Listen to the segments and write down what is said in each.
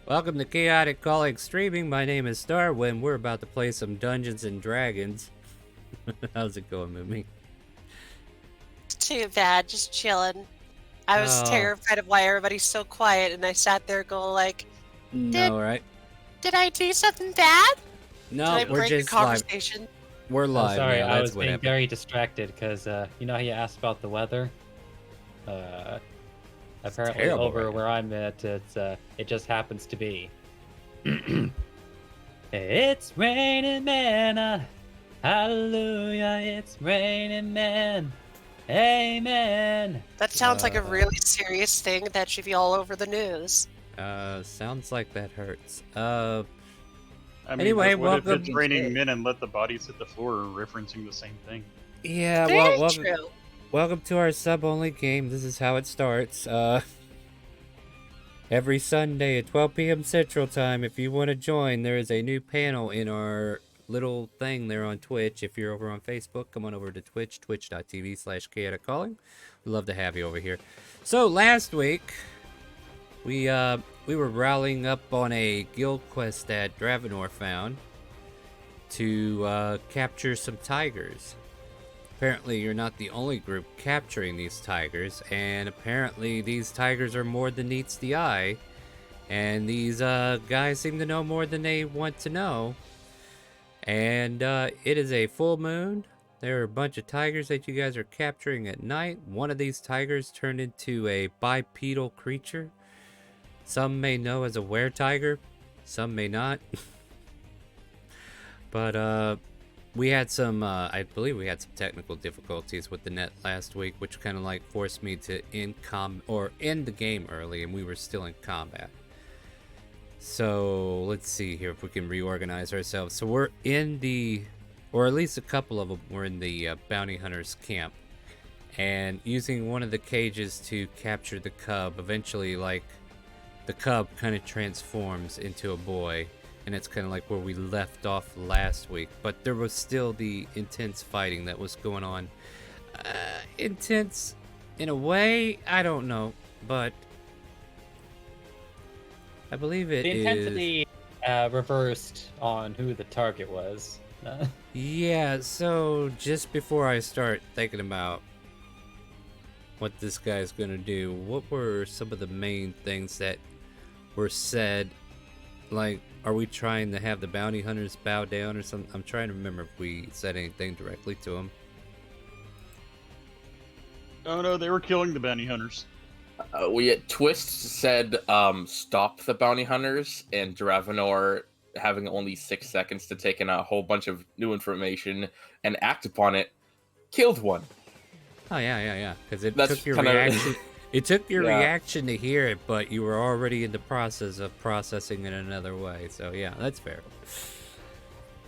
Welcome to Chaotic Calling Streaming. My name is Starwind. We're about to play some Dungeons and Dragons. How's it going, Mimi? Too bad, just chilling. I was terrified of why everybody's so quiet, and I sat there going like, right? Did I do something bad? No, Did I we're break just the conversation? live. We're live. Sorry, now. I That's was what being happened. very distracted because you know how you asked about the weather. Apparently, terrible over right where I'm at, it just happens to be. It's raining man, hallelujah! It's raining man, amen. That sounds like a really serious thing that should be all over the news. Sounds like that hurts. I mean, Anyway, but what if welcome- it's raining men and let the bodies hit the floor, referencing the same thing? Yeah, Very welcome. true. Welcome to our sub-only game. This is how it starts. Every Sunday at 12 p.m. Central Time, if you want to join, there is a new panel in our little thing there on Twitch. If you're over on Facebook, come on over to Twitch, twitch.tv/ChaoticCalling. We'd love to have you over here. So last week, we were rallying up on a guild quest that Dravenor found to capture some tigers. Apparently, you're not the only group capturing these tigers, and apparently these tigers are more than meets the eye, and these guys seem to know more than they want to know. And it is a full moon. There are a bunch of tigers that you guys are capturing at night. One of these tigers turned into a bipedal creature. Some may know as a were-tiger, some may not. But we had some, I believe we had some technical difficulties with the net last week, which kind of like forced me to end the game early, and we were still in combat. So let's see here if we can reorganize ourselves. So we're in the, or at least a couple of them were in the bounty hunters camp, and using one of the cages to capture the cub. Eventually, like, the cub kind of transforms into a boy. And it's kind of like where we left off last week. But there was still the intense fighting that was going on. Intense in a way, I don't know. But I believe it is... The intensity reversed on who the target was. Yeah, so just before I start thinking about what this guy's going to do, what were some of the main things that were said? Like, are we trying to have the bounty hunters bow down or something? I'm trying to remember if we said anything directly to them. Oh no, they were killing the bounty hunters. Twist said, stop the bounty hunters, and Dravenor, having only 6 seconds to take in a whole bunch of new information and act upon it, killed one. Oh, yeah. Because it That's took your kinda... reaction. It took your reaction to hear it, but you were already in the process of processing it another way. So yeah, that's fair.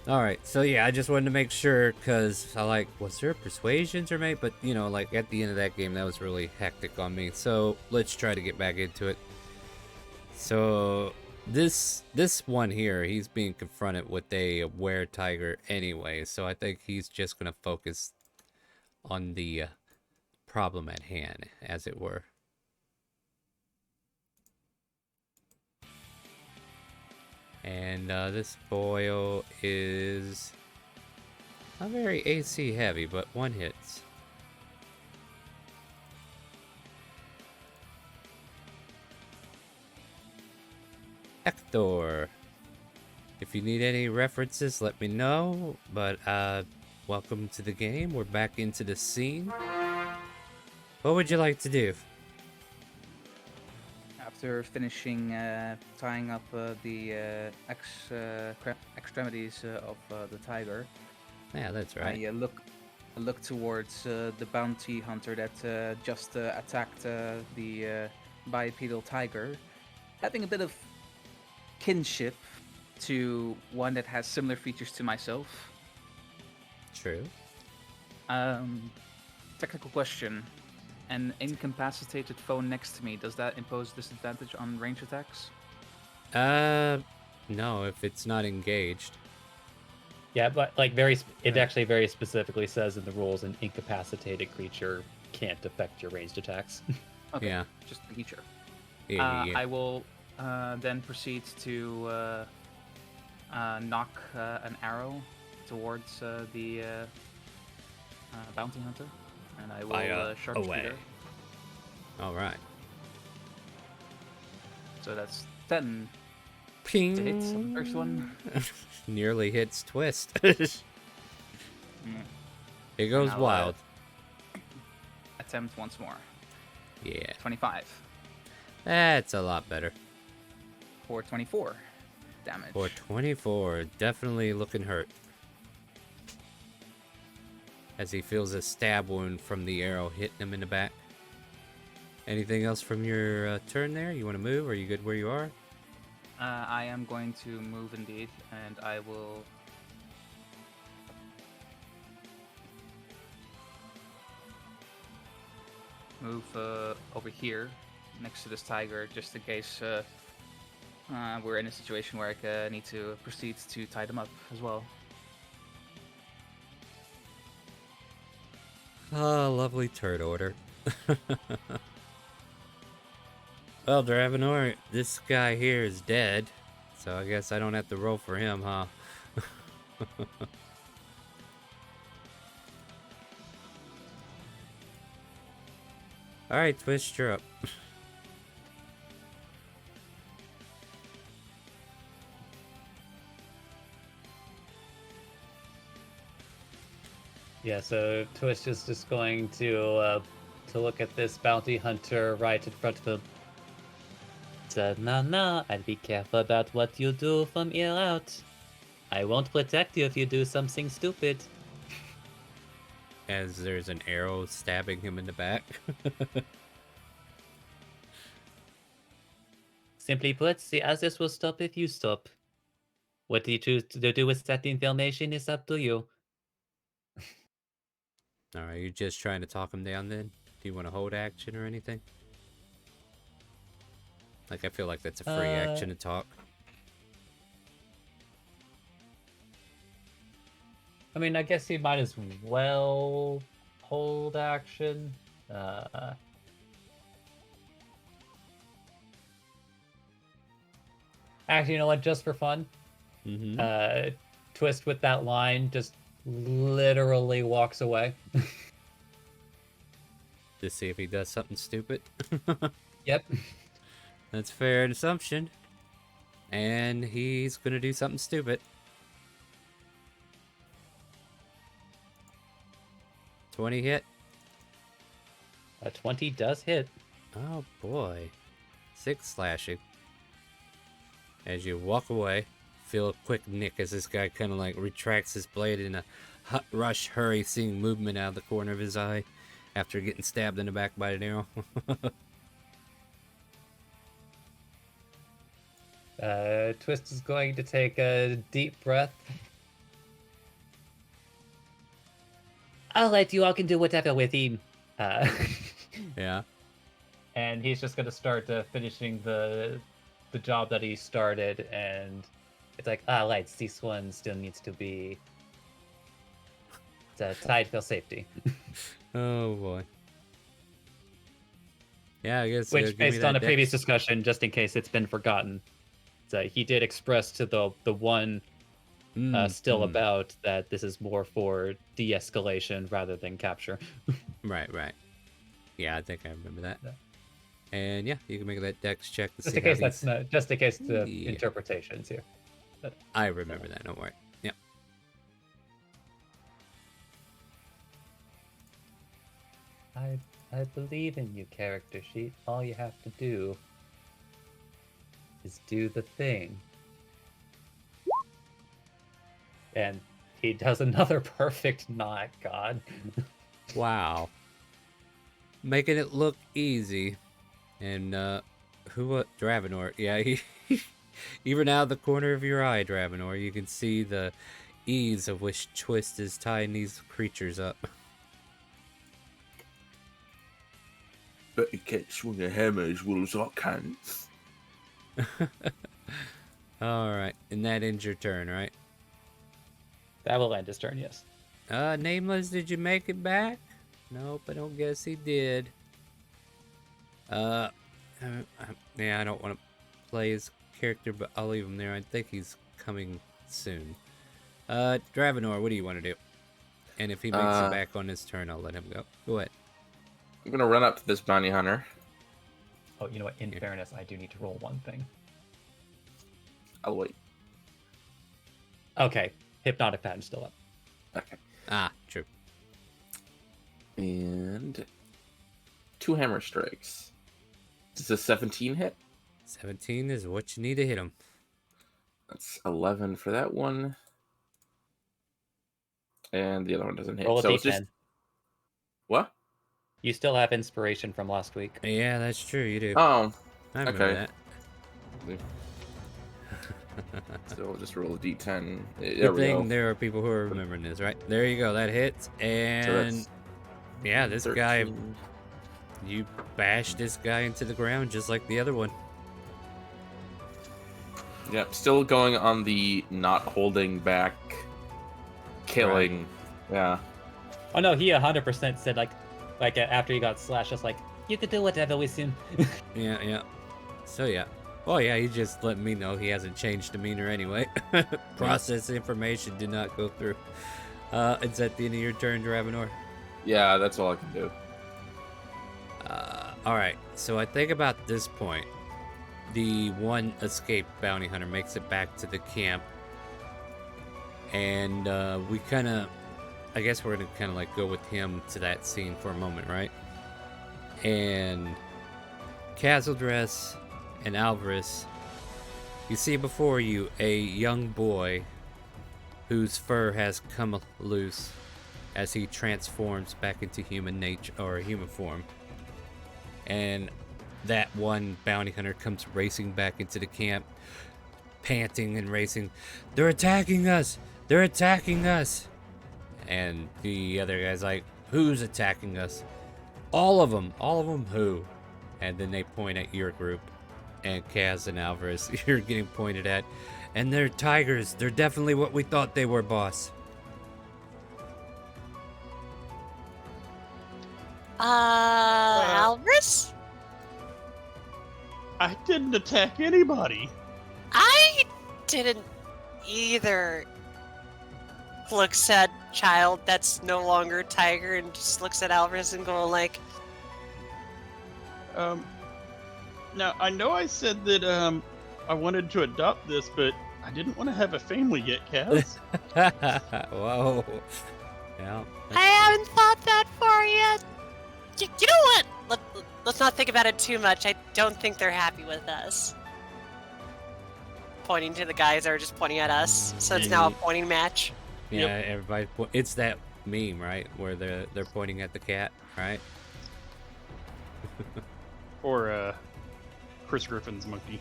All right, so yeah, I just wanted to make sure because I like, was there persuasions or maybe? But you know, like at the end of that game, that was really hectic on me. So let's try to get back into it. So this one here, he's being confronted with a were-tiger anyway. So I think he's just gonna focus on the problem at hand, as it were. And this boil is not very AC heavy, but one hits. Hector. If you need any references, let me know. But welcome to the game. We're back into the scene. What would you like to do? After finishing tying up the extremities of the tiger, Yeah, that's right. I look towards the bounty hunter that just attacked the bipedal tiger, having a bit of kinship to one that has similar features to myself. True. Technical question. An incapacitated foe next to me, does that impose disadvantage on range attacks? No, if it's not engaged. Yeah, but like it actually very specifically says in the rules an incapacitated creature can't affect your ranged attacks. Okay, Yeah. just making sure. Yeah. I will then proceeds to knock an arrow towards the bounty hunter, and I will Fire sharpshooter. away. All right. So that's 10 Ping. to hit on the first one. Nearly hits Twist. Mm. It goes Now, wild. Attempt once more. Yeah. 25 That's a lot better. for 24 damage. For 24, definitely looking hurt. As he feels a stab wound from the arrow hitting him in the back. Anything else from your turn there? You want to move? Or are you good where you are? I am going to move indeed, and I will move over here next to this tiger, just in case we're in a situation where I need to proceed to tie them up as well. Oh, lovely turd order. Well, Dravenor, this guy here is dead, so I guess I don't have to roll for him, huh? Alright, Twist, you're up. Yeah, so Twist is just going to look at this bounty hunter right in front of him. So, nah, and be careful about what you do from here out. I won't protect you if you do something stupid. As there's an arrow stabbing him in the back. Simply put, the others will stop if you stop. What you choose to do with that information is up to you. Alright, you just trying to talk him down then? Do you want to hold action or anything? Like, I feel like that's a free action to talk. I mean, I guess he might as well hold action. Actually, you know what? Just for fun, Twist with that line just literally walks away. To see if he does something stupid. Yep. That's fair assumption. And he's gonna do something stupid. 20 hit. A 20 does hit. Oh boy. 6 slashing. As you walk away, feel a quick nick as this guy kind of like retracts his blade in a rush hurry, seeing movement out of the corner of his eye after getting stabbed in the back by an arrow. Twist is going to take a deep breath. I'll let you all can do whatever with him. Yeah. And he's just going to start finishing the job that he started, and it's like, right, this one still needs to be tied for safety. Oh boy. Yeah, I guess. Which, based on a previous discussion, just in case it's been forgotten, he did express to the one still about that this is more for de-escalation rather than capture. Right. Yeah, I think I remember that. Yeah. And yeah, you can make that dex check to Just see in case how that's not, just in case the interpretations here. I remember that. Don't worry. Yep. I believe in you, character sheet. All you have to do is do the thing. And he does another perfect knot, God. Wow. Making it look easy. And Dravenor. Yeah, even out of the corner of your eye, Dravenor, you can see the ease of which Twist is tying these creatures up. Better get swing a hammer as well as I can. Alright, and that ends your turn, right? That will end his turn, yes. Nameless, did you make it back? Nope, I don't guess he did. Yeah, I don't want to play his character, but I'll leave him there. I think he's coming soon. Dravenor, what do you want to do? And if he makes it back on his turn, I'll let him go. Go ahead. I'm gonna run up to this bounty hunter. Oh, you know what? In fairness, I do need to roll one thing. I'll wait. Okay, Hypnotic Pattern's still up. Okay. Ah, true. And 2 hammer strikes. Does a 17 hit? 17 is what you need to hit him. That's 11 for that one. And the other one doesn't hit. Roll a so D10. it's just... What? You still have inspiration from last week. Yeah, that's true. You do. Oh, I remember okay. that. So we'll just roll a d10. There Good we thing go. there are people who are remembering this, right? There you go. That hits. So And that's yeah, this guy, 13. you bashed this guy into the ground just like the other one. Yep, still going on the not holding back, killing. Yeah. Oh no, he 100% said like after he got slashed, just like, you could do whatever with him. Yeah. So yeah. Oh yeah, he just let me know he hasn't changed demeanor anyway. Process information did not go through. Is that the end of your turn, Dravenor? Yeah, that's all I can do. Alright, so I think about this point, the one escaped bounty hunter makes it back to the camp. And we kind of, I guess we're going to kind of like go with him to that scene for a moment, right? And Cazeldress and Alvarez, you see before you a young boy whose fur has come loose as he transforms back into human nature or human form. And that one bounty hunter comes racing back into the camp, panting and racing. They're attacking us! They're attacking us! And the other guy's like, who's attacking us? All of them. All of them who? And then they point at your group. And Kaz and Alvarez, you're getting pointed at. And they're tigers. They're definitely what we thought they were, boss. Alvarez? I didn't attack anybody. I didn't either. Looks at child that's no longer a tiger and just looks at Alvarez and going like, Now, I know I said that, I wanted to adopt this, but I didn't want to have a family yet, Kaz. Whoa. Yeah. I haven't thought that far yet. You know what? Let's not think about it too much. I don't think they're happy with us. Pointing to the guys that are just pointing at us. So it's now a pointing match. Yeah, Yep. everybody. It's that meme, right, where they're pointing at the cat, right? Or, Chris Griffin's monkey.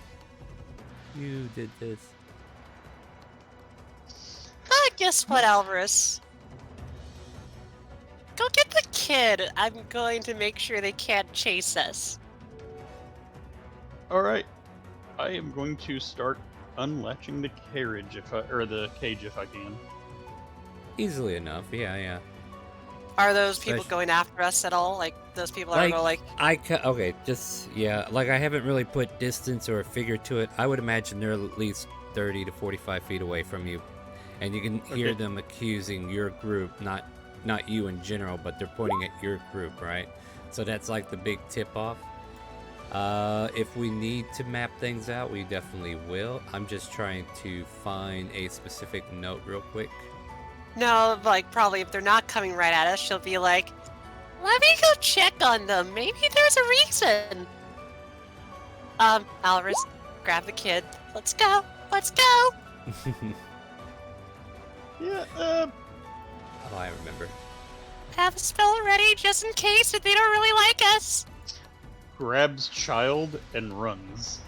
You did this. Guess what, Alvarez? Go get the kid. I'm going to make sure they can't chase us. Alright. I am going to start unlatching the carriage the cage if I can. Easily enough. Yeah. Are those people Especially- going after us at all? Like, those people are Like, like, okay, just, yeah, like I haven't really put distance or a figure to it. I would imagine they're at least 30 to 45 feet away from you. And you can hear them accusing your group, not you in general, but they're pointing at your group, right? So that's like the big tip-off. If we need to map things out, we definitely will. I'm just trying to find a specific note real quick. no, like, probably if they're not coming right at us, she'll be like, let me go check on them. Maybe there's a reason. Alvarez, grab the kid. Let's go. Let's go. Yeah, Oh, I remember. Have a spell ready just in case if they don't really like us. grabs child and runs.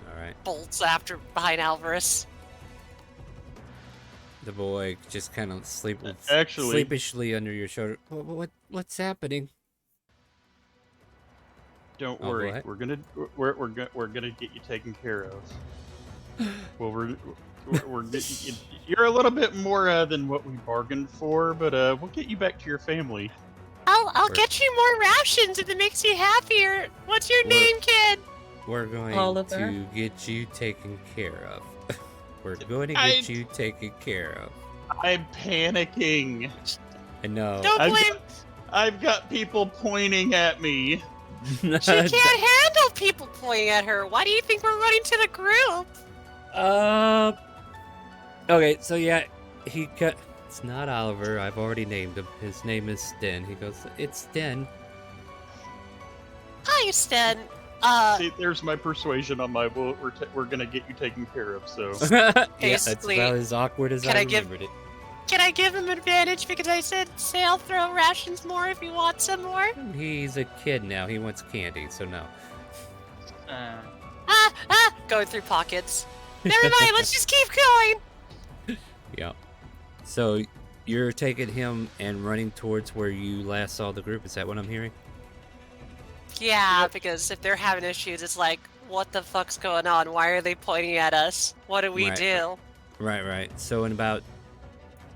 All right. Bolts after behind Alvarez. The boy just kind of Actually- sleepishly under your shoulder. What's happening? Don't Oh, worry, what? we're gonna get you taken care of. Well, you're a little bit more than what we bargained for, but we'll get you back to your family. I'll get you more rations if it makes you happier. What's your We're- name, kid? we're going Oliver? to get you taken care of. We're going to I- get you taken care of. I'm panicking. I know. Don't I've blame. I've got people pointing at me. She can't handle people pointing at her. Why do you think we're running to the group? Okay, so yeah, he cut. It's not Oliver. I've already named him. His name is Sten. He goes, "It's Sten." Hi, Sten. See, there's my persuasion on my vote. We're gonna get you taken care of. So Yeah, that's Basically, about as awkward as can I I give- remembered it. Can I give him advantage because I said say I'll throw rations more if he wants some more? He's a kid now. He wants candy, so no. Going through pockets. Never mind, let's just keep going. Yeah. So you're taking him and running towards where you last saw the group. Is that what I'm hearing? Yeah, because if they're having issues, it's like, what the fuck's going on? Why are they pointing at us? What do we Right. do? Right. So in about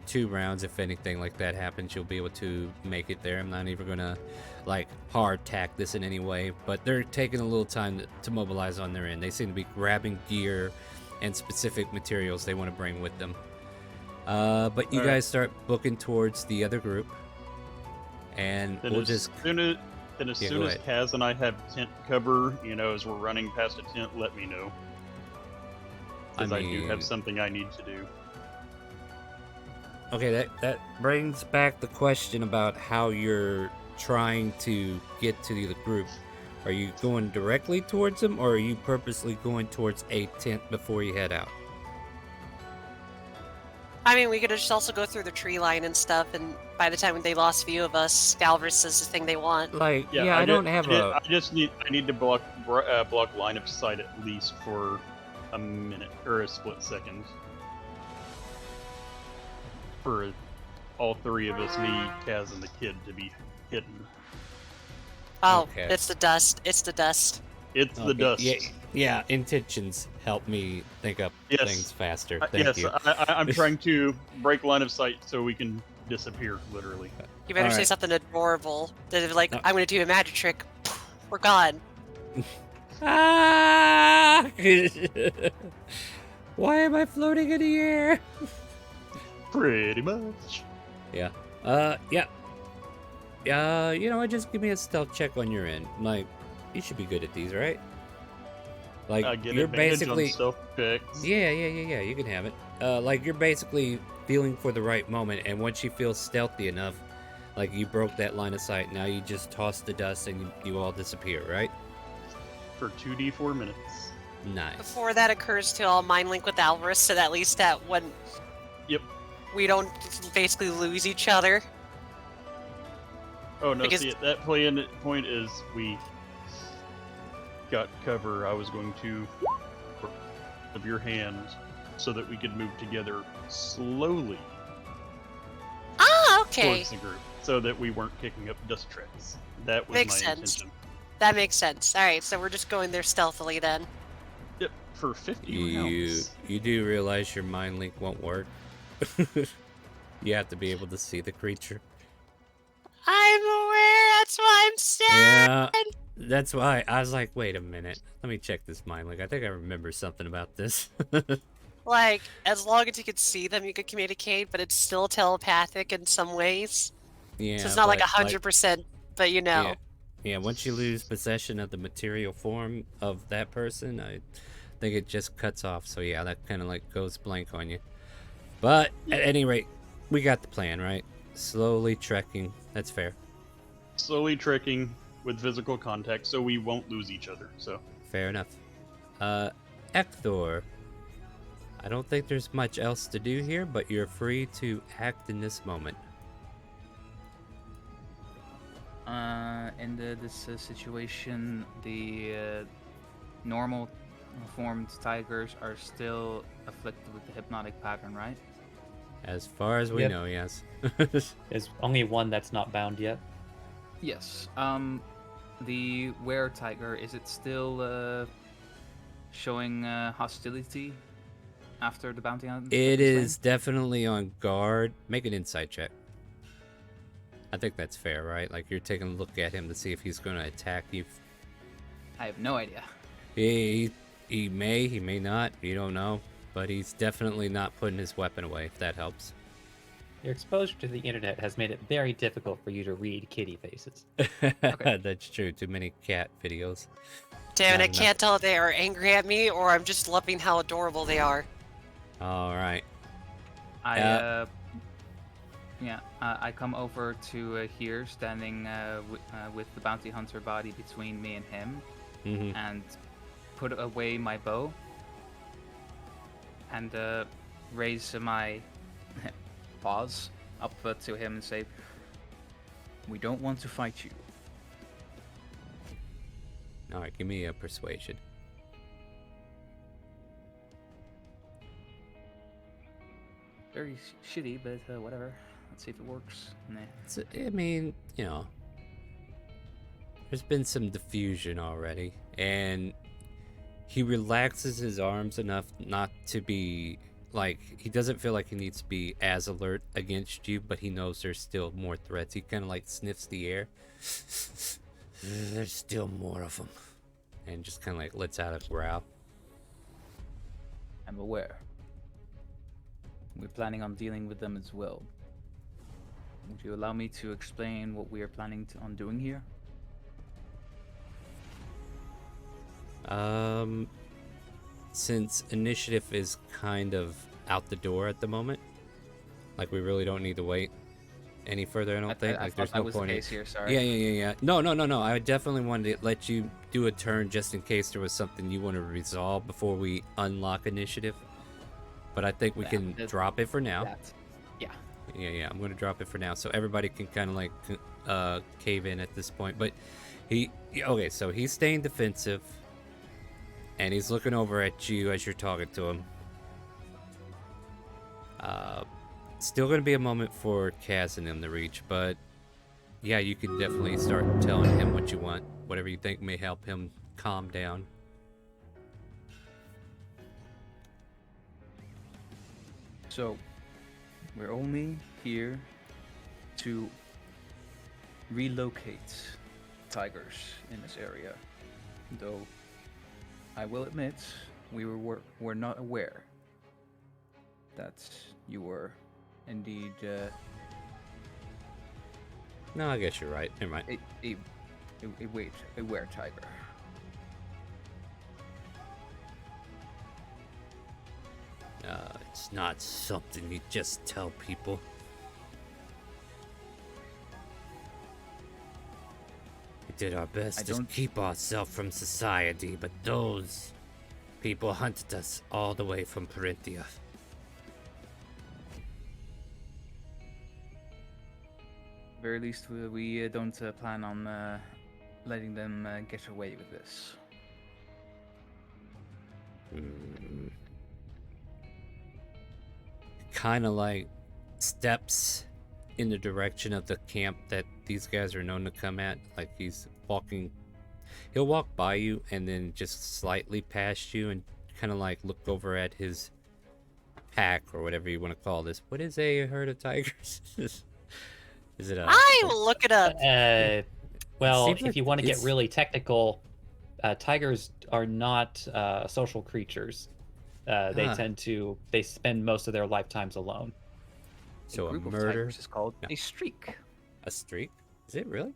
2 rounds, if anything like that happens, you'll be able to make it there. I'm not even gonna like hard tack this in any way, but they're taking a little time to mobilize on their end. They seem to be grabbing gear and specific materials they want to bring with them. But you All right. guys start booking towards the other group, and then we'll as just soon as Yeah, soon go as ahead. Kaz and I have tent cover, as we're running past a tent, let me know. Because I do mean, have something I need to do. Okay, that brings back the question about how you're trying to get to the group. Are you going directly towards them, or are you purposely going towards a tent before you head out? I mean, we could just also go through the tree line and stuff, and by the time they lost view of us, Galvus is the thing they want. Like, yeah, I don't have a. I need to block line of sight at least for a minute or a split second. For all 3 of us, me, Kaz, and the kid, to be hidden. Oh, Okay. it's the dust. It's the dust. It's the Okay, dust. Yeah, intentions help me think up Yes. things faster. Thank Yes, you. I'm trying to break line of sight so we can disappear, literally. You better say Alright. something adorable. That is like, No. I'm gonna do a magic trick. We're gone. Ah! Why am I floating in the air? Pretty much. Yeah. Just give me a stealth check on your end. Like, you should be good at these, right? Like, I get you're advantage basically. on stealth checks. Yeah, you can have it. Like, you're basically feeling for the right moment, and once you feel stealthy enough, like you broke that line of sight, now you just toss the dust and you all disappear, right? For 2d4 minutes. Nice. Before that occurs to all mind link with Alvarez, so that at least that when Yep. we don't basically lose each other. Oh no, Because- see, at that point is we got cover. I was going to of your hand so that we could move together slowly Ah, okay. towards the group, so that we weren't kicking up dust trails. That was Makes my sense. intention. That makes sense. Alright, so we're just going there stealthily then. Yep, for 50 You rounds. do realize your mind link won't work. You have to be able to see the creature. I'm aware, that's why I'm sad. Yeah, that's why I was like, wait a minute, let me check this mind link. I think I remember something about this. Like, as long as you could see them, you could communicate, but it's still telepathic in some ways. Yeah, So it's not like but, 100%, but you know. Yeah, once you lose possession of the material form of that person, I think it just cuts off. So yeah, that kind of like goes blank on you. But at any rate, we got the plan, right? Slowly trekking. That's fair. Slowly trekking with physical contact, so we won't lose each other. So Fair enough. Ekthor. I don't think there's much else to do here, but you're free to act in this moment. In this situation, the normal formed tigers are still afflicted with the hypnotic pattern, right? As far as we Yep. know, yes. There's only one that's not bound yet. Yes. The were tiger, is it still showing hostility after the bounty hunt? It is definitely on guard. Make an insight check. I think that's fair, right? Like you're taking a look at him to see if he's going to attack you. I have no idea. He may not. You don't know, but he's definitely not putting his weapon away. If that helps. Your exposure to the internet has made it very difficult for you to read kitty faces. That's true. Too many cat videos. Damn it, Not I enough. can't tell if they are angry at me or I'm just loving how adorable they are. All right. I come over to here, standing with the bounty hunter body between me and him, Mm-hmm. and put away my bow and raise my paws up to him and say, "We don't want to fight you." All right. Give me a persuasion. Very shitty, but whatever. Let's see if it works. Nah. I mean, you know, there's been some diffusion already, and he relaxes his arms enough not to be like, he doesn't feel like he needs to be as alert against you, but he knows there's still more threats. He kind of like sniffs the air. There's still more of them, and just kind of like lets out a growl. I'm aware. We're planning on dealing with them as well. Would you allow me to explain what we are planning on doing here? Since initiative is kind of out the door at the moment, like we really don't need to wait any further. I don't think. I Like, thought there's that no was point. the case here. Sorry. Yeah. No. I definitely wanted to let you do a turn just in case there was something you want to resolve before we unlock initiative. But I think we can drop it for now. Yeah. Yeah. I'm going to drop it for now, so everybody can kind of like cave in at this point. But okay, so he's staying defensive, and he's looking over at you as you're talking to him. Still going to be a moment for Kaz and him to reach, but yeah, you can definitely start telling him what you want, whatever you think may help him calm down. So, we're only here to relocate tigers in this area. Though, I will admit, we were not aware that you were indeed No, I guess you're right. Never mind. a were tiger. It's not something you just tell people. We did our best to keep ourselves from society, but those people hunted us all the way from Parinthia. Very least, we don't plan on letting them get away with this. Kind of like steps in the direction of the camp that these guys are known to come at. Like he's walking, he'll walk by you and then just slightly past you and kind of like look over at his pack or whatever you want to call this. What is a herd of tigers? Is it a? I will look it up. Well, seems if like you want to get it's- really technical, tigers are not social creatures. They Huh. they spend most of their lifetimes alone. So a group of murder, tigers is called No. a streak. a streak? Is it really?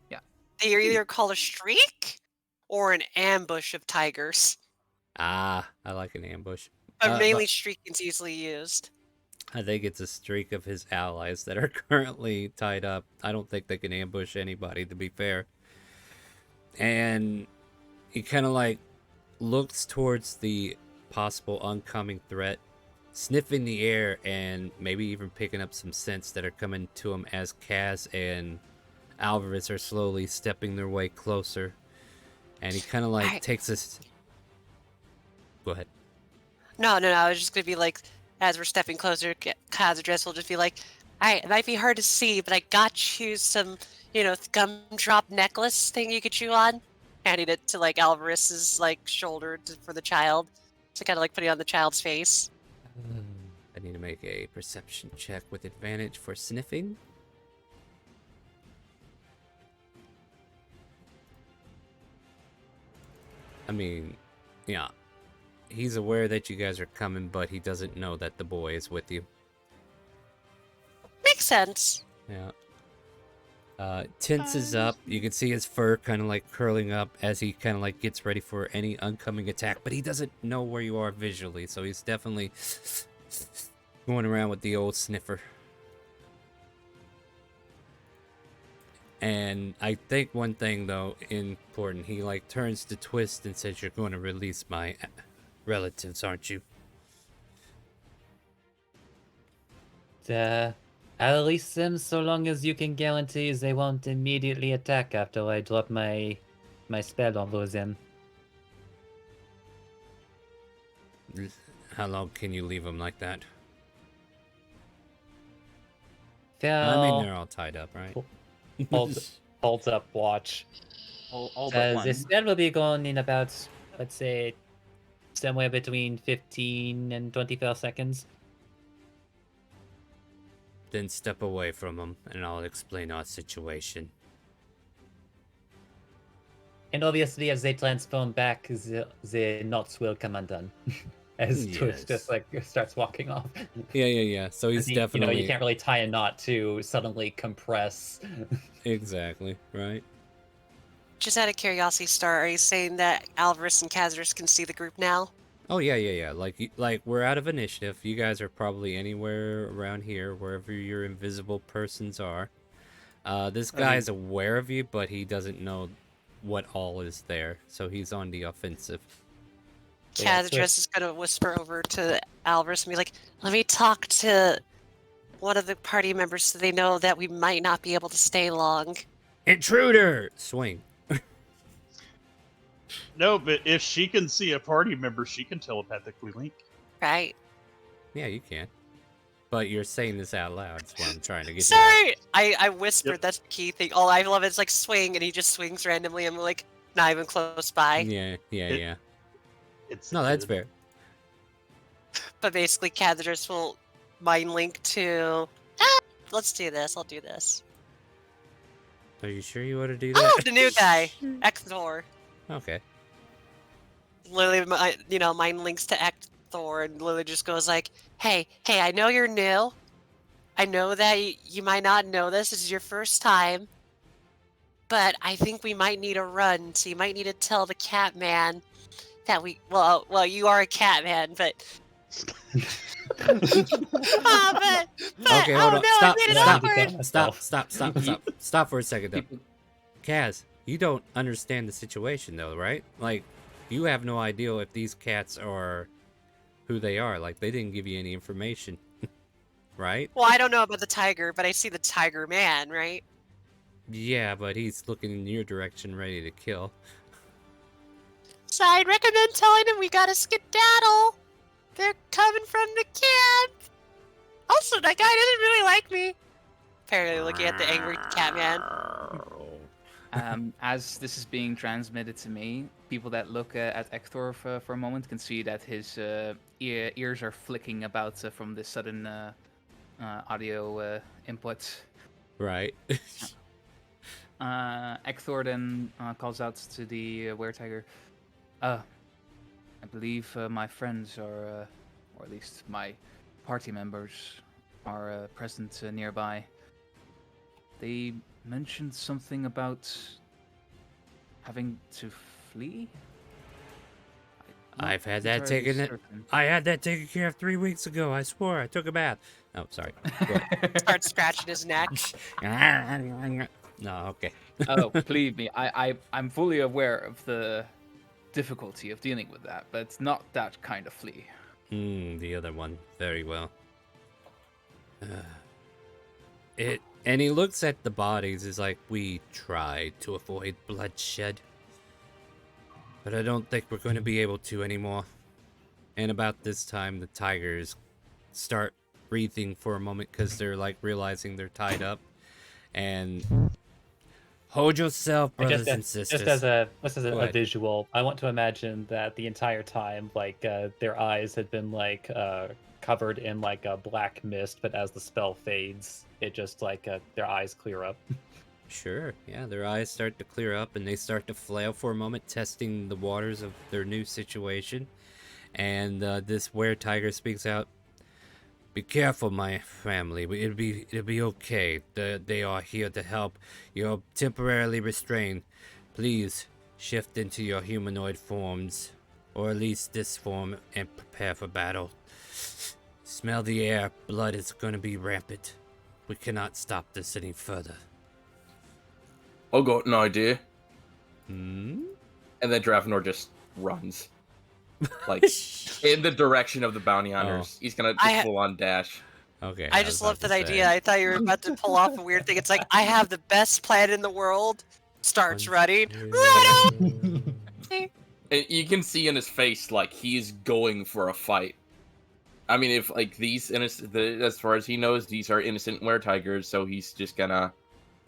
They are either called a streak or an ambush of tigers. Ah, I like an ambush. But mainly But streak is easily used. I think it's a streak of his allies that are currently tied up. I don't think they can ambush anybody, to be fair. And he kind of like looks towards the possible oncoming threat, sniffing the air and maybe even picking up some scents that are coming to him as Kaz and Alvarez are slowly stepping their way closer. And he kind of like takes this. Go ahead. No. I was just gonna be like, as we're stepping closer, Kaz address will just be like, "Alright, it might be hard to see, but I got you some, gumdrop necklace thing you could chew on." Handing it to like Alvarez's like shoulder for the child, to kind of like put it on the child's face. I need to make a perception check with advantage for sniffing. I mean, yeah, he's aware that you guys are coming, but he doesn't know that the boy is with you. Makes sense. Yeah. Tenses up. You can see his fur kind of like curling up as he kind of like gets ready for any oncoming attack, but he doesn't know where you are visually, so he's definitely going around with the old sniffer. And I think one thing though important, he like turns to Twist and says, "You're going to release my relatives, aren't you?" I'll release them so long as you can guarantee they won't immediately attack after I drop my spell on them. How long can you leave them like that? They're I mean, they're all tied up, right? holds up watch. All but one. The spell will be gone in about, let's say, somewhere between 15 and 25 seconds. Then step away from him, and I'll explain our situation. And obviously, as they transform back, the knots will come undone. As Twitch just like starts walking off. Yeah. So he's definitely. You can't really tie a knot to suddenly compress. Exactly, right? Just out of curiosity, Star, are you saying that Alvarez and Kazarus can see the group now? Oh yeah. Like we're out of initiative. You guys are probably anywhere around here, wherever your invisible persons are. This guy's aware of you, but he doesn't know what all is there, so he's on the offensive. Kazarus is gonna whisper over to Alvarez and be like, "Let me talk to one of the party members so they know that we might not be able to stay long." Intruder! Swing. No, but if she can see a party member, she can telepathically link. Right? Yeah, you can. But you're saying this out loud. That's what I'm trying to get. Sorry! I whispered, Yep. That's the key thing. All I love is like swing, and he just swings randomly. I'm like, not even close by. Yeah. It's No, that's fair. But basically, Kazarus will mind link to. Let's do this. I'll do this. Are you sure you want to do that? Oh, the new guy, Ekthor. Okay. Literally, mind links to Ekthor, and Lily just goes like, "Hey, I know you're new. I know that you might not know this. This is your first time, but I think we might need a run. So you might need to tell the cat man that well, you are a cat man, but." Okay, hold on. Stop for a second, though. Kaz, you don't understand the situation, though, right? Like, you have no idea if these cats are who they are. Like, they didn't give you any information, right? Well, I don't know about the tiger, but I see the tiger man, right? Yeah, but he's looking in your direction, ready to kill. So I'd recommend telling him we gotta skedaddle. They're coming from the camp. Also, that guy doesn't really like me. Apparently looking at the angry cat man. As this is being transmitted to me, people that look at Ekthor for a moment can see that his ears are flicking about from this sudden audio input. Right. Ekthor then calls out to the were-tiger. I believe my friends are, or at least my party members, are present nearby. They mentioned something about having to flee? I had that taken care of 3 weeks ago. I swore I took a bath. Oh, sorry. Starts scratching his neck. No, okay. Oh, believe me, I'm fully aware of the difficulty of dealing with that, but it's not that kind of flea. The other one. Very well. And he looks at the bodies. He's like, we tried to avoid bloodshed, but I don't think we're going to be able to anymore. And about this time, the tigers start breathing for a moment because they're like realizing they're tied up. And hold yourself, brothers and sisters. Just as a visual, I want to imagine that the entire time, like their eyes had been like covered in like a black mist, but as the spell fades, it just like their eyes clear up. Sure, yeah, their eyes start to clear up and they start to flail for a moment, testing the waters of their new situation. And this were-tiger speaks out. Be careful, my family. It'll be okay. They are here to help. You're temporarily restrained. Please shift into your humanoid forms, or at least this form, and prepare for battle. Smell the air. Blood is going to be rampant. We cannot stop this any further. I got an idea. Hmm? And then Dravenor just runs. Like, in the direction of the bounty hunters. He's gonna just full on dash. Okay. I just love that idea. I thought you were about to pull off a weird thing. It's like, I have the best plan in the world. Starts running. And you can see in his face, like, he's going for a fight. I mean, if, like, these innocent, as far as he knows, these are innocent were-tigers, so he's just gonna,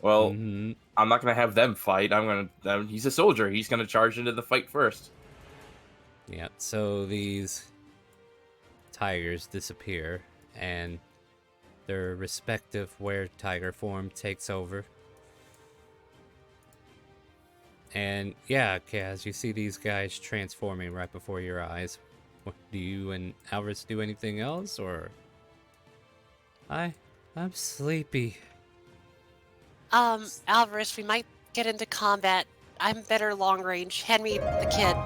well, I'm not gonna have them fight. He's a soldier. He's gonna charge into the fight first. Yeah, so these tigers disappear, and their respective were-tiger form takes over. And yeah, Kaz, you see these guys transforming right before your eyes. What, do you and Alvarez do anything else, or? I'm sleepy. Alvarez, we might get into combat. I'm better long range. Hand me the kid.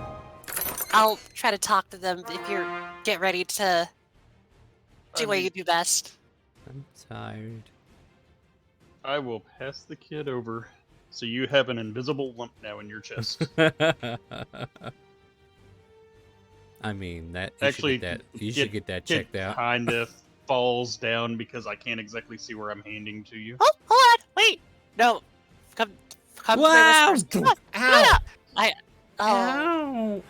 I'll try to talk to them if you get ready to do what you do best. I'm tired. I will pass the kid over, so you have an invisible lump now in your chest. I mean, that Actually, you should get that checked out. Kind of falls down because I can't exactly see where I'm handing to you. Oh, hold on, wait. No, come Wow! to my Ow! Oh, Ow!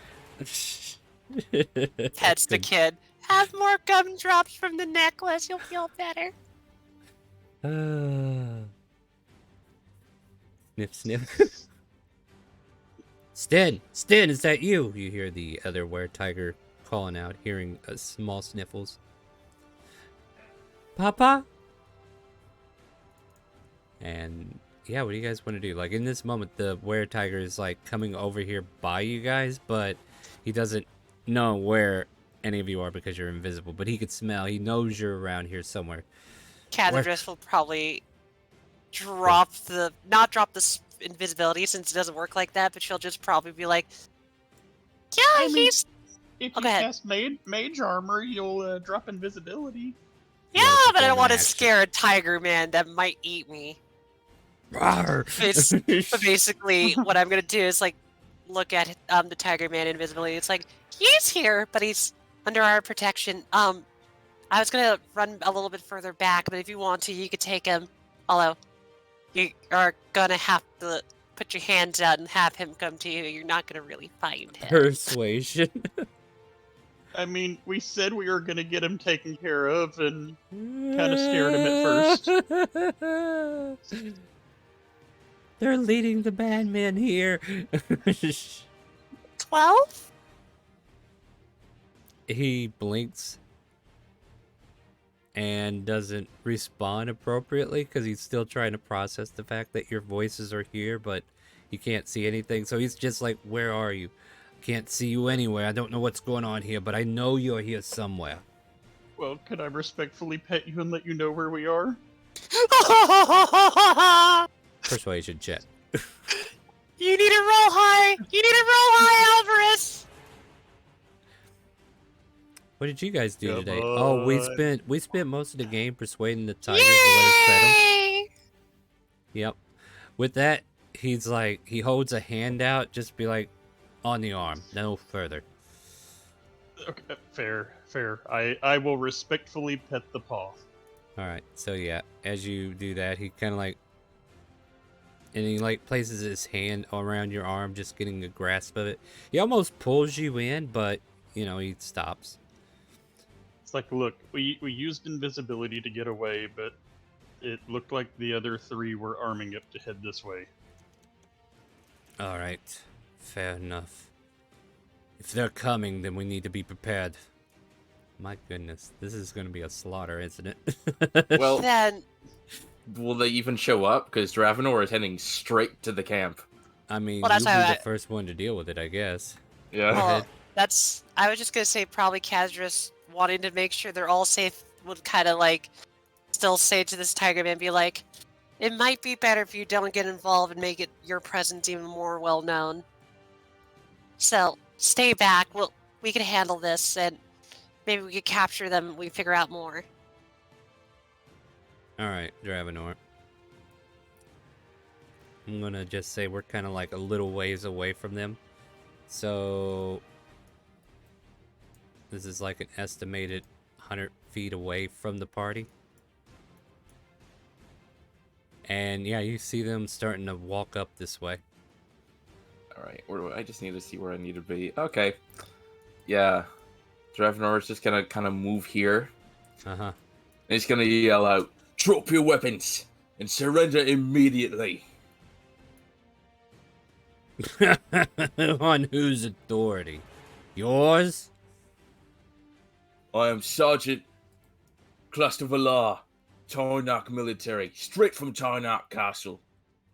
pets the kid. Have more gumdrops from the necklace. You'll feel better. Sniff, sniff. Stin, is that you? You hear the other were-tiger calling out, hearing small sniffles. Papa? And yeah, what do you guys want to do? Like, in this moment, the were-tiger is like coming over here by you guys, but he doesn't know where any of you are because you're invisible, but he could smell. He knows you're around here somewhere. Cathedral will probably not drop the invisibility since it doesn't work like that, but she'll just probably be like, yeah, I mean, he's... If Oh, you go ahead. cast mage armor, you'll drop invisibility. Yeah, Yeah, but I don't want to action. scare a tiger man that might eat me. Rawr. But basically, what I'm gonna do is like look at the tiger man invisibility. It's like he's here, but he's under our protection. I was gonna run a little bit further back, but if you want to, you could take him. Although you are gonna have to put your hands out and have him come to you. You're not gonna really find him. Persuasion. I mean, we said we were gonna get him taken care of, and kind of scared him at first. They're leading the bandmen here. 12? He blinks and doesn't respond appropriately because he's still trying to process the fact that your voices are here, but he can't see anything. So he's just like, where are you? Can't see you anywhere. I don't know what's going on here, but I know you're here somewhere. well, could I respectfully pet you and let you know where we are? Persuasion check. You need to roll high. You need to roll high, Alvarez. What did you guys do Come today? Oh, we on. spent most of the game persuading the tigers to let us pet him. Yay! Yep. With that, he's like, he holds a hand out, just be like, on the arm, no further. Okay, fair. I will respectfully pet the paw. All right. So yeah, as you do that, he kind of like, and he like places his hand around your arm, just getting a grasp of it. He almost pulls you in, but you know, he stops. It's like, look, we used invisibility to get away, but it looked like the other three were arming up to head this way. All right. Fair enough. If they're coming, then we need to be prepared. My goodness, this is going to be a slaughter, isn't it? Well, Then will they even show up? Because Dravenor is heading straight to the camp. I mean, Well, you'll that's be how the first one to deal with it, I guess. Yeah. Go ahead. that's. I was just gonna say probably Kazris wanting to make sure they're all safe would kind of like still say to this Tiger Man, be like, it might be better if you don't get involved and make it your presence even more well known. So stay back. We can handle this, and maybe we could capture them. We figure out more. All right, Dravenor. I'm gonna just say we're kind of like a little ways away from them. So this is like an estimated 100 feet away from the party. And yeah, you see them starting to walk up this way. All right. Where do I just need to see where I need to be? Okay. Yeah. Dravenor is just gonna kind of move here. Uh-huh. And he's gonna yell out, "Drop your weapons and surrender immediately." On whose authority? Yours? I am Sergeant Clustervalar, Tarnak military, straight from Tarnak Castle.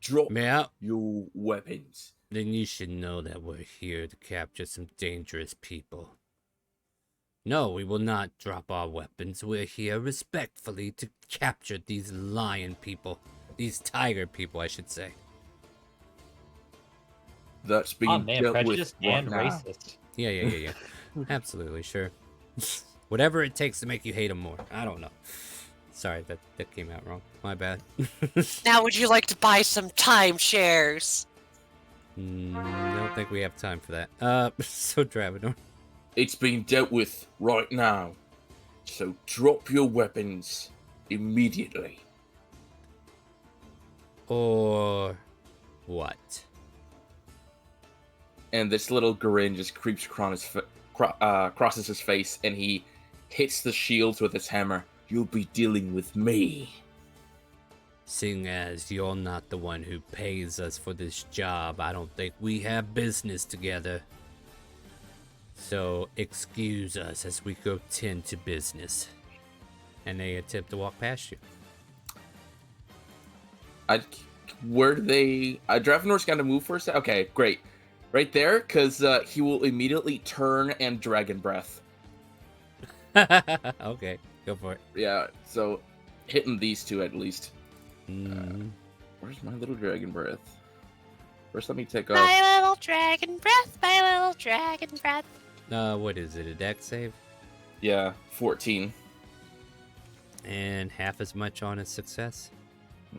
Drop Yeah. your weapons. Then you should know that we're here to capture some dangerous people. No, we will not drop our weapons. We're here respectfully to capture these lion people. These tiger people, I should say. That's being Oh man, dealt with prejudiced and right now. racist. Yeah. Absolutely, sure. Whatever it takes to make you hate them more. I don't know. Sorry, that came out wrong. My bad. Now, would you like to buy some timeshares? Don't think we have time for that. So Dravenor. It's being dealt with right now. So drop your weapons immediately. Or what? And this little grin just creeps crosses his face, and he hits the shields with his hammer. You'll be dealing with me. Seeing as you're not the one who pays us for this job, I don't think we have business together. So excuse us as we go tend to business. And they attempt to walk past you. Where do they... Dravenor's gonna move for a second? Okay, great. Right there, because he will immediately turn and Dragon Breath. Okay, go for it. Yeah, so hitting these two at least. Mm. Where's my little Dragon Breath? First, let me take off... My little dragon breath, my little dragon breath. What is it, a dex save? Yeah, 14. And half as much on a success?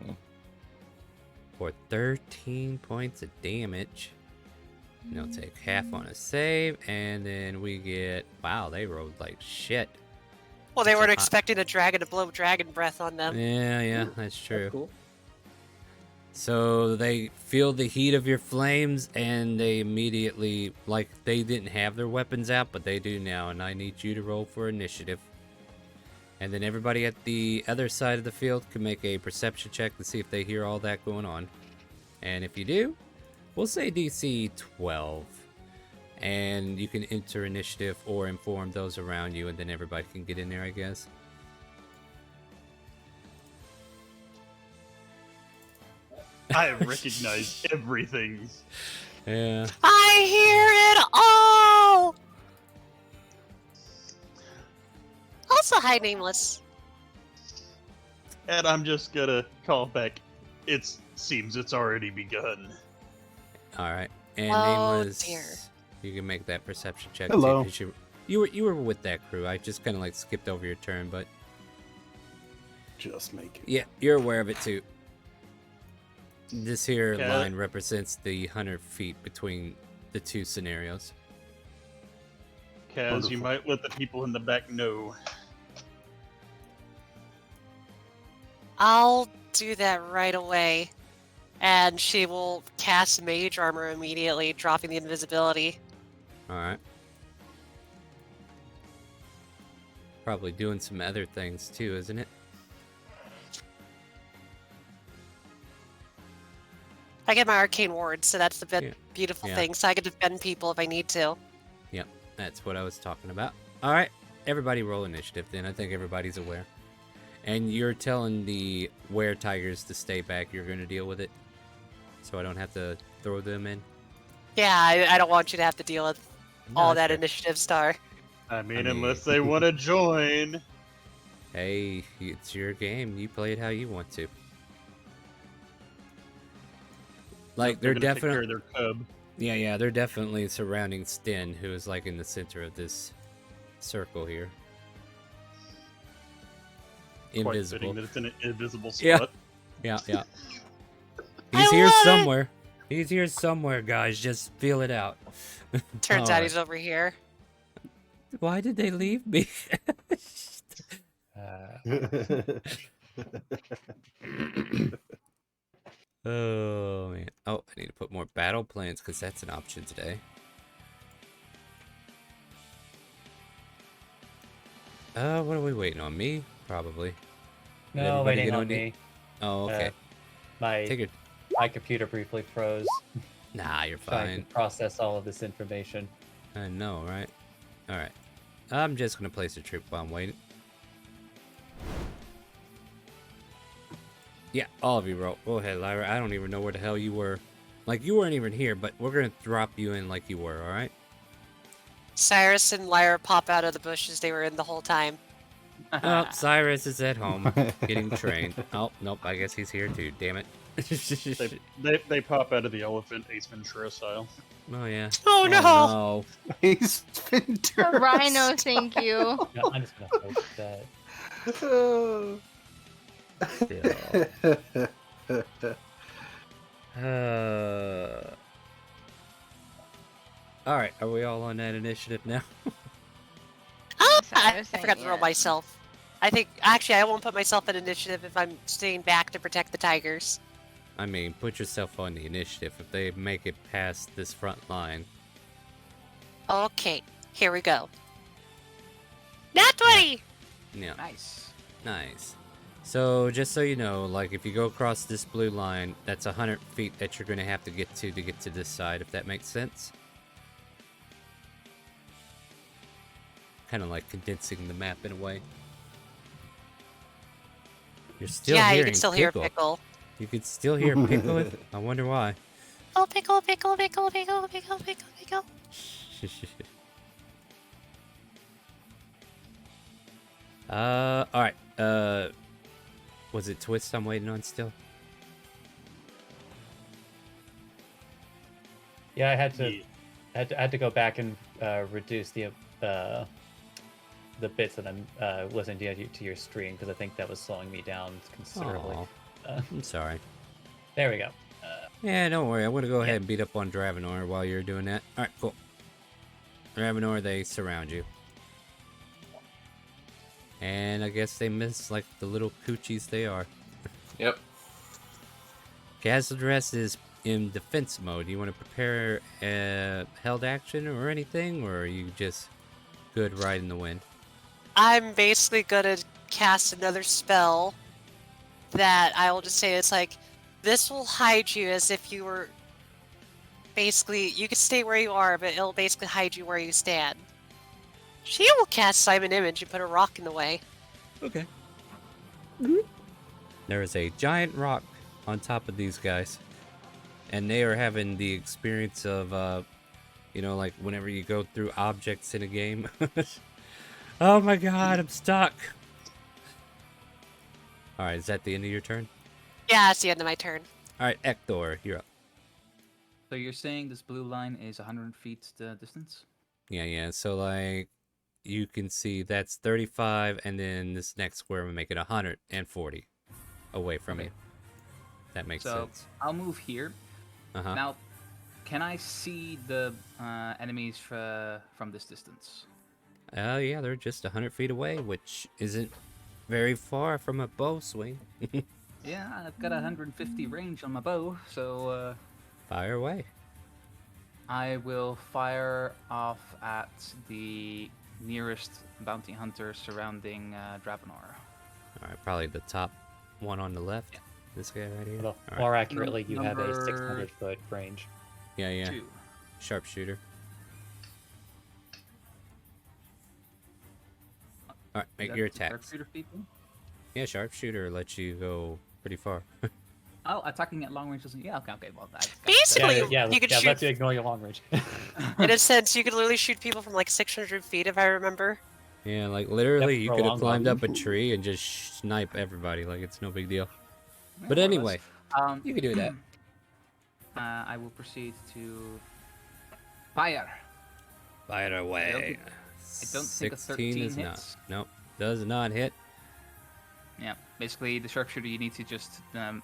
Yeah. For 13 points of damage. And they'll take half on a save, and then we get... Wow, they rolled like shit. Well, they That's a weren't hot- expecting a dragon to blow dragon breath on them. Yeah, that's true. That's cool. So they feel the heat of your flames, and they immediately, like, they didn't have their weapons out, but they do now, and I need you to roll for initiative. And then everybody at the other side of the field can make a perception check to see if they hear all that going on. And if you do, we'll say DC 12. And you can enter initiative or inform those around you, and then everybody can get in there, I guess. I recognize everything. Yeah. I hear it all! Also, hi, Nameless. And I'm just gonna call back. It seems it's already begun. All right. And Oh, Nameless, dear. you can make that perception check. Hello. Too, 'cause you were with that crew. I just kind of like skipped over your turn, but Just make it. yeah, you're aware of it too. This here Okay. line represents the 100 feet between the two scenarios. Kaz, you Wonderful. might let the people in the back know. I'll do that right away. And she will cast Mage Armor immediately, dropping the invisibility. All right. Probably doing some other things too, isn't it? I get my Arcane Ward, so that's the Yeah. beautiful Yeah. thing. So I can defend people if I need to. Yep, that's what I was talking about. All right, everybody roll initiative then. I think everybody's aware. And you're telling the were-tigers to stay back. You're going to deal with it? So I don't have to throw them in? Yeah, I don't want you to have to deal with No, all that's that fair. initiative star. I mean, mean- unless they want to join. Hey, it's your game. You play it how you want to. Like, they're gonna take care definitely... of their cub. Yeah, they're definitely surrounding Sten, who is, like, in the center of this circle here. Quite Invisible. fitting that it's in an invisible Yeah. spot. Yeah. I He's here won! somewhere. He's here somewhere, guys. Just feel it out. Turns out Alright. he's over here. Why did they leave me? Oh, man. Oh, I need to put more battle plans because that's an option today. What are we waiting on? Me? Probably. No, everybody waiting get on on me. Oh, okay. My Take my computer briefly froze, Nah, you're trying fine. to process all of this information. I know, right? Alright. I'm just gonna place a troop while I'm waiting. Yeah, all of you roll. Go ahead, Lyra. I don't even know where the hell you were. Like, you weren't even here, but we're gonna drop you in like you were, alright? Cyrus and Lyra pop out of the bushes they were in the whole time. Oh, Cyrus is at home, getting trained. Oh, nope, I guess he's here too, damn it. They pop out of the elephant Ace Ventura style. Oh, yeah. Oh no! No. He's been A rhino, thank you. Yeah, I'm just gonna post that. Still. Alright, are we all on that initiative now? Ah, I Cyrus ain't forgot to roll yet. myself. I think, actually, I won't put myself in initiative if I'm staying back to protect the tigers. I mean, put yourself on the initiative if they make it past this front line. Okay, here we go. Nat 20! Yeah, Nice. nice. So, just so you know, like, if you go across this blue line, that's 100 feet that you're going to have to get to this side, if that makes sense. Kind of like condensing the map in a way. You're still Yeah, you hearing can still Pickle. hear Pickle. You can still hear Pickle? I wonder why. Oh, Pickle, Pickle, Pickle, Pickle, Pickle, Pickle, Pickle. Alright. Was it Twist I'm waiting on still? Yeah, I had to Yeah. had to go back and reduce the bits that I'm listening to your stream because I think that was slowing me down considerably. Aw, I'm sorry. There we go. Yeah, don't worry. I'm gonna go ahead and beat up on Dravenor while you're doing that. Alright, cool. Dravenor, they surround you. And I guess they miss like the little coochies they are. Yep. Castle Dress is in defense mode. You want to prepare a held action or anything, or are you just good right in the wind? I'm basically gonna cast another spell that I will just say it's like, this will hide you as if you were basically, you can stay where you are, but it'll basically hide you where you stand. She will cast Simon Image and put a rock in the way. Okay. There is a giant rock on top of these guys, and they are having the experience of, you know, like whenever you go through objects in a game. Oh my god, I'm stuck. Alright, is that the end of your turn? Yeah, that's the end of my turn. Alright, Ekthor, you're up. So you're saying this blue line is 100 feet distance? Yeah, so like, you can see that's 35, and then this next square will make it 140 away from Okay. you. That makes So sense. I'll move here. Uh-huh. Now, can I see the enemies from this distance? Yeah, they're just 100 feet away, which isn't very far from a bow swing. Yeah, I've got 150 range on my bow, so Fire away. I will fire off at the nearest bounty hunter surrounding Dravenor. Alright, probably the top one on the left. This guy right here. Well, Alright. more accurately, you have a Number- 600-foot range. Yeah. 2. Sharpshooter. Alright, make That's your the attacks. sharpshooter people? Yeah, sharpshooter lets you go pretty far. Oh, attacking at long range doesn't. Yeah, okay. Well, that's Basically, you could yeah, shoot. let you ignore your long range. In a sense, you could literally shoot people from like 600 feet, if I remember. Yeah, like literally, Yep, you for a could have long climbed run. up a tree and just snipe everybody. Like it's no big deal. Yeah, But more or less. anyway, you can do that. I will proceed to fire. Fire away. I don't think a 16 is 13 not. hits. Nope, does not hit. Yeah, basically the sharpshooter you need to just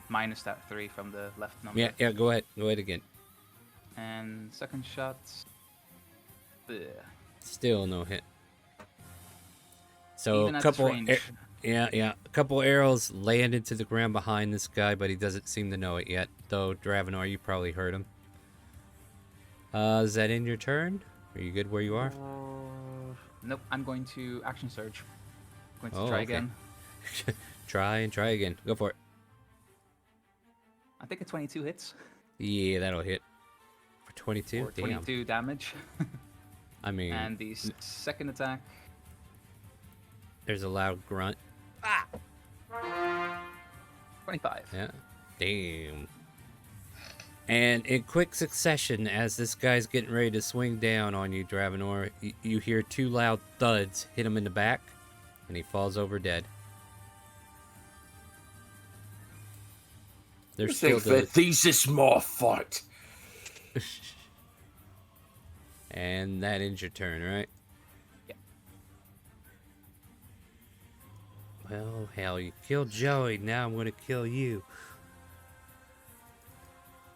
minus that 3 from the left number. Yeah, go ahead. Go ahead again. And second shot. Ugh. Still no hit. So Even a at couple, this range. a couple arrows land into the ground behind this guy, but he doesn't seem to know it yet. Though Dravenor, you probably heard him. Is that in your turn? Are you good where you are? Nope, I'm going to action surge. Going to Oh, try okay. again. Try and try again. Go for it. I think a 22 hits Yeah, that'll hit. For 22? for Damn. 22 damage. I mean, And the second attack. there's a loud grunt. 25. Yeah. Damn. And in quick succession, as this guy's getting ready to swing down on you, Dravenor, you hear 2 loud thuds hit him in the back, and he falls over dead. There's still the the... thesis more fight. And that ends your turn, right? Yeah. Well, hell, you killed Joey, now I'm gonna kill you.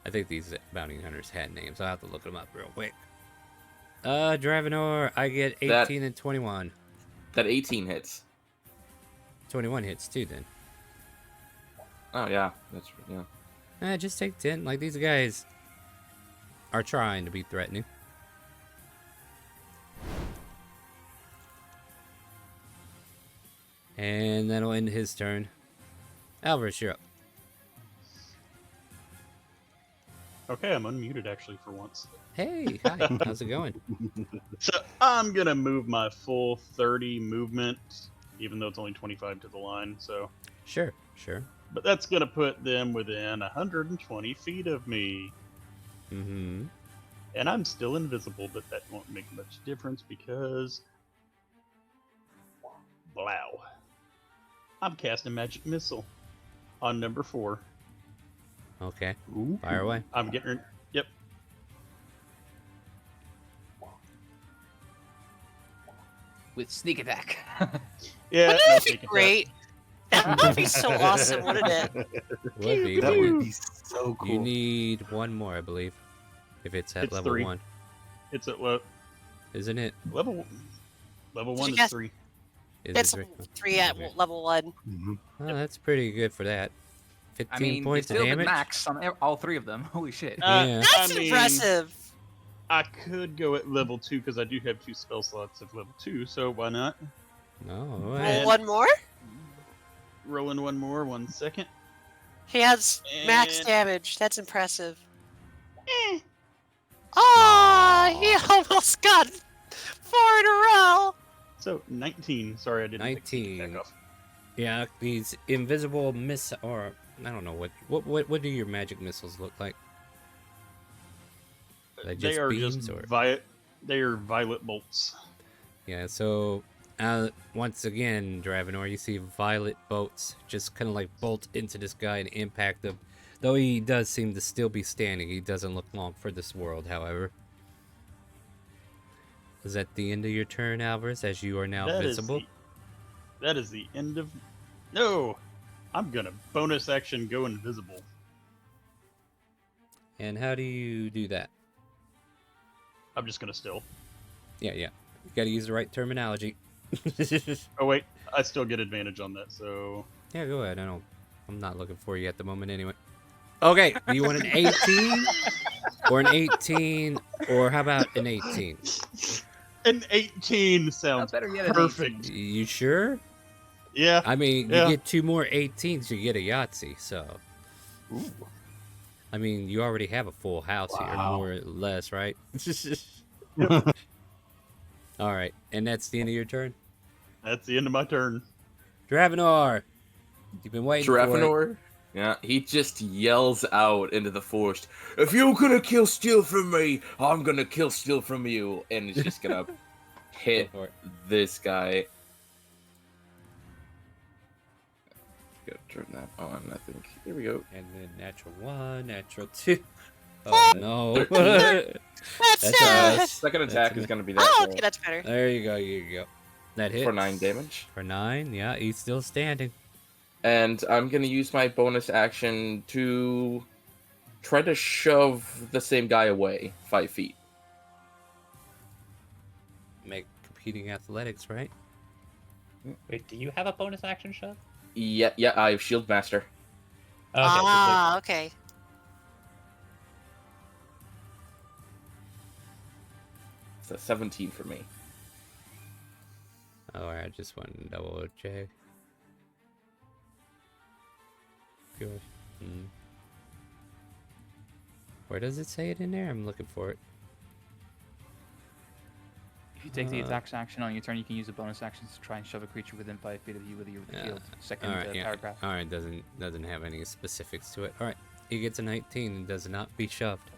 I think these bounty hunters had names. I'll have to look them up real quick. Dravenor, I get 18 and 21. That 18 hits. 21 hits too, then. Oh yeah, that's yeah. Just take 10. Like, these guys are trying to be threatening. And that'll end his turn. Alvarez, you're up. Okay, I'm unmuted actually for once. Hey, hi. How's it going? So I'm gonna move my full 30 movement, even though it's only 25 to the line. So, Sure, sure. but that's gonna put them within 120 feet of me, Mm-hmm. and I'm still invisible. But that won't make much difference because, wow, I'm casting magic missile on number 4. Okay. Ooh. Fire away. I'm getting. Yep. With sneak attack. Yeah. Wouldn't no that be sneak attack. great? That would be so awesome, wouldn't it? Would be. That but would be so cool. You need one more, I believe. If it's at It's level 3. 1. It's at Isn't it? level 1 you is guess- 3. Is It's it 3 at Okay. level 1. Mhm. Oh, that's pretty good for that. 15 I mean, points they of still did damage. max on all 3 of them. Holy shit. Yeah. That's I mean, impressive. I could go at level 2 because I do have 2 spell slots of level 2, so why not? No, Roll And- one more? Rolling one more, 1 second. He has max And- damage. That's impressive. Eh. Oh, he almost got 4 in a row. So 19. Sorry, I didn't take the 19. attack off. Yeah, these invisible or I don't know what do your magic missiles look like? Are they just beams just or? they are violet bolts. Yeah, so once again, Dravenor, you see violet bolts just kind of like bolt into this guy and impact him. Though he does seem to still be standing, he doesn't look long for this world, however. Is that the end of your turn, Alvarez, as you are now That is visible? that is the end of. No, I'm gonna bonus action go invisible. And how do you do that? I'm just gonna still. Yeah. You gotta use the right terminology. Oh wait, I still get advantage on that. So Yeah, go ahead. I'm not looking for you at the moment anyway. Okay, do you want an 18? Or an 18? Or how about an 18? an 18 sounds better yet, an perfect. You sure? Yeah. I mean, Yeah. you get 2 more 18s, you get a Yahtzee, so. Ooh. I mean, you already have a full house here, Wow. more or less, right? Alright, and that's the end of your turn? That's the end of my turn. Dravenor, You've been waiting for it. Dravenor, yeah, he just yells out into the forest, "If you're gonna kill steal from me, I'm gonna kill steal from you," and it's just gonna hit Go for it. this guy. Gotta turn that on, I think. Here we go. And then natural 1, natural 2. Oh no. That's That's Second That's attack gonna- is gonna be that Oh, roll okay, that's better. There you go, you go. That hits. for 9 damage. For 9, yeah, he's still standing. And I'm gonna use my bonus action to try to shove the same guy away 5 feet. Make competing athletics, right? Wait, do you have a bonus action shove? Yeah, I have Shield Master. Okay, Ah, okay. It's a 17 for me. Oh, I just want to double check. Good. Where does it say it in there? I'm looking for it. If you take the attack action on your turn, you can use a bonus action to try and shove a creature within 5 feet of you with your shield. Second Alright, yeah. paragraph. Alright, doesn't have any specifics to it. Alright, he gets a 19 and does not be shoved.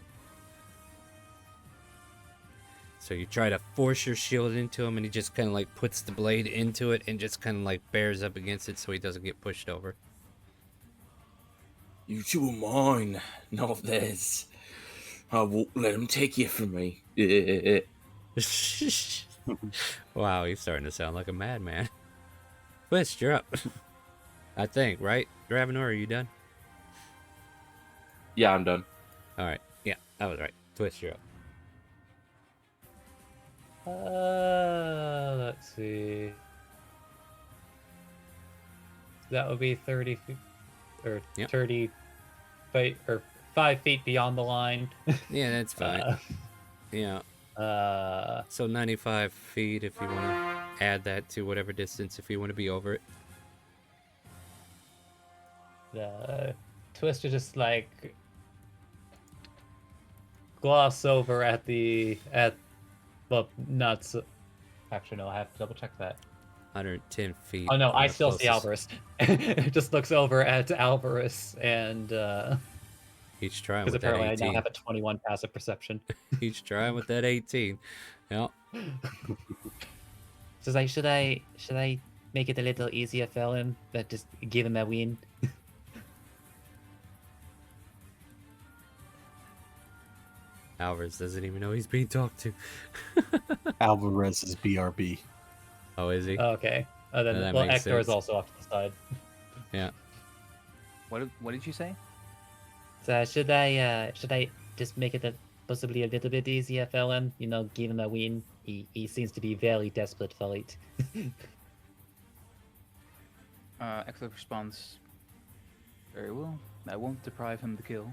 So you try to force your shield into him and he just kind of like puts the blade into it and just kind of like bears up against it so he doesn't get pushed over. You two are mine, not theirs. I won't let him take you from me. Wow, he's starting to sound like a madman. Twist, you're up. I think, right? Dravenor, are you done? Yeah, I'm done. Alright, yeah, that was right. Twist, you're up. let's see. That would be 30 feet, or Yep. 30 feet, or 5 feet beyond the line. Yeah, that's fine. Yeah. So 95 feet if you want to add that to whatever distance if you want to be over it. Twister just like gloss over at well, not so, actually no, I have to double check that. 110 feet. Oh no, from I the still see closest. Alvarez. Just looks over at Alvarez and Each trying because with that apparently I 18. now have a 21 passive perception. Each trying with that 18. Yeah. So it's like, should I make it a little easier for him, but just give him a win? Alvarez doesn't even know he's being talked to. Alvarez is BRB. Oh, is he? Okay. Then that well, makes Hector is sense. also off to the side. Yeah. What did you say? So should I just make it possibly a little bit easier for him? You know, give him a win. He seems to be very desperate for it. Eklik responds, very well. I won't deprive him the kill.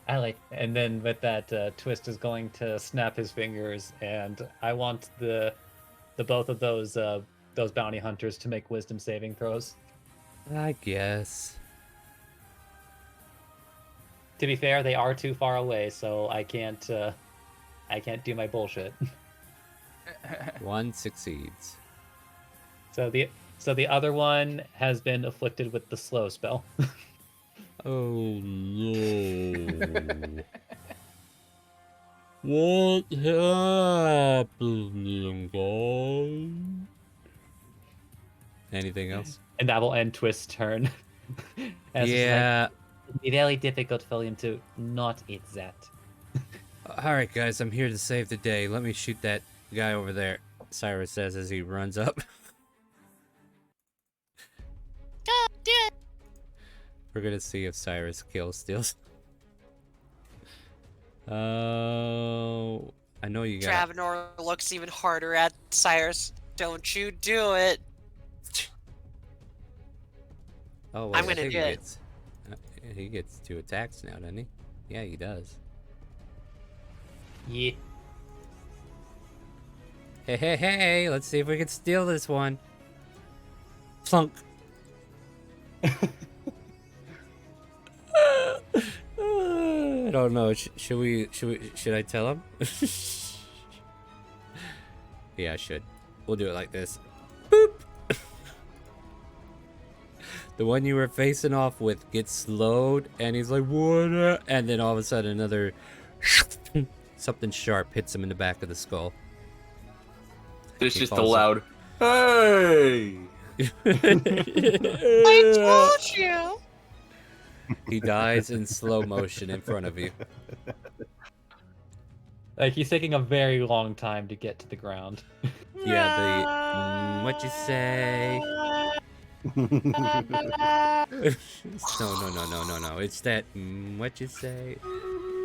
I like, and then with that, Twist is going to snap his fingers, and I want the both of those bounty hunters to make wisdom saving throws. I guess. To be fair, they are too far away, so I can't do my bullshit. One succeeds. So the other one has been afflicted with the slow spell. Oh no. What happened, guys? Anything else? And that will end Twist's turn. As it's like, Yeah. it'd be very difficult for him to not eat that. Alright, guys, I'm here to save the day. Let me shoot that guy over there, Cyrus says as he runs up. Go, do it. We're gonna see if Cyrus kills steals. Oh, I know you got. Dravenor looks even harder at Cyrus. Don't you do it. Oh, I'm I gonna think do it. he gets 2 attacks now, doesn't he? Yeah, he does. Yeah. Hey, hey, hey! Let's see if we can steal this one. Plunk. I don't know. Should I tell him? Yeah, I should. We'll do it like this. Boop. The one you were facing off with gets slowed, and he's like, what? And then all of a sudden, another something sharp hits him in the back of the skull. It's He just a falls loud, hey! I told you. He dies in slow motion in front of you. Like, he's taking a very long time to get to the ground. Yeah, what you say? No. It's that, what you say?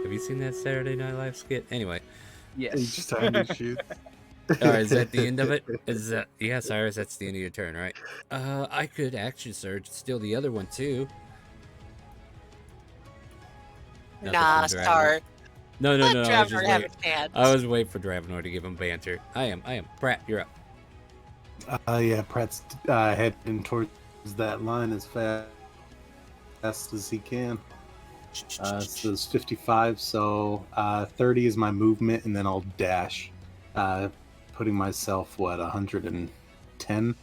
Have you seen that Saturday Night Live skit? Anyway. Yes. He just tiny shoots. Alright, is that the end of it? Is that, yeah, Cyrus, that's the end of your turn, right? I could action surge, steal the other one too. Nothing Nah, from Dravenor. Star. No, Let I was Trevor just have waiting. a chance. I was waiting for Dravenor to give him banter. I am. Pratt, you're up. Yeah, Pratt's heading towards that line as fast as he can. So it's 55, so 30 is my movement, and then I'll dash, putting myself, 110?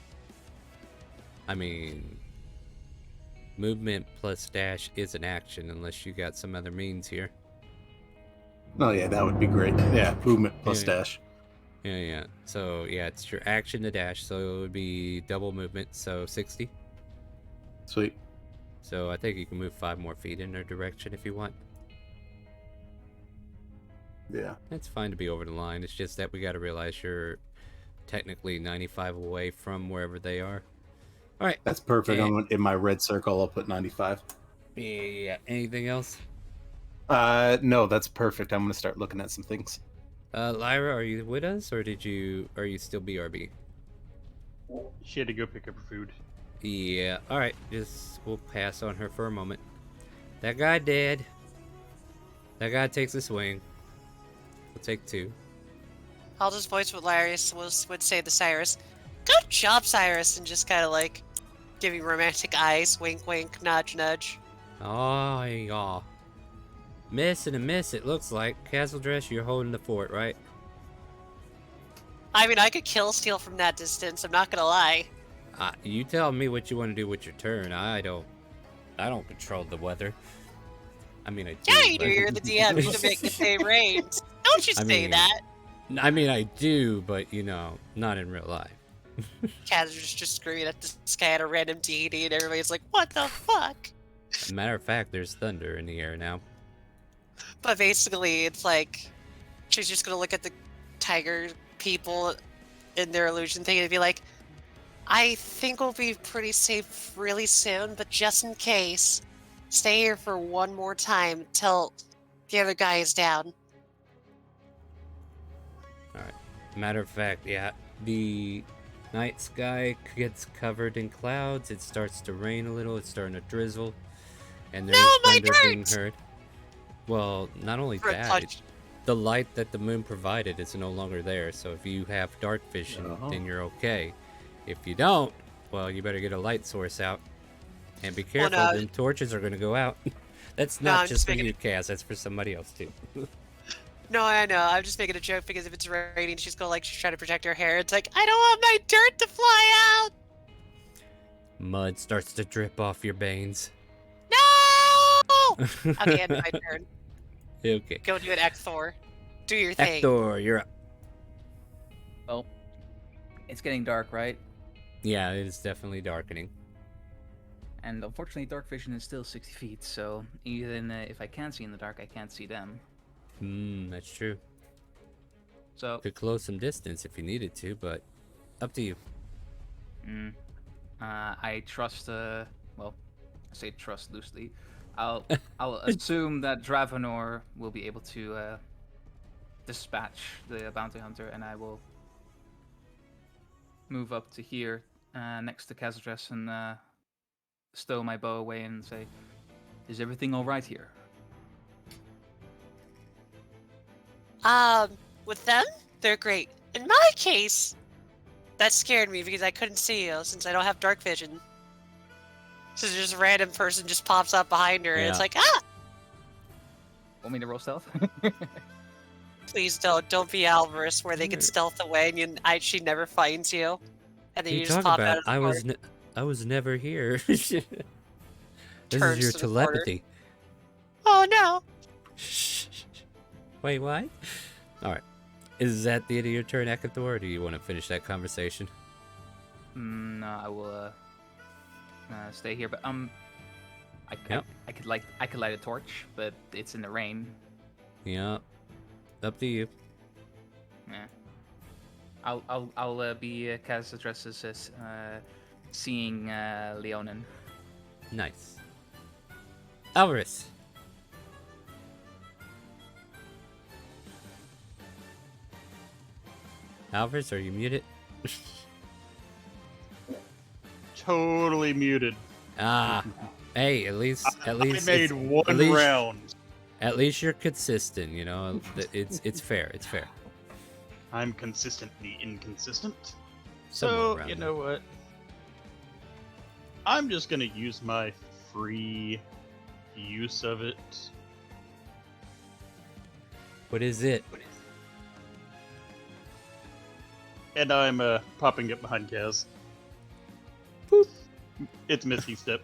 I mean, movement plus dash is an action unless you got some other means here. Oh yeah, that would be great. Yeah, movement plus Yeah. dash. Yeah. So, yeah, it's your action to dash, so it would be double movement, so 60. Sweet. So I think you can move 5 more feet in their direction if you want. Yeah. It's fine to be over the line. It's just that we got to realize you're technically 95 away from wherever they are. All right. That's perfect. And- In my red circle, I'll put 95. Yeah. Anything else? No, that's perfect. I'm going to start looking at some things. Lyra, are you with us, or are you still BRB? She had to go pick up her food. Yeah. All right. We'll pass on her for a moment. That guy dead. That guy takes a swing. We'll take 2. I'll just voice what Larry would say to Cyrus. Good job, Cyrus, and just kind of like giving romantic eyes, wink, wink, nudge, nudge. Oh, yeah. Miss and a miss, it looks like. Castle Dress, you're holding the fort, right? I mean, I could kill steal from that distance. I'm not gonna lie. You tell me what you want to do with your turn. I don't control the weather. I mean, I do. Yeah, you but- do. You're the DM. You can make the same range. Don't you I say mean- that. I mean, I do, but not in real life. Cats are just screaming at the sky at a random deity, and everybody's like, "What the fuck?" Matter of fact, there's thunder in the air now. But basically, it's like she's just gonna look at the tiger people in their illusion thing and be like, "I think we'll be pretty safe really soon, but just in case, stay here for one more time till the other guy is down." Matter of fact, yeah, the night sky gets covered in clouds. It starts to rain a little. It's starting to drizzle, and there's No, my thunder being dirt! heard. Well, not only For a that, touch. the light that the moon provided is no longer there. So if you have dark vision, Oh. then you're okay. If you don't, well, you better get a light source out, and be careful. no. Them torches are going to go out. That's No, not I'm just just for making you, Cass. That's for somebody else too. No, I know. I'm just making a joke because if it's raining, she's going like she's trying to protect her hair. It's like, I don't want my dirt to fly out. Mud starts to drip off your veins. No. Okay, end my turn. Okay. Go do an X4. Do your thing. Hector, you're up. Well, it's getting dark, right? Yeah, it is definitely darkening. And unfortunately, dark vision is still 60 feet, so even if I can see in the dark, I can't see them. That's true. So, Could close some distance if you needed to, but up to you. I trust, well, I say trust loosely. I'll assume that Dravenor will be able to dispatch the bounty hunter, and I will move up to here, next to Cassidress, and stow my bow away and say, "Is everything all right here?" With them, they're great. In my case, that scared me because I couldn't see you since I don't have dark vision. So just a random person just pops up behind her, and it's Yeah. like, ah! Want me to roll stealth? Please don't be Alvarez, where they can stealth away and she never finds you, and then you just talk pop about out of the door. I was never here. This is Turns your to the corner. telepathy. Oh no! Wait, what? Alright. Is that the end of your turn, Akathor, or do you want to finish that conversation? No, I will stay here. But Yep. I could light a torch, but it's in the rain. Yeah. Up to you. Yeah. I'll be cast addresses as seeing Leonin. Nice. Alvarez. Alvarez, are you muted? Totally muted. Ah. Hey, at least I made one at least, round. At least you're consistent, you know. It's fair. It's fair. I'm consistently inconsistent. Somewhere So, around you there. know what? I'm just gonna use my free use of it. What is it? And I'm popping it behind Kaz. Boop. It's Misty Step.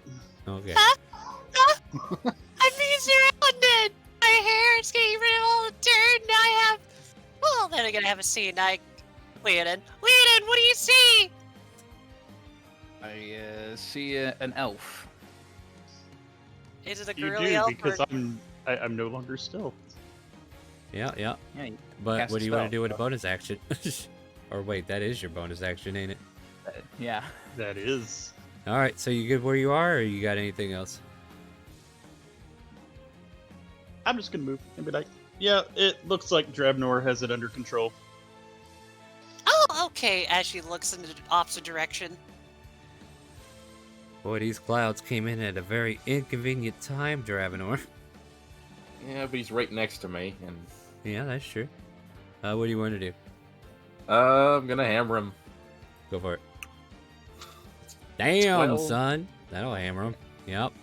Okay. I'm being surrounded! My hair is getting rid of all the dirt, and I have... Well, then I'm gonna have a scene. Leonin, what do you see? I see an elf. Is it a You girly do, elf? because Or... I'm no longer stealth. Yeah. Yeah. You But cast what a do you want to spell, do with a so- bonus action? Or wait, that is your bonus action, ain't it? Yeah. That is. All right. So you good where you are, or you got anything else? I'm just gonna move and be like, yeah, it looks like Drabnor has it under control. Oh, okay. As she looks in the opposite direction. Boy, these clouds came in at a very inconvenient time, Dravenor. Yeah, but he's right next to me, and Yeah, that's true. What do you want to do? I'm gonna hammer him. Go for it. Damn, 12. son. That'll hammer him. Yep.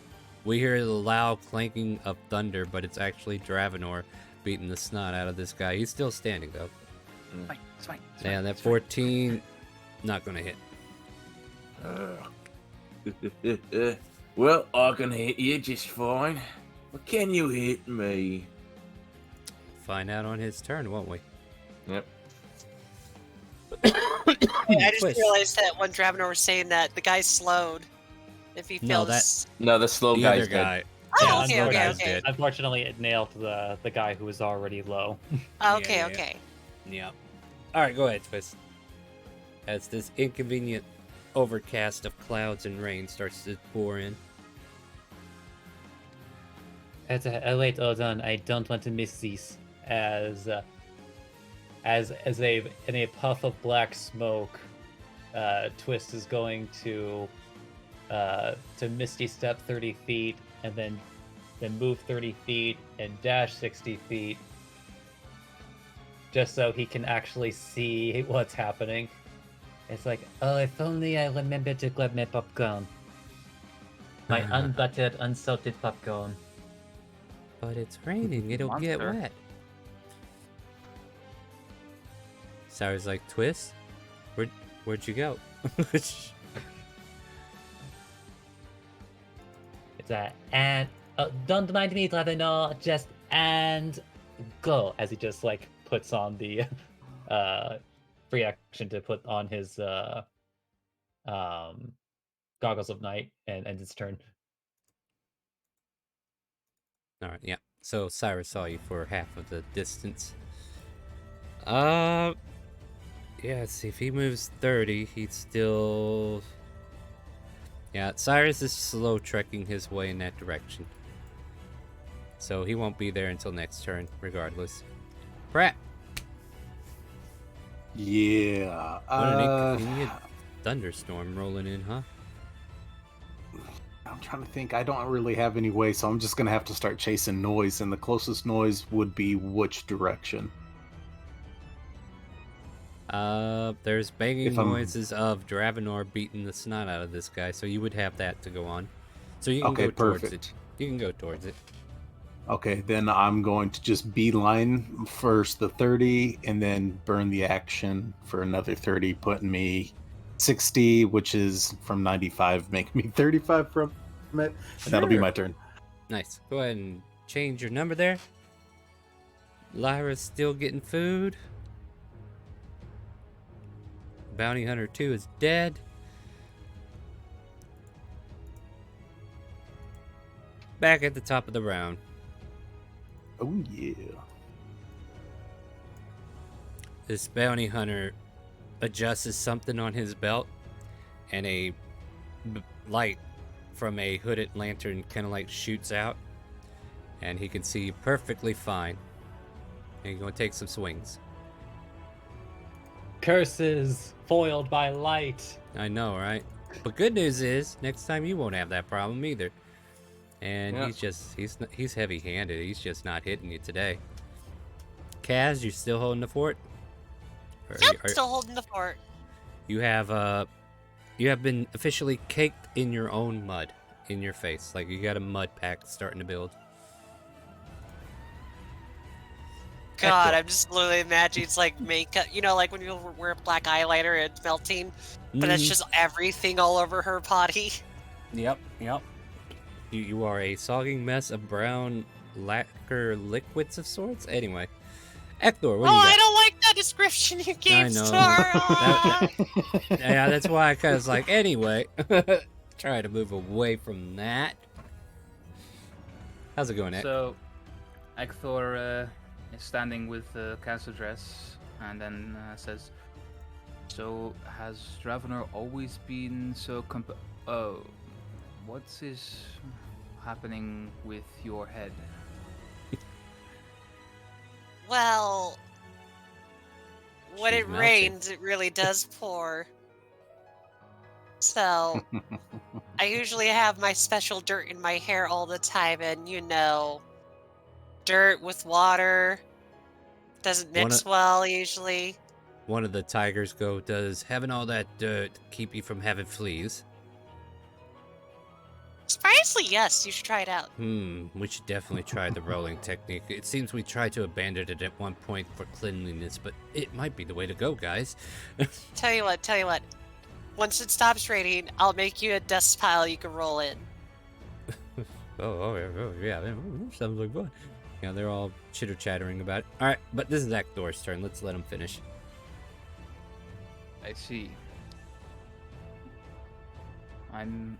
We hear the loud clanking of thunder, but it's actually Dravenor beating the snot out of this guy. He's still standing, though. It's fine. Yeah, that 14, not going to hit. Well, I can hit you just fine. But can you hit me? Find out on his turn, won't we? Yep. I just Twist. realized that when Dravenor was saying that, the guy slowed. If he No, feels... No, the slow The guy's other dead. guy. Oh, Yeah, okay, okay, guy's okay. dead. Unfortunately, it nailed the guy who was already low. Okay, Yeah. okay. Yep. All right, go ahead, Twist. As this inconvenient overcast of clouds and rain starts to pour in. Wait, hold on. I don't want to miss these. As in a puff of black smoke, Twist is going to Misty Step 30 feet and then move 30 feet and dash 60 feet, just so he can actually see what's happening. It's like, oh, if only I remembered to grab my popcorn. My unbuttered, unsalted popcorn. But it's raining, it'll get Monster. wet. Sarah's like, Twist? Where'd you go? It's and don't mind me, Dravenor, just and go, as he just like puts on the free action to put on his goggles of night and ends its turn. Alright, yeah. So Cyrus saw you for half of the distance. Yeah, let's see. If he moves 30, he'd still... Yeah, Cyrus is slow trekking his way in that direction. So he won't be there until next turn, regardless. Pratt! Yeah. What an inconvenient thunderstorm rolling in, huh? I'm trying to think. I don't really have any way, so I'm just gonna have to start chasing noise, and the closest noise would be which direction? There's banging If I'm- noises of Dravenor beating the snot out of this guy, so you would have that to go on. So you can Okay, go towards perfect. it. You can go towards it. Okay, then I'm going to just beeline first the 30, and then burn the action for another 30, putting me 60, which is from 95, make me 35 from it. And that'll be Sure. my turn. Nice. Go ahead and change your number there. Lyra's still getting food. Bounty Hunter 2 is dead. Back at the top of the round. Oh, yeah. This bounty hunter adjusts something on his belt, and a light from a hooded lantern kind of like shoots out, and he can see perfectly fine. And he's going to take some swings. Curses foiled by light. I know, right? But good news is, next time you won't have that problem either. And Yeah. he's heavy-handed. He's just not hitting you today. Kaz, you still holding the fort? Or Yep, are- still holding the fort. You have been officially caked in your own mud in your face. Like you got a mud pack starting to build. God, I'm just literally imagining it's like makeup. You know, like when you wear black eyeliner and it's melting, but it's Mhm. just everything all over her body. Yep. You are a sogging mess of brown lacquer liquids of sorts. Anyway, Ekthor, what do you I got? don't like that description you gave, know. Sora. Yeah, that's why I kind of was like, anyway, try to move away from that. How's it going, Ek? So, Ekthor is standing with Castle Dress and then says, "So, has Dravenor always been so Oh, what is happening with your head?" Well, when She's it melting. rains, it really does pour. So, I usually have my special dirt in my hair all the time, and you know, dirt with water doesn't mix well usually. One of the tigers go, does having all that dirt keep you from having fleas? Surprisingly, yes, you should try it out. We should definitely try the rolling technique. It seems we tried to abandon it at one point for cleanliness, but it might be the way to go, guys. Tell you what. Once it stops raining, I'll make you a dust pile you can roll in. Oh, yeah, sounds like fun. Yeah, they're all chitter-chattering about it. All right, but this is Ekthor's turn. Let's let him finish. I see. And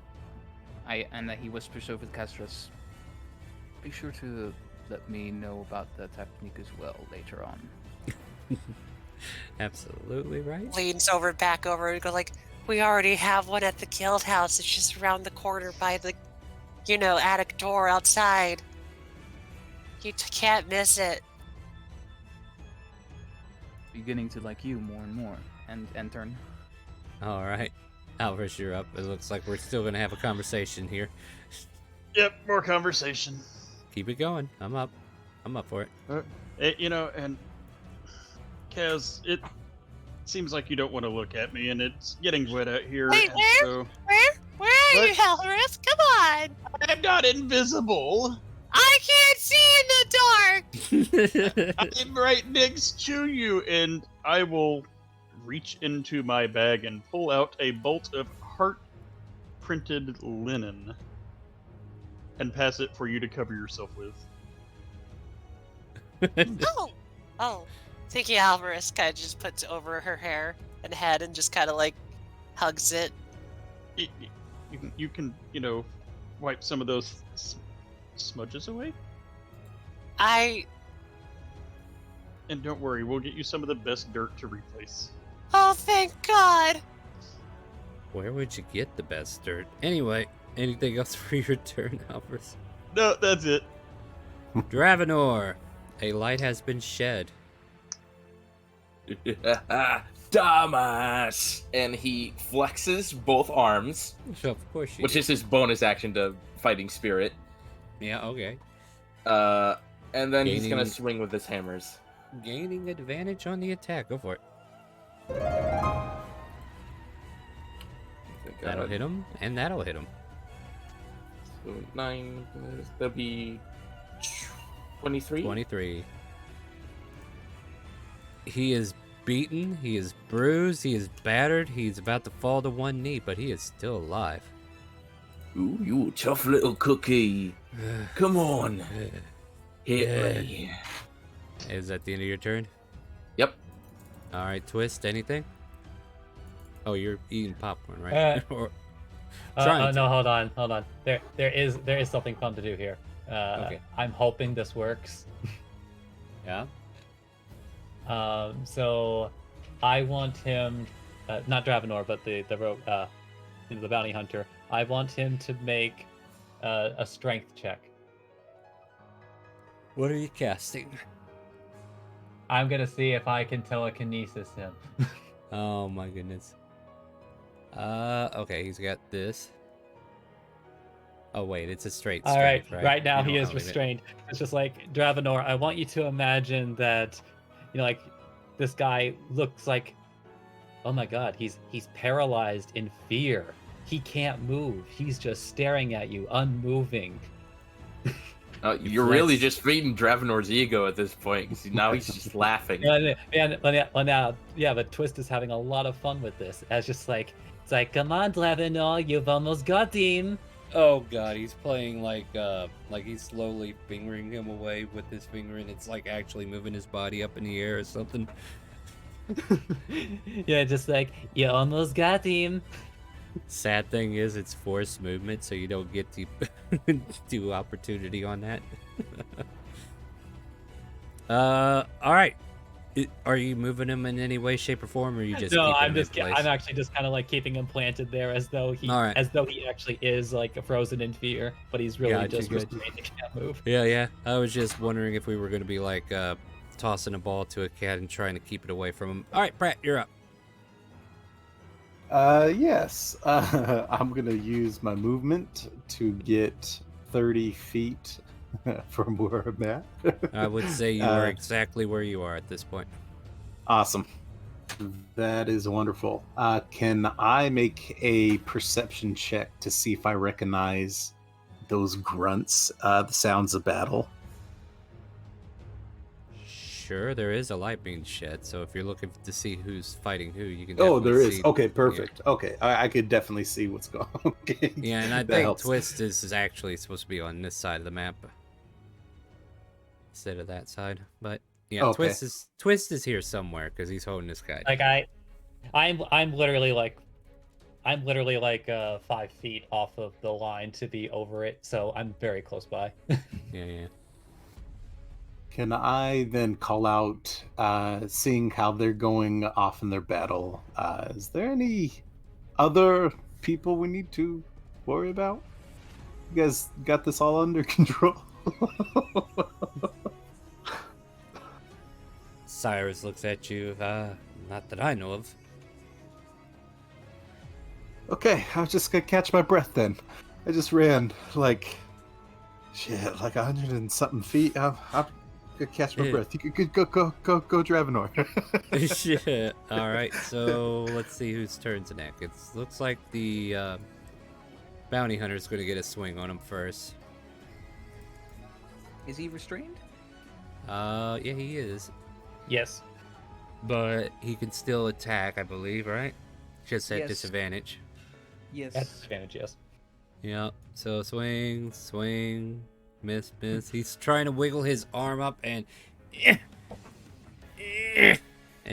that he whispers over the Castras. Be sure to let me know about the technique as well later on. Absolutely right. Leans back over and goes like, "We already have one at the guild house. It's just around the corner by the, attic door outside. You can't miss it." Beginning to like you more and more. And turn. All right. Alvarez, you're up. It looks like we're still going to have a conversation here. Yep, more conversation. Keep it going. I'm up. I'm up for it. And Kaz, it seems like you don't want to look at me, and it's getting wet out here. Wait, and where? so Where are you, What? Alvarez? Come on! I'm not invisible. I can't see in the dark! I'm right next to you, and I will reach into my bag and pull out a bolt of heart-printed linen and pass it for you to cover yourself with. Oh. Thank you, Alvarez kind of just puts it over her hair and head and just kind of like hugs it. You can wipe some of those smudges away. And don't worry, we'll get you some of the best dirt to replace. Oh, thank God! Where would you get the best dirt? Anyway, anything else for your turn, Alvarez? No, that's it. Dravenor, a light has been shed. Damas! And he flexes both arms, So of course you which is his bonus action to fighting spirit. Yeah, okay. And then he's gonna Gaining- swing with his hammers. Gaining advantage on the attack. Go for it. That'll hit him, and that'll hit him. So 9, that'll be 23. 23. He is beaten, he is bruised, he is battered, he's about to fall to one knee, but he is still alive. Ooh, you a tough little cookie. Come on. Hit me. Is that the end of your turn? Yep. All right, Twist, anything? Oh, you're eating popcorn, right? Or trying no, to. hold on. There is something fun to do here. Okay. I'm hoping this works. Yeah? So I want him, not Dravenor, but the rogue, the bounty hunter. I want him to make a strength check. What are you casting? I'm gonna see if I can telekinesis him. Oh my goodness. Okay, he's got this. Oh wait, it's a straight All right, strength, right? right now You he don't is wanna leave it. restrained. It's just like Dravenor. I want you to imagine that, like this guy looks like, oh my god, he's paralyzed in fear. He can't move. He's just staring at you, unmoving. You're really just feeding Dravenor's ego at this point. 'Cause now he's just laughing. Yeah, but Twist is having a lot of fun with this. It's just like, it's like, come on, Dravenor, you've almost got him. Oh god, he's playing like he's slowly fingering him away with his finger, and it's like actually moving his body up in the air or something. Yeah, just like, you almost got him. Sad thing is, it's forced movement, so you don't get to do opportunity on that. All right. Are you moving him in any way, shape, or form, or are you just? No, keeping I'm him just, in place? I'm actually just kind of like keeping him planted there, as though he, All right. as though he actually is like frozen in fear, but he's really Gotcha, just gotcha. restrained and can't move. Yeah. I was just wondering if we were going to be like tossing a ball to a cat and trying to keep it away from him. All right, Pratt, you're up. Yes. I'm gonna use my movement to get 30 feet from where I'm at. I would say you are exactly where you are at this point. Awesome. That is wonderful. Can I make a perception check to see if I recognize those grunts, the sounds of battle? Sure, there is a light being shed, so if you're looking to see who's fighting who, you can Oh, definitely there is. see. Okay, perfect. Okay, I could definitely see what's going on. Okay. Yeah, and I That think helps. Twist is actually supposed to be on this side of the map instead of that side. But yeah, Okay. Twist is here somewhere because he's holding this guy. Like I'm literally like 5 feet off of the line to be over it, so I'm very close by. Yeah. Can I then call out, seeing how they're going off in their battle? Is there any other people we need to worry about? You guys got this all under control? Cyrus looks at you. Not that I know of. Okay, I was just gonna catch my breath then. I just ran like 100 and something feet. I'm gonna catch my Yeah. breath. You could go, Dravenor. Shit. All right, so let's see whose turn's next. It looks like the bounty hunter's going to get a swing on him first. Is he restrained? Yeah, he is, Yes. but he can still attack, I believe, right? Just at Yes. disadvantage. Yes. At disadvantage, yes. Yeah. So swing, miss. He's trying to wiggle his arm up and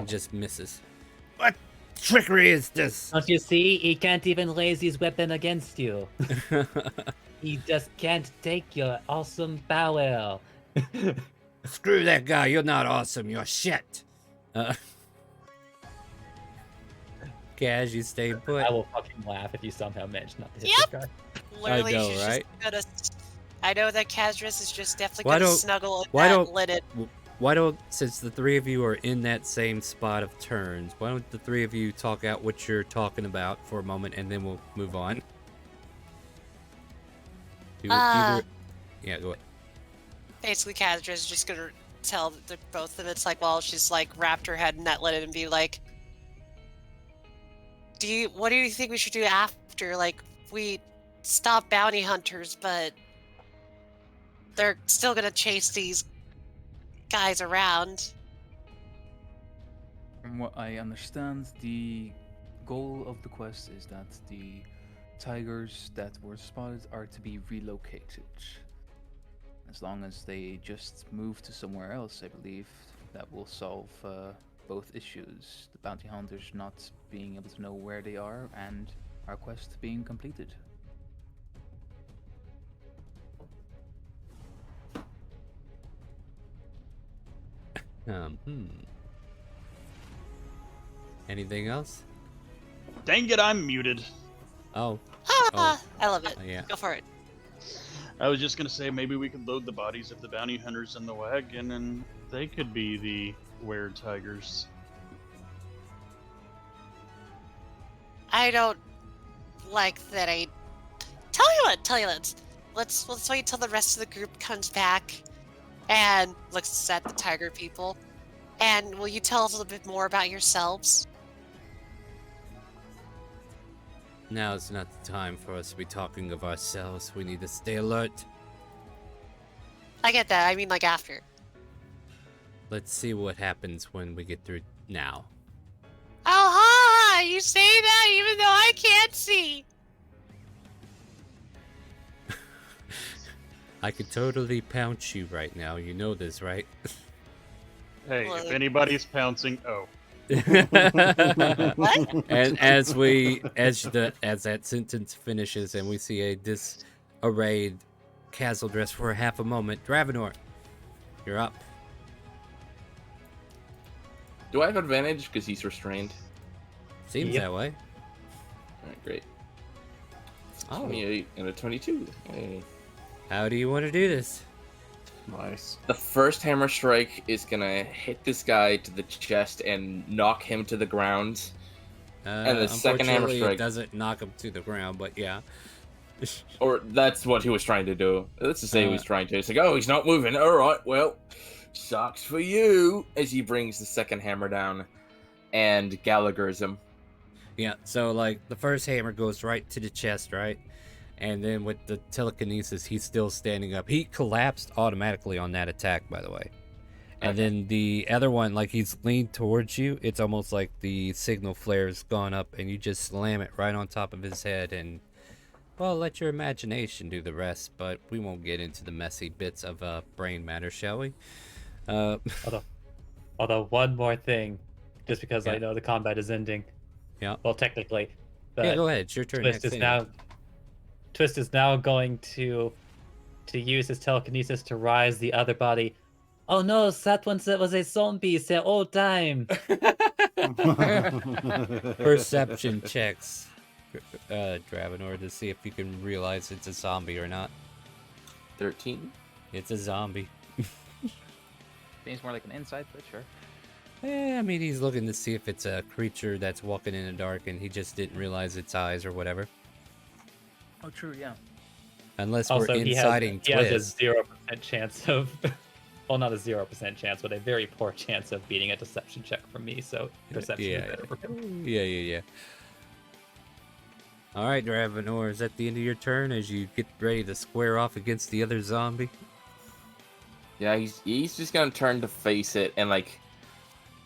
just misses. What trickery is this? Don't you see? He can't even raise his weapon against you. He just can't take your awesome power. Screw that guy. You're not awesome. You're shit. Kaz, you stay put. I will fucking laugh if you somehow manage not to hit Yep. this guy. Literally, know, she's right? just gonna. I know that Kazris is just definitely Why gonna don't- snuggle at why that don't- lidded. Why don't, since the three of you are in that same spot of turns, why don't the three of you talk out what you're talking about for a moment, and then we'll move on. Yeah, go ahead. Basically, Kazris is just gonna tell both of them. It's like, well, she's like wrapped her head in that lidded and be like, what do you think we should do after? Like, we stop bounty hunters, but they're still gonna chase these guys around. From what I understand, the goal of the quest is that the tigers that were spotted are to be relocated. As long as they just move to somewhere else, I believe that will solve both issues. The bounty hunters not being able to know where they are and our quest being completed. Hmm. Anything else? Dang it, I'm muted. Oh. Ah, I love it. Yeah. Go for it. I was just gonna say maybe we could load the bodies of the bounty hunters in the wagon, and they could be the were-tigers. I don't like that. Tell you what. Let's wait till the rest of the group comes back and looks at the tiger people. And will you tell us a little bit more about yourselves? Now is not the time for us to be talking of ourselves. We need to stay alert. I get that. I mean, like after. Let's see what happens when we get through now. Oh, ha! You say that even though I can't see. I could totally pounce you right now. You know this, right? Hey, Well, if anybody's pouncing, oh. What? And as that sentence finishes and we see a disarrayed castle dress for half a moment, Dravenor, you're up. Do I have advantage because he's restrained? Seems Yep. that way. Alright, great. Oh. 28 and a 22. Hey. How do you want to do this? Nice. The first hammer strike is gonna hit this guy to the chest and knock him to the ground. And the second hammer unfortunately, strike- it doesn't knock him to the ground, but yeah. Or that's what he was trying to do. Let's just say he was trying to. It's like, oh, he's not moving. Alright, well, sucks for you. As he brings the second hammer down and Gallagher's him. Yeah, so like the first hammer goes right to the chest, right? And then with the telekinesis, he's still standing up. He collapsed automatically on that attack, by the way. And Okay. then the other one, like he's leaned towards you. It's almost like the signal flare's gone up, and you just slam it right on top of his head. And well, let your imagination do the rest. But we won't get into the messy bits of brain matter, shall we? Although one more thing, just because Yeah. I know the combat is ending. Yeah. Well, technically. But Yeah, go ahead. It's your turn Twist next. is now. Twist is now going to use his telekinesis to rise the other body. Oh no, that one was a zombie the whole time. Perception checks, Dravenor, to see if you can realize it's a zombie or not. 13. It's a zombie. Seems more like an insight, but sure. I mean, he's looking to see if it's a creature that's walking in the dark and he just didn't realize its eyes or whatever. Oh, true, yeah. Unless Also, we're he inciting has a Twist. 0% chance of. Well, not a 0% chance, but a very poor chance of beating a deception check from me. So perception is better for him. Yeah. All right, Dravenor, is that the end of your turn as you get ready to square off against the other zombie? Yeah, he's just gonna turn to face it and like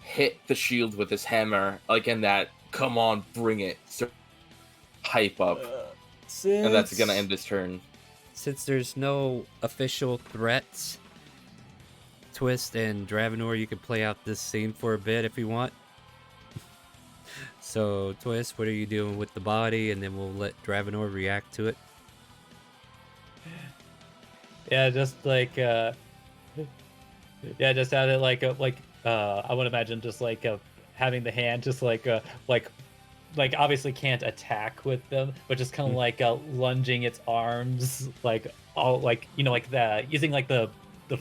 hit the shield with his hammer, like in that "come on, bring it" sort of hype up, and that's gonna end his turn. Since there's no official threats, Twist and Dravenor, you can play out this scene for a bit if you want. So, Twist, what are you doing with the body? And then we'll let Dravenor react to it. Yeah, just like yeah, just have it like I would imagine just like having the hand just like obviously can't attack with them, but just kind of like lunging its arms like all like like the using like the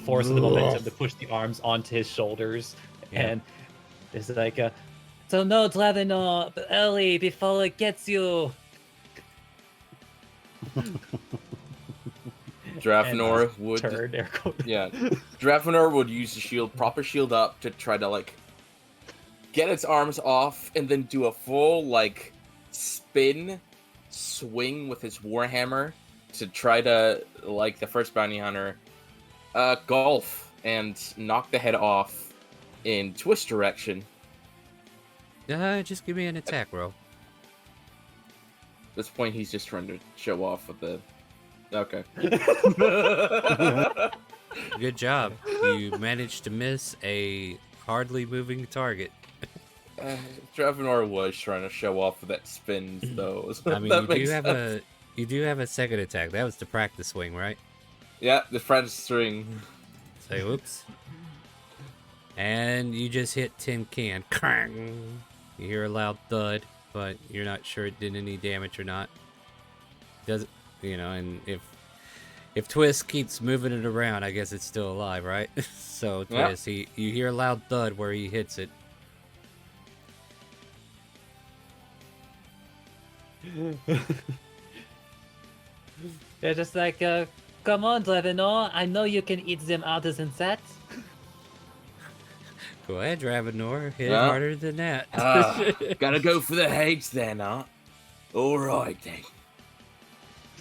force of the momentum to push the arms onto his shoulders. Yeah. And it's like so no, Dravenor, early before it gets you. Dravenor would Turd, air quote. yeah, Dravenor would use the shield, proper shield up to try to like get its arms off, and then do a full like spin swing with his warhammer to try to, like the first bounty hunter, golf and knock the head off in Twist direction. Just give me an attack roll. At this point, he's just trying to show off with the. Okay. Good job. You managed to miss a hardly moving target. Dravenor was trying to show off with that spins, though. So I mean, that you makes do have a second attack. That was the practice swing, right? Yeah, the French string. Say whoops. And you just hit tin can. Krang! You hear a loud thud, but you're not sure it did any damage or not. Does it, and if Twist keeps moving it around, I guess it's still alive, right? So Twist, you hear a loud thud where he hits it. They're just like, come on, Dravenor, I know you can eat them harder than that. Go ahead, Dravenor. Hit it harder than that. Gotta go for the heads then, huh? Alright then.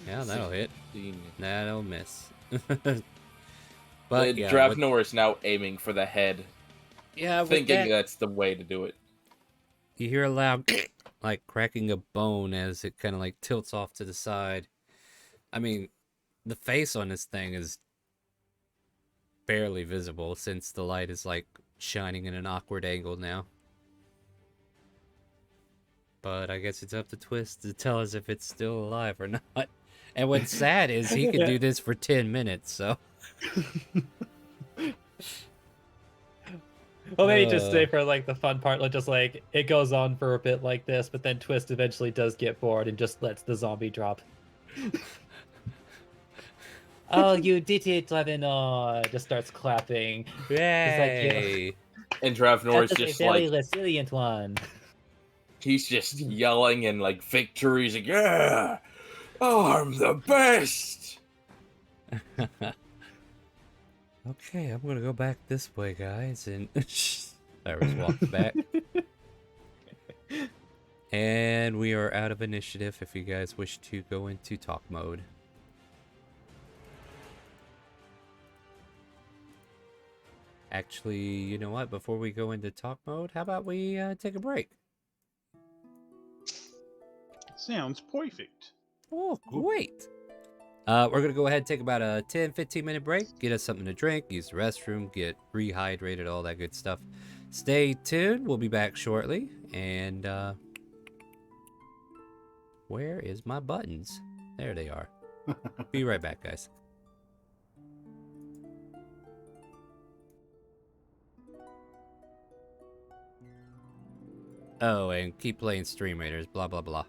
Yeah, that'll hit. That'll miss. But yeah, Dravenor is now aiming for the head. Yeah, thinking that's the way to do it. You hear a loud like cracking a bone as it kind of like tilts off to the side. I mean, the face on this thing is barely visible since the light is like shining in an awkward angle now. But I guess it's up to Twist to tell us if it's still alive or not. And what's sad is he could do this for 10 minutes, so. Well, maybe just stay for like the fun part, like just like it goes on for a bit like this, but then Twist eventually does get bored and just lets the zombie drop. Oh, you did it, Dravenor! Just starts clapping. Yay! Like, and Dravenor is that just a very like resilient one. he's just yelling and like victory. He's like, yeah, oh, I'm the best. Okay, I'm gonna go back this way, guys, and Cyrus walks back. And we are out of initiative if you guys wish to go into talk mode. Actually, you know what? Before we go into talk mode, how about we take a break? Sounds perfect. Oh, great. We're going to go ahead and take about a 10-15 minute break, get us something to drink, use the restroom, get rehydrated, all that good stuff. Stay tuned. We'll be back shortly. And where is my buttons? There they are. Be right back, guys. Oh, and keep playing StreamRaiders, blah, blah, blah.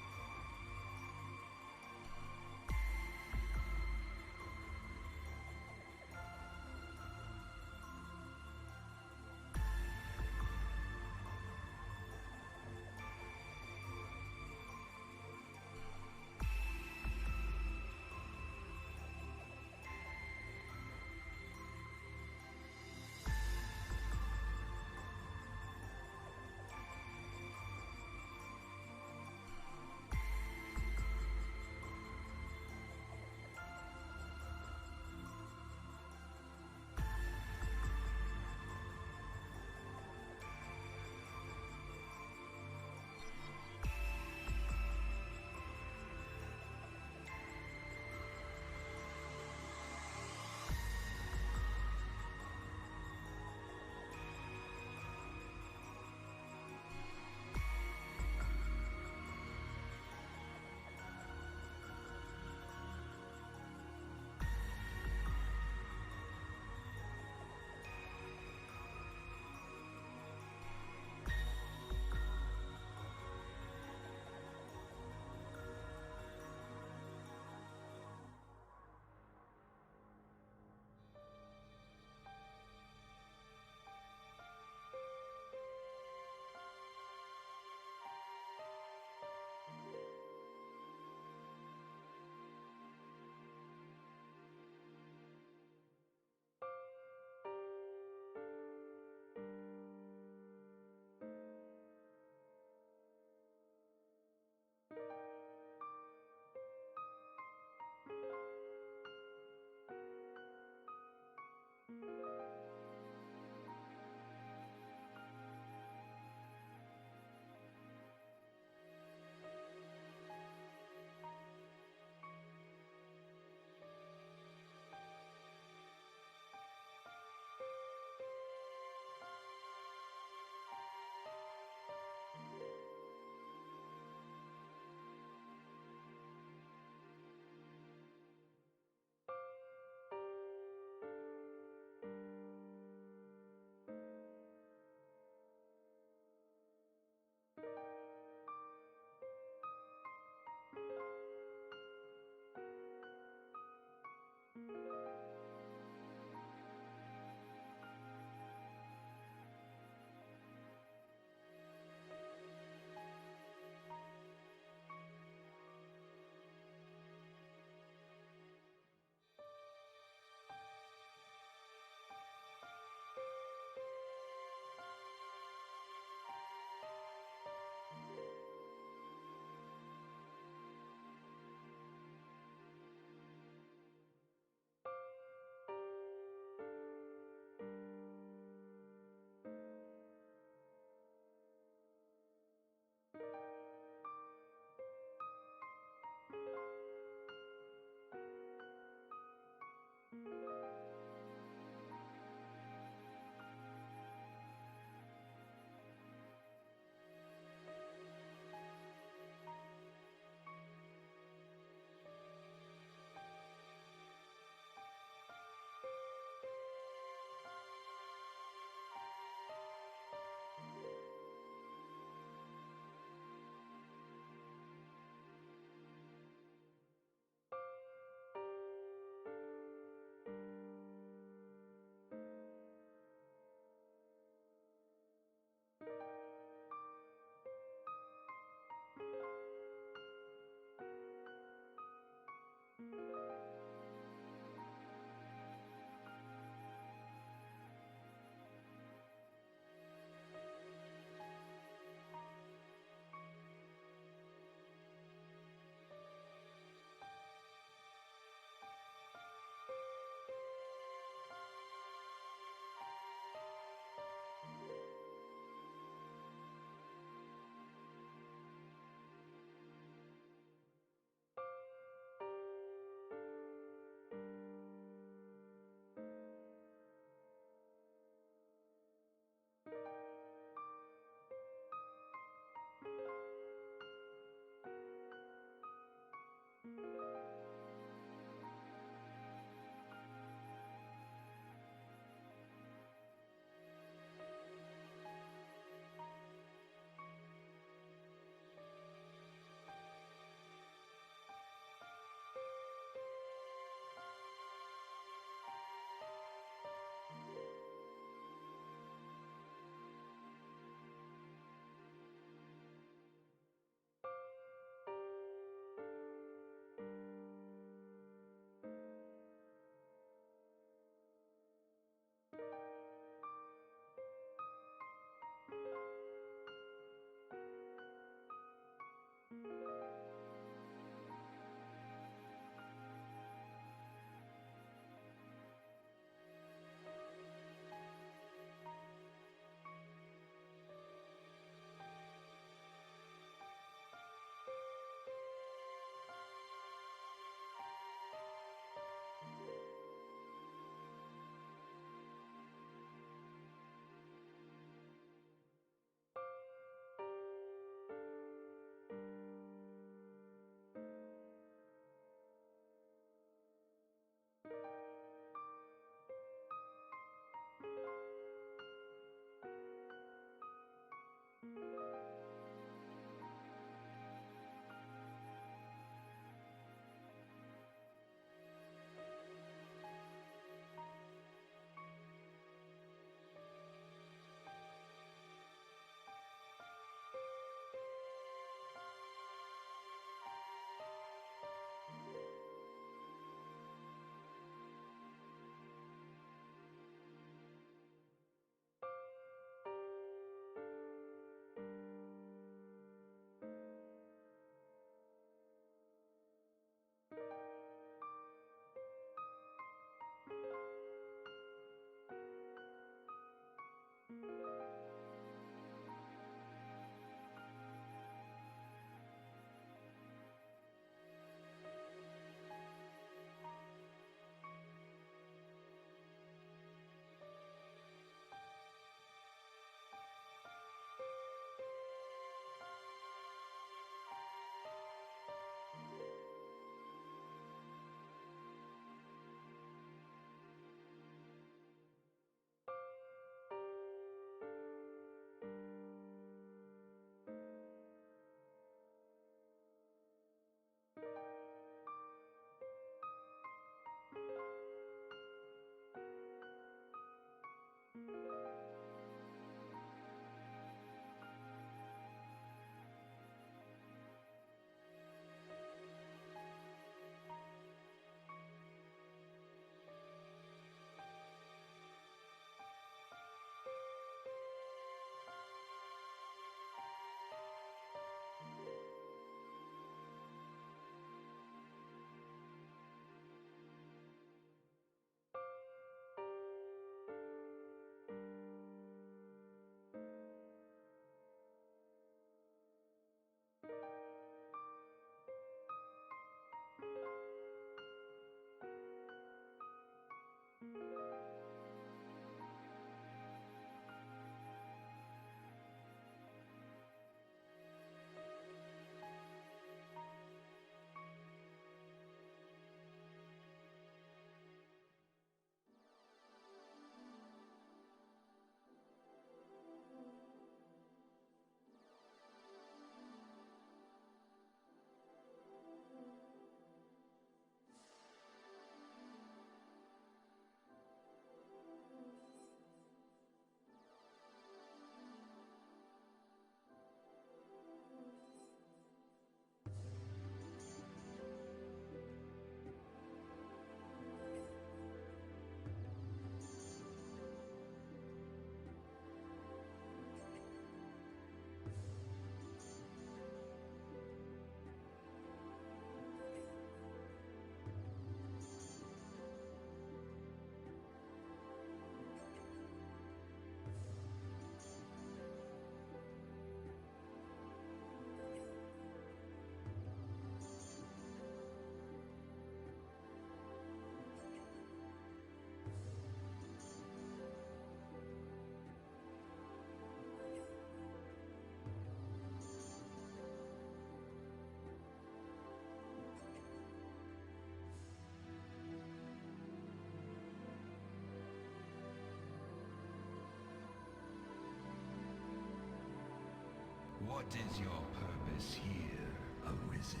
What is your purpose here, Arisen?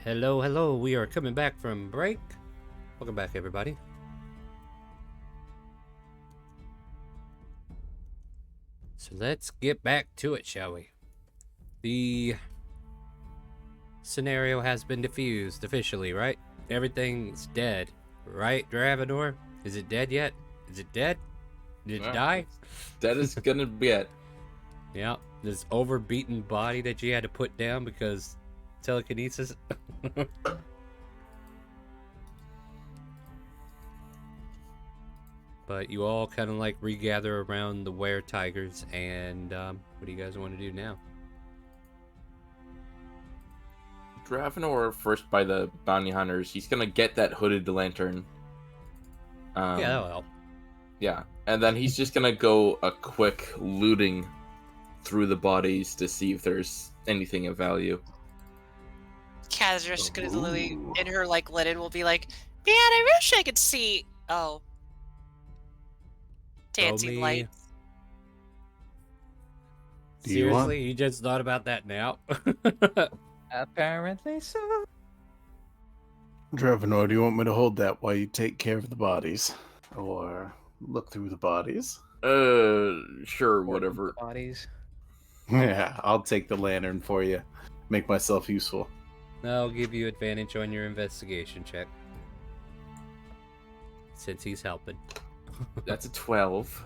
Hello, hello. We are coming back from break. Welcome back, everybody. So let's get back to it, shall we? The scenario has been diffused officially, right? Everything's dead, right, Dravenor? Is it dead yet? Is it dead? Did it Well, die? That is gonna be it. Yeah, this overbeaten body that you had to put down because telekinesis. But you all kind of like regather around the were tigers, and what do you guys want to do now? Dravenor first by the bounty hunters. He's gonna get that hooded lantern. Yeah, that'll help. Yeah, and then he's just gonna go a quick looting through the bodies to see if there's anything of value. Kaz just gonna literally, in her like linen, will be like, "Man, I wish I could see." Oh, dancing me- lights. Do you want- Seriously, you just thought about that now? Apparently so. Dravenor, do you want me to hold that while you take care of the bodies? Or look through the bodies? Sure, whatever. Bodies. Yeah, I'll take the lantern for you. Make myself useful. I'll give you advantage on your investigation check. Since he's helping. That's a 12.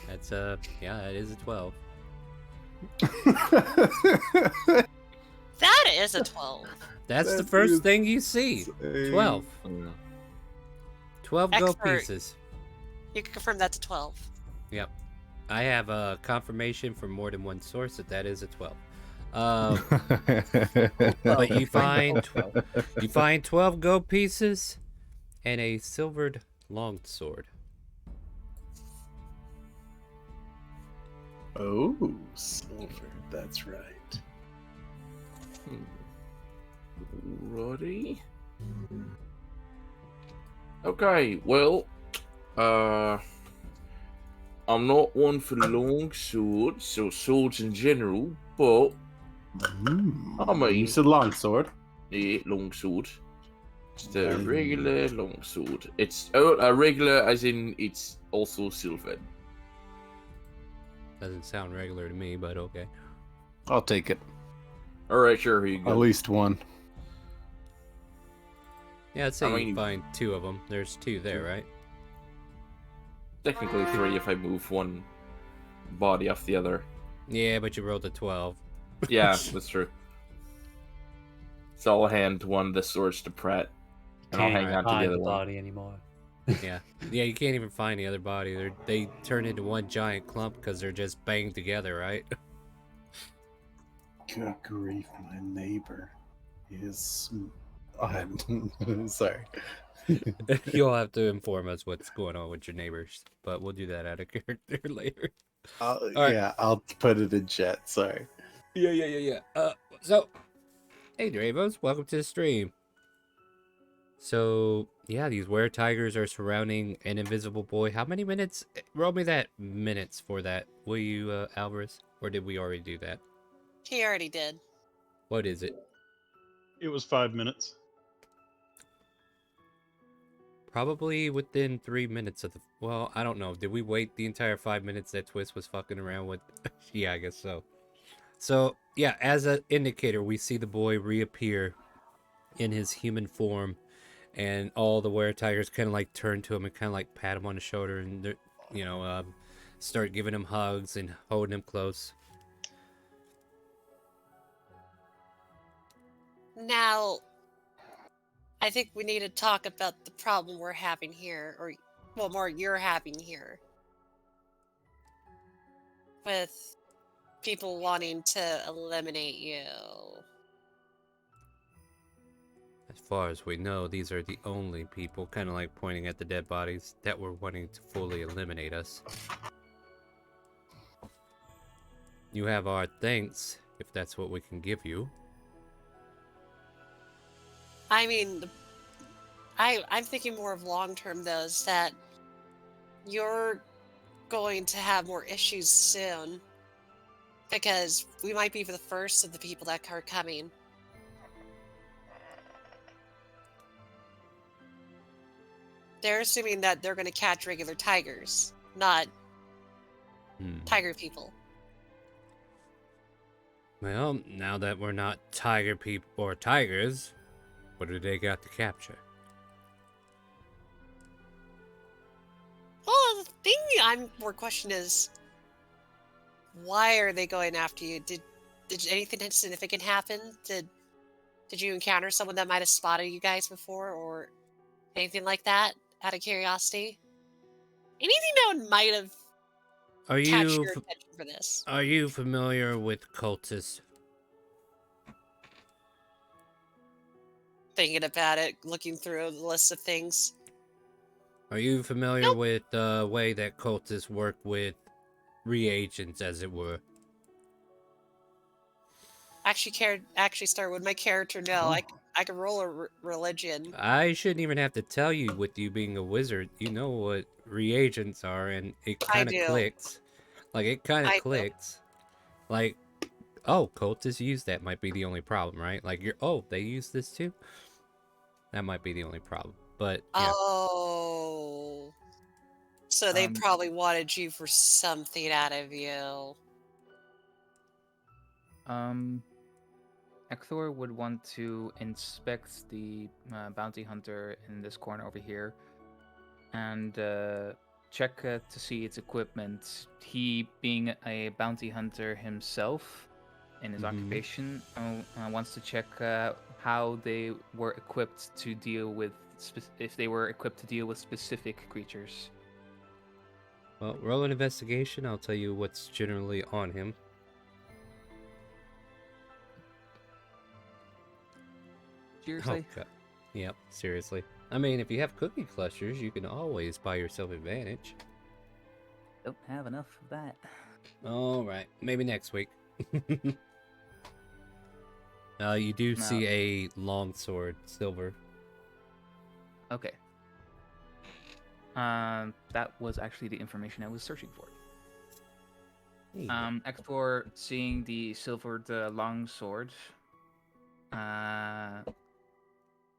That's yeah, that is a 12. That is a 12. That's the That first is thing you see. 12. 12 gold Expert. pieces. You can confirm that's a 12. Yep. I have a confirmation from more than one source that is a 12. But you find 12 gold pieces and a silvered longsword. Oh, silver. That's right. Roddy? Okay, well, I'm not one for long swords or swords in general, but I mean, You said longsword. yeah, long sword. Just a Okay. regular long sword. It's a regular, as in it's also silvered. Doesn't sound regular to me, but okay. I'll take it. All right, sure, here you go. At least one. Yeah, I'd say I you mean- find 2 of them. There's 2 there, right? Technically 3 if I move one body off the other. Yeah, but you rolled a 12. Yeah, that's true. So I'll hand one of the swords to Pratt, and I'll Can't hang even on to find the the other one. body anymore. Yeah. Yeah, you can't even find the other body. They turn into one giant clump because they're just banged together, right? Good grief, my neighbor is. Sorry. You'll have to inform us what's going on with your neighbors, but we'll do that out of character later. right. Yeah, I'll put it in chat. Sorry. Yeah. So, hey Dravos, welcome to the stream. So, yeah, these were tigers are surrounding an invisible boy. How many minutes? Roll me that minutes for that, will you, Alvarez? Or did we already do that? He already did. What is it? It was 5 minutes. Probably within 3 minutes of the. Well, I don't know. Did we wait the entire 5 minutes that Twist was fucking around with? Yeah, I guess so. So, yeah, as an indicator, we see the boy reappear in his human form, and all the were tigers kind of like turn to him and kind of like pat him on the shoulder and, start giving him hugs and holding him close. Now, I think we need to talk about the problem we're having here, or, well, more you're having here. With people wanting to eliminate you. As far as we know, these are the only people, kind of like pointing at the dead bodies, that were wanting to fully eliminate us. You have our thanks, if that's what we can give you. I mean, I'm thinking more of long term, though, is that you're going to have more issues soon. Because we might be the first of the people that are coming. They're assuming that they're going to catch regular tigers, not tiger people. Well, now that we're not tiger people or tigers, what do they got to capture? Well, the thing I'm more question is, why are they going after you? Did anything significant happen? Did you encounter someone that might have spotted you guys before, or anything like that? Out of curiosity, anything that might have Are catch you your attention for this? are you familiar with cultists? Thinking about it, looking through the list of things. Are you familiar Nope. with the way that cultists work with reagents, as it were? Actually, Starwood, my character, no. I could roll a religion. I shouldn't even have to tell you, with you being a wizard, you know what reagents are, and it I kind of do. clicks. Like, it kind of I do. clicks. Like, oh, cultists use that, might be the only problem, right? Like, they use this too? That might be the only problem. But, yeah. Oh. So they probably wanted you for something out of you. Ekthor would want to inspect the bounty hunter in this corner over here and check to see its equipment. He, being a bounty hunter himself in his occupation, wants to check how they were equipped to deal with, if they were equipped to deal with specific creatures. Well, roll an investigation. I'll tell you what's generally on him. Seriously? Oh, God. Yep, seriously. I mean, if you have cookie clusters, you can always buy yourself advantage. Don't have enough of that. Alright, maybe next week. You do see a longsword, silver. Okay. That was actually the information I was searching for. Ekthor, seeing the silvered longsword,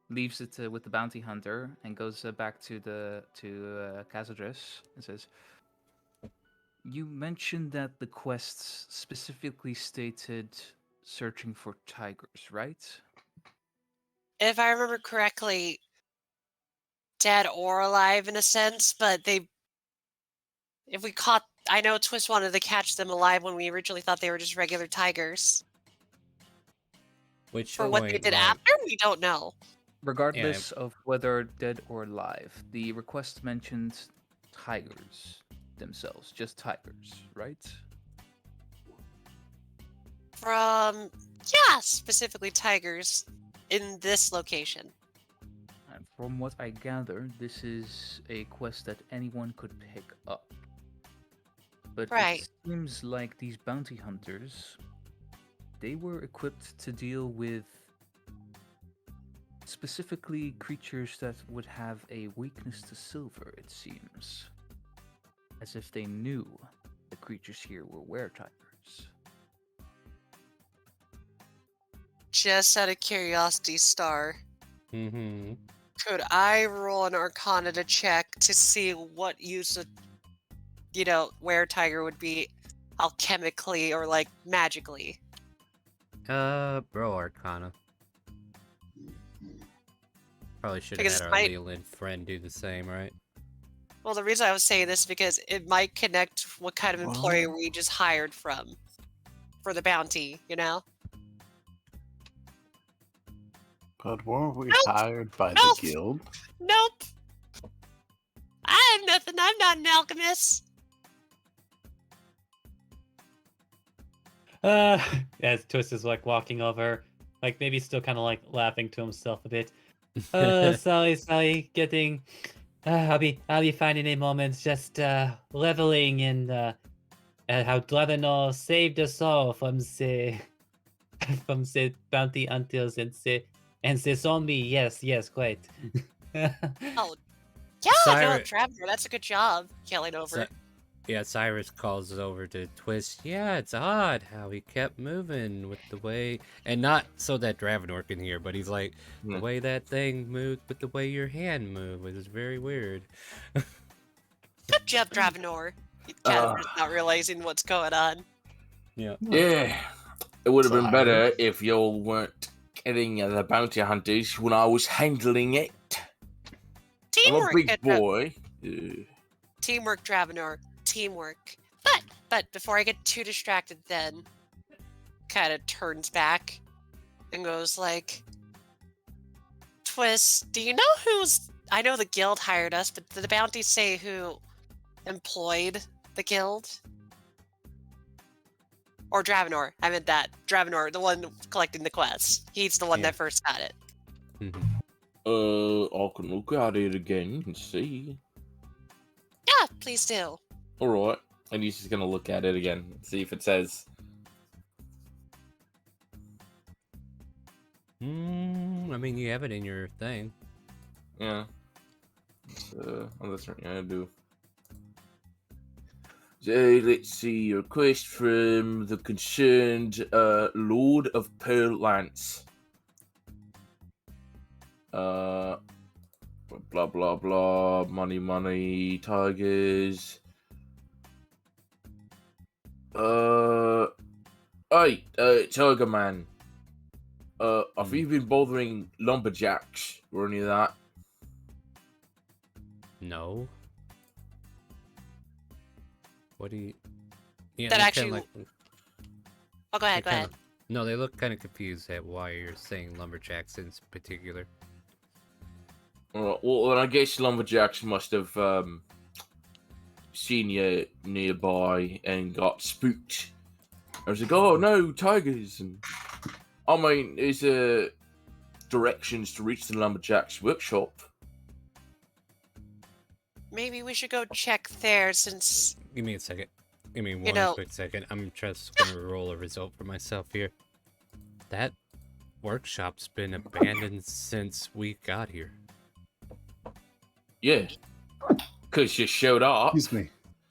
leaves it with the bounty hunter and goes back to Kazadres and says, "You mentioned that the quests specifically stated searching for tigers, right?" If I remember correctly, dead or alive in a sense, but I know Twist wanted to catch them alive when we originally thought they were just regular tigers. Which For what they did after, we don't know. Regardless of whether dead or alive, the request mentioned tigers themselves, just tigers, right? Specifically tigers in this location. And from what I gather, this is a quest that anyone could pick up. But Right. it seems like these bounty hunters, they were equipped to deal with specifically creatures that would have a weakness to silver, it seems. As if they knew the creatures here were were-tigers. Just out of curiosity, Star, Mm-hmm. could I roll an Arcana to check to see what use of, were-tiger would be alchemically or, like, magically? Bro Arcana. Probably should have Because had our my- Leland friend do the same, right? Well, the reason I was saying this is because it might connect what kind of employee we just hired from for the bounty, you know? But weren't we Nope. hired by Nope. the guild? Nope. I have nothing. I'm not an alchemist. As Twist is like walking over, like maybe still kind of like laughing to himself a bit. Sorry, getting. I'll be finding a moment, just leveling and how Dravenor saved us all from the bounty hunters and the zombie. Yes, quite. Oh, yeah, no, Siren- Traveler, that's a good job killing over. Yeah, Cyrus calls over to Twist. Yeah, it's odd how he kept moving with the way, and not so that Dravenor can hear, but he's like, the Hmm. way that thing moved with the way your hand moved was very weird. Good job, Dravenor. Uh, Casper's not realizing what's going on. Yeah. Yeah, it would have been better Cyrus. if y'all weren't getting the bounty hunters when I was handling it. I'm a Teamwork, big boy. Teamwork, Dravenor. Teamwork. But before I get too distracted, then kind of turns back and goes like, Twist, do you know who's? I know the guild hired us, but did the bounty say who employed the guild? Or Dravenor? I meant that Dravenor, the one collecting the quests. He's the one Yeah. that first got it. I can look at it again and see. Yeah, please do. All right, and he's just gonna look at it again, see if it says. I mean, you have it in your thing. Yeah. Oh, that's right. Yeah, I do. So let's see your request from the concerned Lord of Pearl Lance. Blah blah blah. Money, tigers. Hey, Tiger Man. Have you been bothering lumberjacks or any of that? No. What do you? Yeah, That they're actually- kinda Oh, go ahead, they go ahead. kinda- No, they look kind of confused at why you're saying lumberjacks in particular. Well, then I guess lumberjacks must have seen you nearby and got spooked. I was like, oh no, tigers! And I mean, there's directions to reach the lumberjacks workshop. Maybe we should go check there since. Give me a second. Give me one know- quick second. I'm just gonna roll a result for myself here. That workshop's been abandoned since we got here. Yeah, because you showed up Excuse me.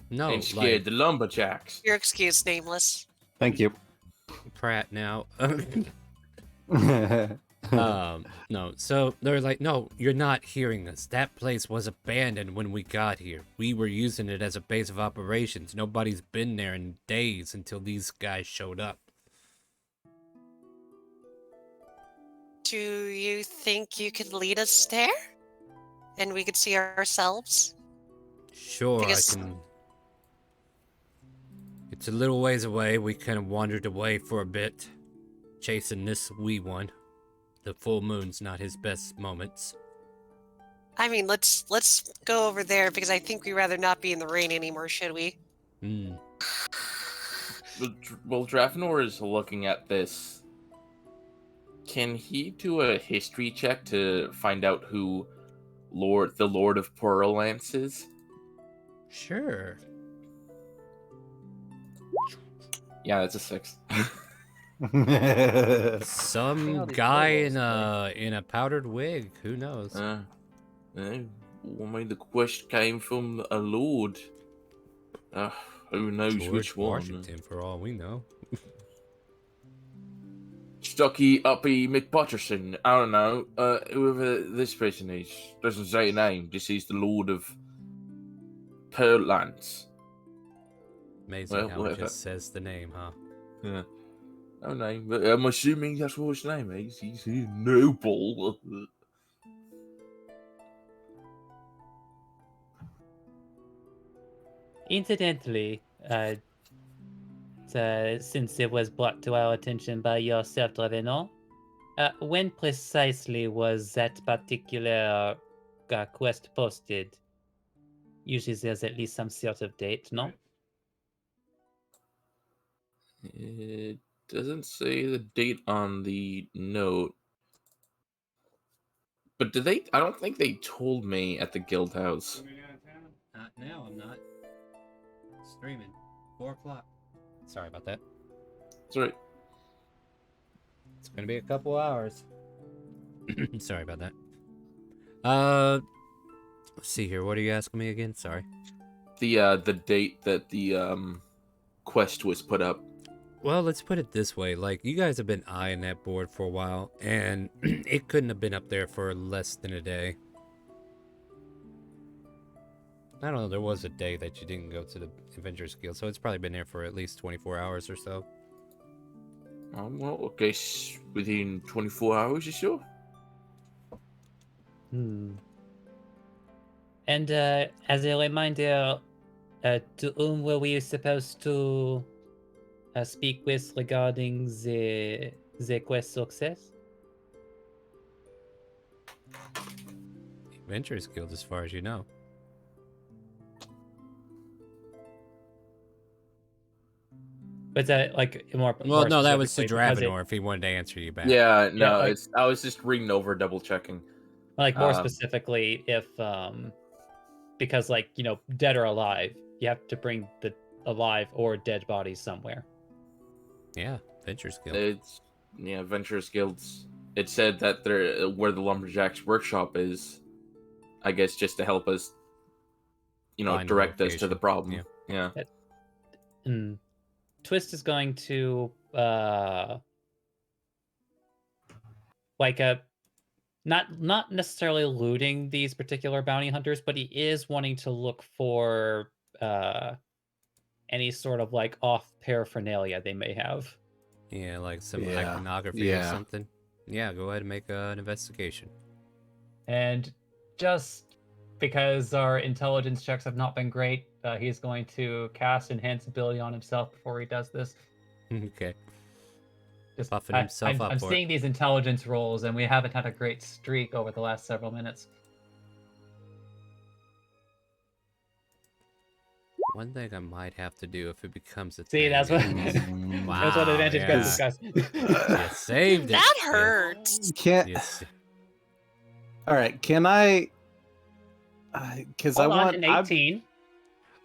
No, and scared the lumberjacks. Your excuse, nameless. Thank you. Pratt now. No. So they're like, no, you're not hearing us. That place was abandoned when we got here. We were using it as a base of operations. Nobody's been there in days until these guys showed up. Do you think you could lead us there? And we could see ourselves? Sure, Because- I can. It's a little ways away. We kind of wandered away for a bit, chasing this wee one. The full moon's not his best moments. I mean, let's go over there because I think we'd rather not be in the rain anymore, should we? Well, Dravenor is looking at this. Can he do a history check to find out who the Lord of Pearl Lance is? Sure. Yeah, that's a 6. Some these guy photos, in a powdered wig. Who knows? I mean, the quest came from a lord. Who knows George which one? Washington, for all we know. Stucky Uppy McButterson. I don't know. Whoever this person is. Doesn't say a name, just he's the Lord of Pearl Lance. Amazing Well, how it whatever. just says the name, huh? Yeah. No name, but I'm assuming that's what his name is. He's noble. Incidentally, since it was brought to our attention by yourself, Dravenor, when precisely was that particular quest posted? Usually there's at least some sort of date, no? It doesn't say the date on the note. But did they? I don't think they told me at the guild house. Not now, I'm not. Streaming. 4 o'clock. Sorry about that. That's right. It's gonna be a couple hours. Sorry about that. Let's see here. What are you asking me again? Sorry. the date that the quest was put up? Well, let's put it this way. Like, you guys have been eyeing that board for a while, and it couldn't have been up there for less than a day. I don't know, there was a day that you didn't go to the Adventurers Guild, so it's probably been there for at least 24 hours or so. Well, okay, within 24 hours or so. Hmm. And as a reminder, to whom were we supposed to speak with regarding the quest success? Adventurers Guild, as far as you know. But that like more? Well, more no, that was to specifically, because Dravenor if he wanted to answer you back. Yeah, no, like- it's I was just reading over, double checking. Like more Um, specifically, if because like dead or alive, you have to bring the alive or dead bodies somewhere. Yeah, Adventurers Guild. It's Adventurers Guilds. It said that they're where the Lumberjacks workshop is. I guess just to help us, Find the direct us to the location. problem. Yeah. Twist is going to like not necessarily looting these particular bounty hunters, but he is wanting to look for any sort of like off paraphernalia they may have. Yeah, like some Yeah, iconography or yeah. something. Yeah, go ahead and make an investigation. And just because our intelligence checks have not been great, he's going to cast Enhance Ability on himself before he does this. Okay. Just Buffing himself up I'm for seeing these intelligence rolls, and we haven't had a great streak over the last several minutes. One thing I might have to do if it becomes a See, thing that's what is- that's what advantage yeah. gets discussed. You saved it. That You- hurts. Can't. you s- All right. Can I? Because I Hold on, want. an I'm- 18.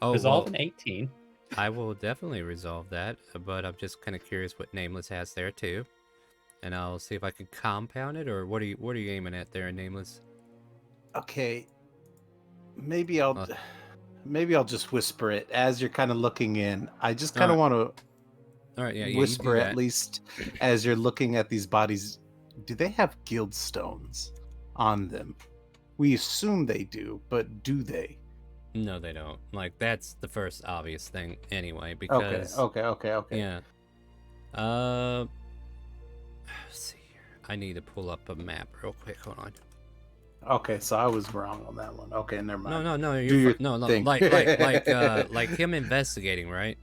Oh, Resolve well, an 18. I will definitely resolve that, but I'm just kind of curious what Nameless has there too, and I'll see if I can compound it. Or what are you aiming at there, Nameless? Okay. Maybe I'll. Uh. Maybe I'll just whisper it as you're kind of looking in. I just kind of Alright. want All right, to yeah, you do whisper at that. least as you're looking at these bodies. Do they have guild stones on them? We assume they do, but do they? No, they don't. Like, that's the first obvious thing anyway, Okay. because Okay. yeah. Let's see here. I need to pull up a map real quick. Hold on. Okay, so I was wrong on that one. Okay, never mind. No. Do your No. thing. Like like him investigating, right?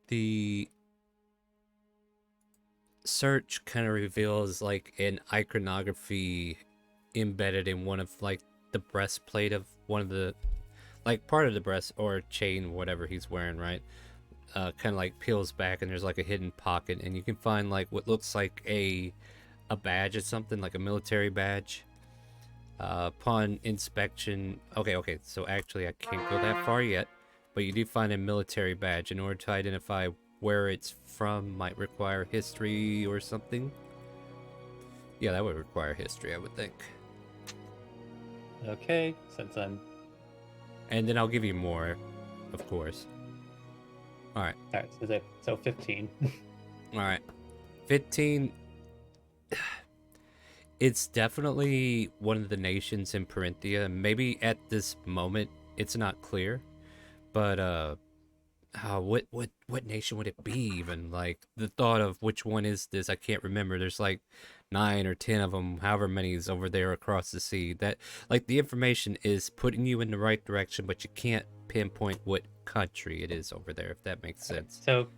The search kind of reveals like an iconography embedded in one of like the breastplate of one of the like part of the breast or chain, whatever he's wearing, right? Kind of like peels back and there's like a hidden pocket, and you can find like what looks like a badge or something, like a military badge. Upon inspection, okay, so actually I can't go that far yet, but you do find a military badge. In order to identify where it's from, might require history or something. Yeah, that would require history, I would think. Okay, since I'm And then I'll give you more, of course. Alright. all right. So 15. Alright. 15. It's definitely one of the nations in Parinthia. Maybe at this moment it's not clear. But what nation would it be even? Like, the thought of which one is this, I can't remember. There's like 9 or 10 of them, however many is over there across the sea. That, like, the information is putting you in the right direction, but you can't pinpoint what country it is over there, if that makes sense. So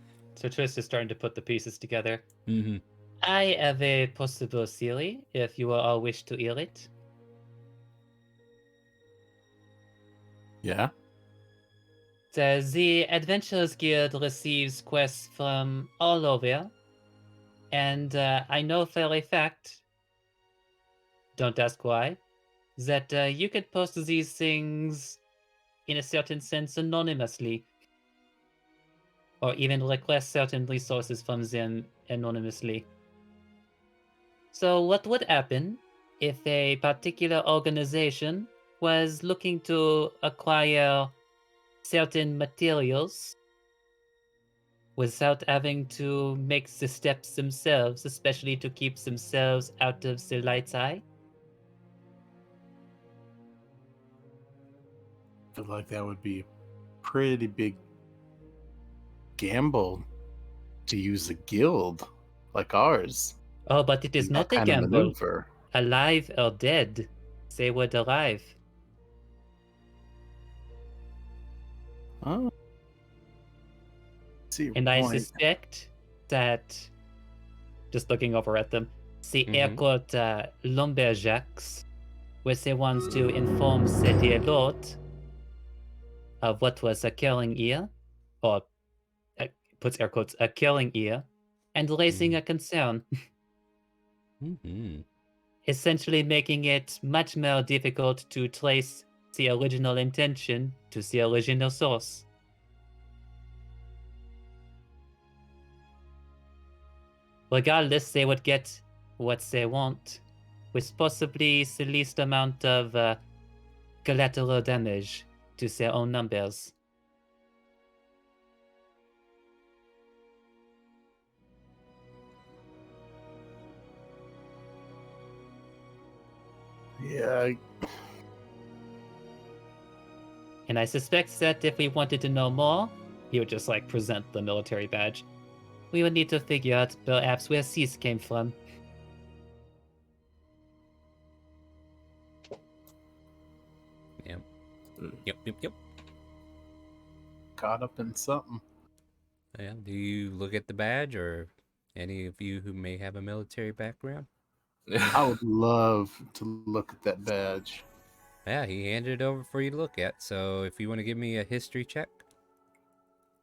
Twist is starting to put the pieces together. Mm-hmm. I have a possible theory, if you all wish to hear it. Yeah. The Adventurers Guild receives quests from all over, and I know for a fact, don't ask why, that you could post these things in a certain sense anonymously, or even request certain resources from them anonymously. So, what would happen if a particular organization was looking to acquire certain materials without having to make the steps themselves, especially to keep themselves out of the light's eye? I feel like that would be a pretty big gamble to use a guild like ours. Oh, but it is in that not a kind of gamble. maneuver. Alive or dead, they would arrive. Oh. See your And I point. suspect that, just looking over at them, the Mhm. airport lumberjacks were the ones to inform the dialect of what was occurring here, or puts air quotes, occurring here, and raising a concern, Mm-hmm. essentially making it much more difficult to trace the original intention to the original source. Regardless, they would get what they want, with possibly the least amount of collateral damage to their own numbers. Yeah, And I suspect that if we wanted to know more, he would just like present the military badge. We would need to figure out perhaps where these came from. Yep. Mm. Yep. caught up in something. Yeah. Do you look at the badge, or any of you who may have a military background? I would love to look at that badge. Yeah, he handed it over for you to look at. So if you want to give me a history check,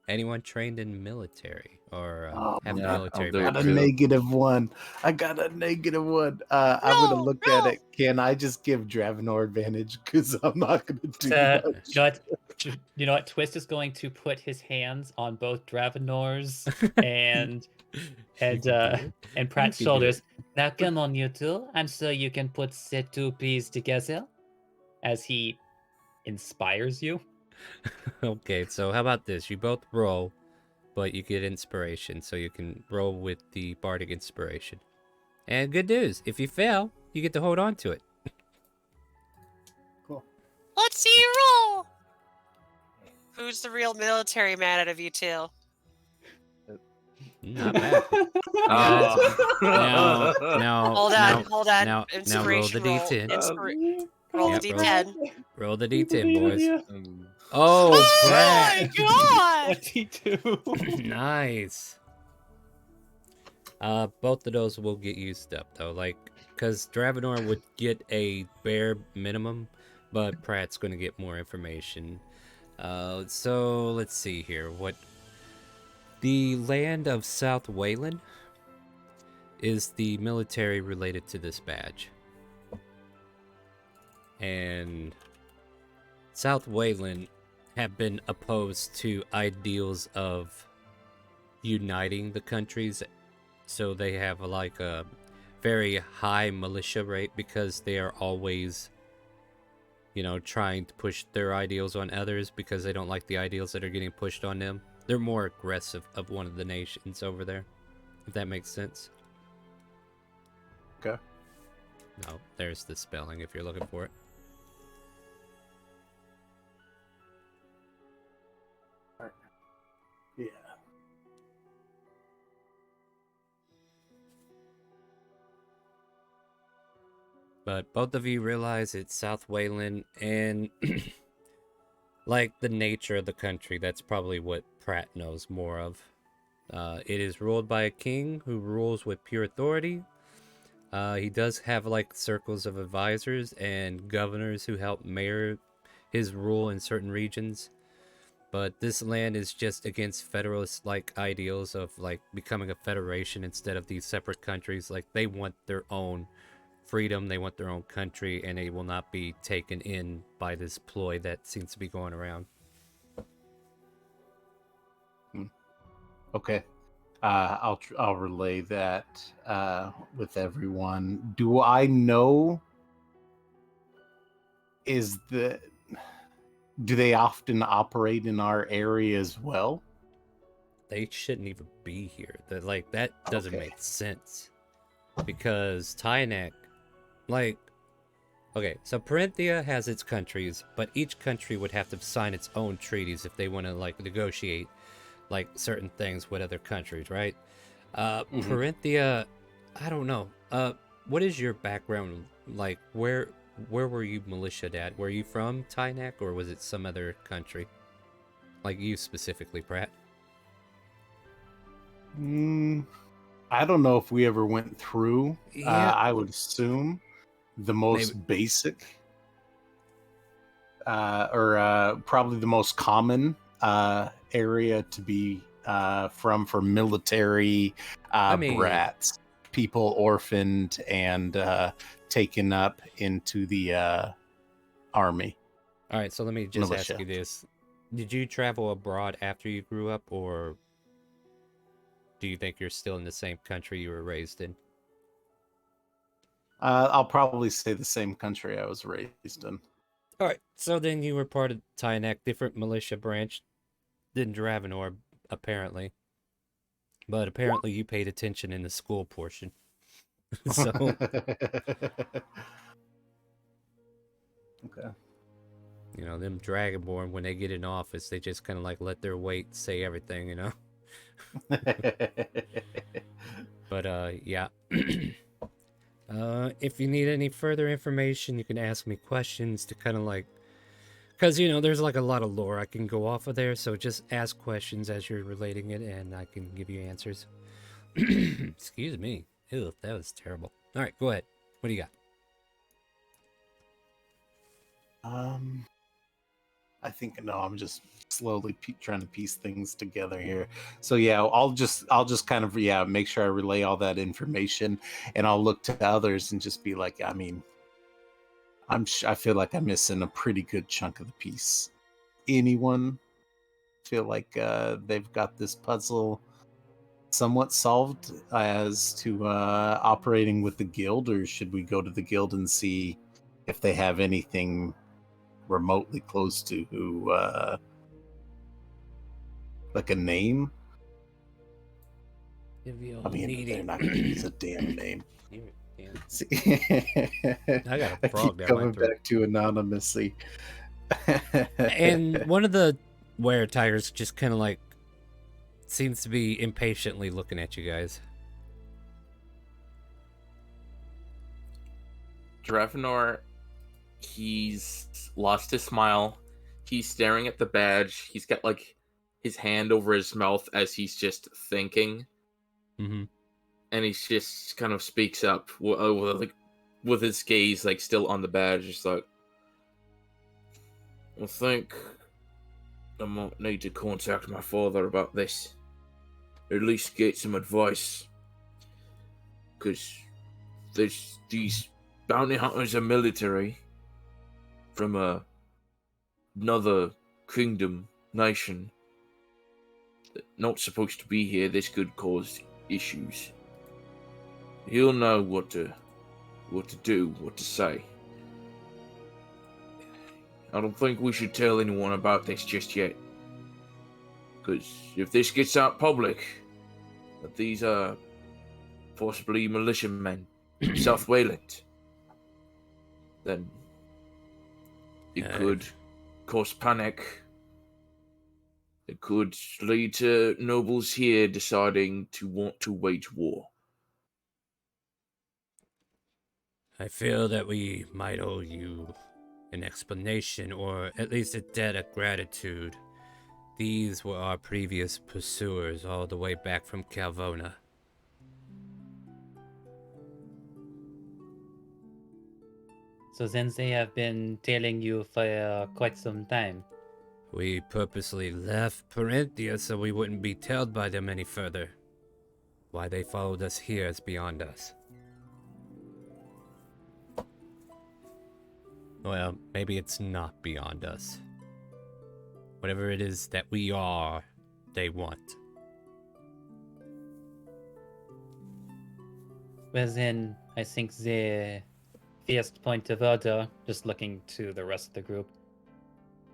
anyone trained in military or Oh, have a yeah, I'll military do it I got a too. background? -1. I got a -1. I'm gonna No, look no. at it. Can I just give Dravenor advantage? Because I'm not gonna do much. You know what? Twist is going to put his hands on both Dravenor's and You and can do uh it. and You Pratt's can do shoulders. it. Now come on, you two. I'm sure you can put the two peas together as he inspires you. Okay, so how about this? You both roll, but you get inspiration, so you can roll with the bardic inspiration. And good news, if you fail, you get to hold on to it. Cool. Let's see you roll. Who's the real military man out of you two? Not bad. Oh. Now, Hold on. Now roll the Inspiration roll. d10. Roll Yep, the roll- D10. Roll the d10, boys. Mm. Oh, Oh Brett! my god! 22. Nice. Both of those will get used up though, like, because Dravenor would get a bare minimum, but Pratt's going to get more information. So let's see here. What the land of South Wayland is the military related to this badge, and South Wayland have been opposed to ideals of uniting the countries, so they have like a very high militia rate because they are always, you know, trying to push their ideals on others because they don't like the ideals that are getting pushed on them. They're more aggressive of one of the nations over there, if that makes sense. Okay. Oh, there's the spelling if you're looking for it. Yeah. But both of you realize it's South Wayland, and like the nature of the country, that's probably what Pratt knows more of. It is ruled by a king who rules with pure authority. He does have like circles of advisors and governors who help mayor his rule in certain regions. But this land is just against federalist like ideals of like becoming a federation instead of these separate countries. Like they want their own freedom, they want their own country, and they will not be taken in by this ploy that seems to be going around. Okay. I'll relay that with everyone. Do I know? Do they often operate in our area as well? They shouldn't even be here. That doesn't Okay. make sense. Because Tynak, like, okay, so Parenthia has its countries, but each country would have to sign its own treaties if they want to, like, negotiate, like, certain things with other countries, right? Parenthia, I don't know. What is your background like? Where were you militiaed at? Were you from Tynak, or was it some other country? Like you specifically, Pratt? I don't know if we ever went through. Yeah. I would assume the most Maybe. basic, or probably the most common area to be from for military I mean, brats, people orphaned and taken up into the army. all right, so let me just Militia. ask you this. Did you travel abroad after you grew up, or do you think you're still in the same country you were raised in? I'll probably say the same country I was raised in. All right, so then you were part of Tynak, different militia branch than Dravenor, apparently. But apparently you paid attention in the school portion. So, Okay. you know, them Dragonborn, when they get in office, they just kind of like let their weight say everything, you know? But, yeah. If you need any further information, you can ask me questions to kind of like... Because, you know, there's like a lot of lore I can go off of there, so just ask questions as you're relating it, and I can give you answers. Excuse me. Ew, that was terrible. All right, go ahead. What do you got? I think no. I'm just slowly trying to piece things together here. So yeah, I'll just kind of make sure I relay all that information, and I'll look to others and just be like, I mean, I feel like I'm missing a pretty good chunk of the piece. Anyone feel like they've got this puzzle somewhat solved as to operating with the guild, or should we go to the guild and see if they have anything remotely close to who like a name? I mean, they're not going to use a damn name. See, I got a frog keep down my coming throat. back to anonymously. And one of the were-tigers just kind of like seems to be impatiently looking at you guys. Dravenor, he's lost his smile. He's staring at the badge. He's got like his hand over his mouth as he's just thinking. Mm-hmm. And he just kind of speaks up with his gaze like still on the badge, just like, I think I might need to contact my father about this. At least get some advice. Because these bounty hunters are military from another kingdom, nation. They're not supposed to be here. This could cause issues. He'll know what to do, what to say. I don't think we should tell anyone about this just yet. Because if this gets out public, that these are possibly militiamen from South Wayland, then it could cause panic. It could lead to nobles here deciding to want to wage war. I feel that we might owe you an explanation, or at least a debt of gratitude. These were our previous pursuers all the way back from Calvona. So then they have been tailing you for quite some time. We purposely left Parenthia so we wouldn't be tailed by them any further. Why they followed us here is beyond us. Well, maybe it's not beyond us. Whatever it is that we are, they want. Well then, I think the first point of order, just looking to the rest of the group,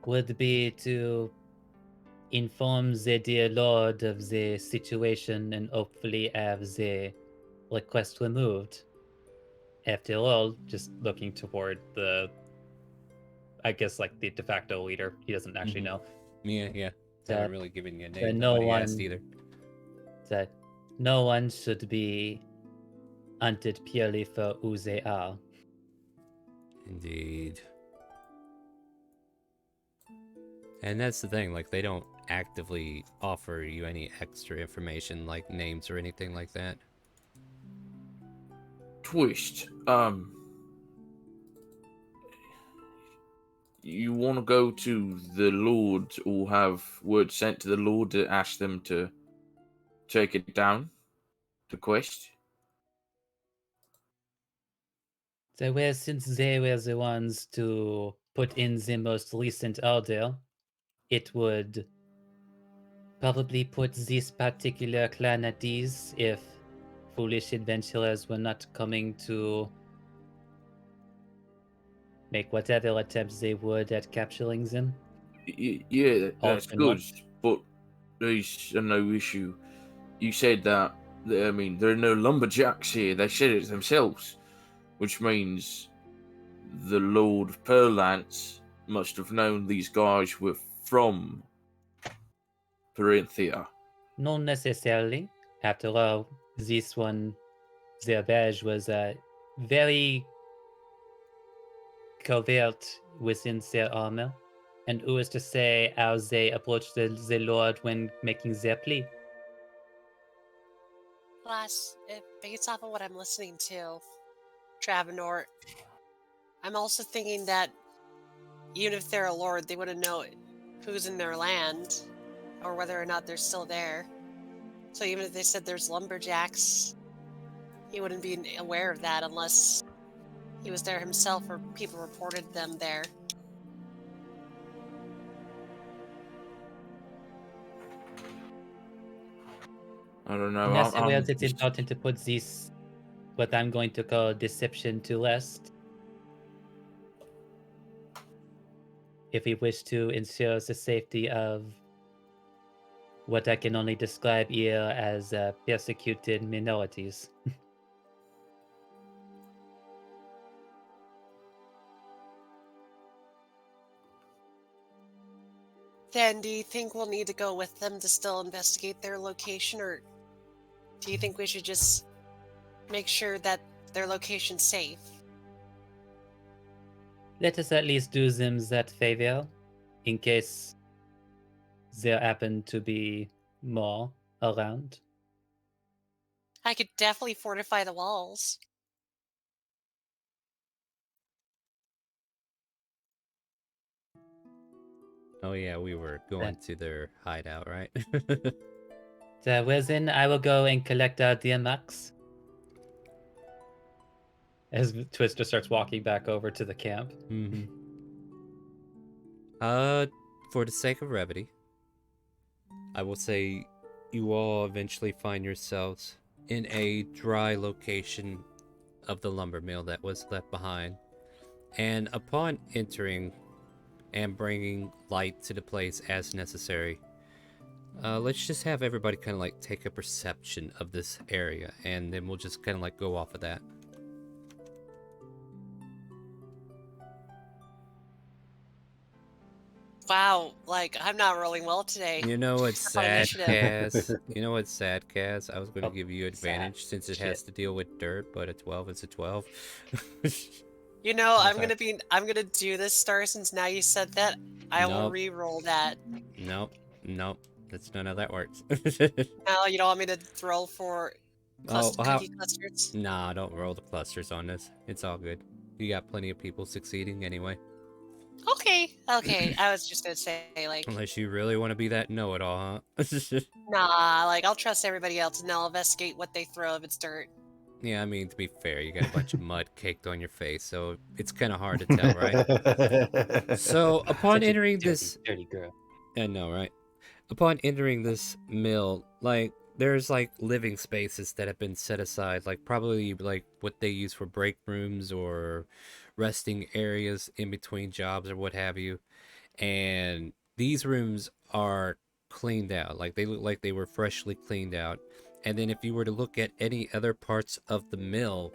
would be to inform the dear Lord of the situation and hopefully have the request removed. After all, just looking toward the, I guess, like the de facto leader. He doesn't actually know. Yeah. That- Haven't really given you a that name. no Nobody asked one- either. That no one should be hunted purely for who they are. Indeed. And that's the thing, like, they don't actively offer you any extra information, like names or anything like that. Twist. You want to go to the Lord or have word sent to the Lord to ask them to take it down? The quest? So, well, since they were the ones to put in the most recent order, it would probably put this particular clan at ease if foolish adventurers were not coming to make whatever attempts they would at capturing them. Yeah, that's Often good, what? but there's no issue. You said that, I mean, there are no lumberjacks here. They said it themselves, which means the Lord of Perlance must have known these guys were from Perinthia. Not necessarily. After all, this one, their badge was very covert within their armor. And who is to say how they approached the Lord when making their plea? Plus, based off of what I'm listening to, Travenor, I'm also thinking that even if they're a lord, they wouldn't know who's in their land or whether or not they're still there. So even if they said there's lumberjacks, he wouldn't be aware of that unless he was there himself or people reported them there. I don't know. And that's where it's important to put this, what I'm going to call deception, to rest. If we wish to ensure the safety of what I can only describe here as persecuted minorities. Then do you think we'll need to go with them to still investigate their location, or do you think we should just make sure that their location's safe? Let us at least do them that favor, in case there happen to be more around. I could definitely fortify the walls. Oh yeah, we were going to their hideout, right? So, well then, I will go and collect our DMX. As Twister starts walking back over to the camp. Mm-hmm. For the sake of brevity, I will say you all eventually find yourselves in a dry location of the lumber mill that was left behind. And upon entering and bringing light to the place as necessary, let's just have everybody kind of like take a perception of this area, and then we'll just kind of like go off of that. Wow, like, I'm not rolling well today. You know what's For my sad, initiative. Cass? You know what's sad, Cass? I was going to give you sad. advantage since it has to deal with dirt, but a 12 is a 12. You know, I'm Okay. gonna do this, Star, since now you said that. I will Nope. re-roll that. Nope. That's not how that works. Now you don't want me to roll for cookie clusters? Nah, don't roll the clusters on this. It's all good. You got plenty of people succeeding anyway. Okay. I was just gonna say, like, Unless you really want to be that know-it-all, huh? nah, like, I'll trust everybody else and I'll investigate what they throw if it's dirt. Yeah, I mean, to be fair, you got a bunch of mud caked on your face, so it's kind of hard to tell, right? So, upon entering this... dirty girl. I know, right? Upon entering this mill, like, there's like living spaces that have been set aside, like probably like what they use for break rooms or resting areas in between jobs or what have you. And these rooms are cleaned out, like they look like they were freshly cleaned out. And then if you were to look at any other parts of the mill,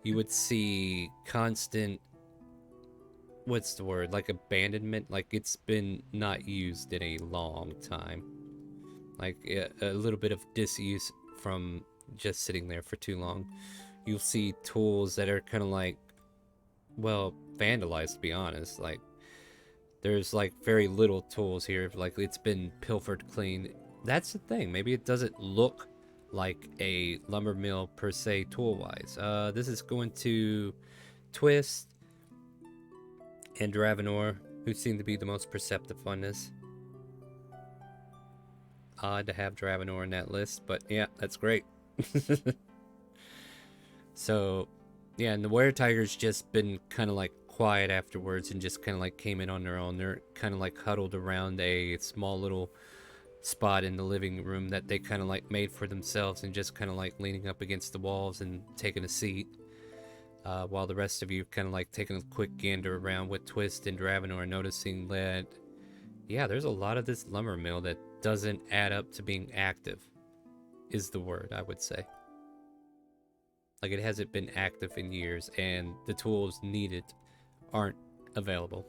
you would see constant, what's the word, like abandonment, like it's been not used in a long time, like a little bit of disuse from just sitting there for too long. You'll see tools that are kind of like, well, vandalized, to be honest. Like there's like very little tools here, like it's been pilfered clean. That's the thing, maybe it doesn't look like a lumber mill per se tool wise. This is going to Twist and Dravenor, who seem to be the most perceptive on this. Odd to have Dravenor in that list, but yeah, that's great. So, yeah, and the Were Tiger's just been kind of like quiet afterwards and just kind of like came in on their own. They're kind of like huddled around a small little spot in the living room that they kind of like made for themselves and just kind of like leaning up against the walls and taking a seat. While the rest of you kind of like taking a quick gander around with Twist and Dravenor, noticing that, yeah, there's a lot of this lumber mill that doesn't add up to being active, is the word, I would say. Like it hasn't been active in years, and the tools needed aren't available.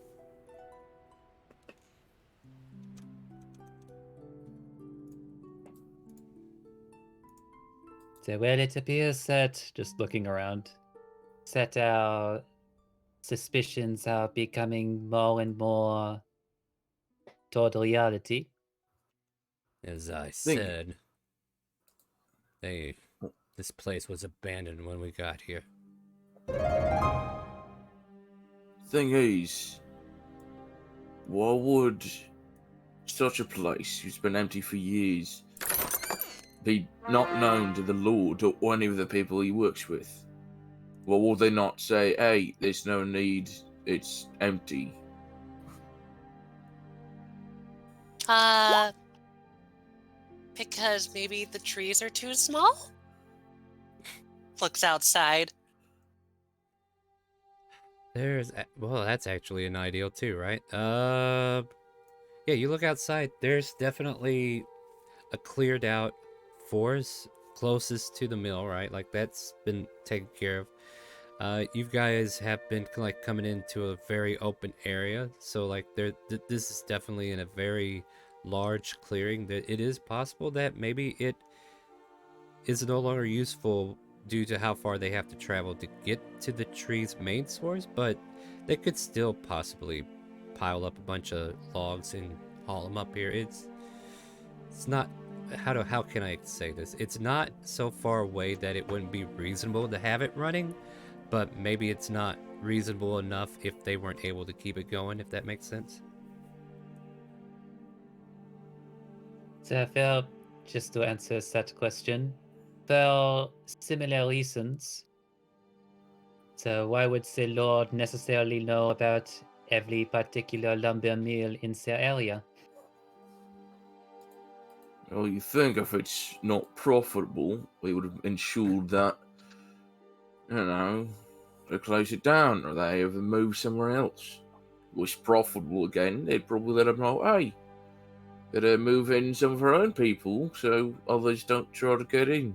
So, well, it appears that, just looking around, that our suspicions are becoming more and more toward reality. As I Think- said, this place was abandoned when we got here. Thing is, why would such a place, who's been empty for years, be not known to the Lord or any of the people he works with? Well, will they not say, hey, there's no need, it's empty? Because maybe the trees are too small? Looks outside. Well, that's actually an ideal too, right? Yeah, you look outside, there's definitely a cleared out forest closest to the mill, right? Like that's been taken care of. You guys have been like coming into a very open area, so like this is definitely in a very large clearing. That it is possible that maybe it is no longer useful due to how far they have to travel to get to the tree's main source, but they could still possibly pile up a bunch of logs and haul them up here. It's not, how can I say this? It's not so far away that it wouldn't be reasonable to have it running, but maybe it's not reasonable enough if they weren't able to keep it going, if that makes sense. So I felt, just to answer that question, for similar reasons. So why would the Lord necessarily know about every particular lumber mill in their area? Well, you think if it's not profitable, we would have ensured that, they close it down or they either move somewhere else. If it was profitable again, they'd probably let them know, hey, better move in some of our own people so others don't try to get in.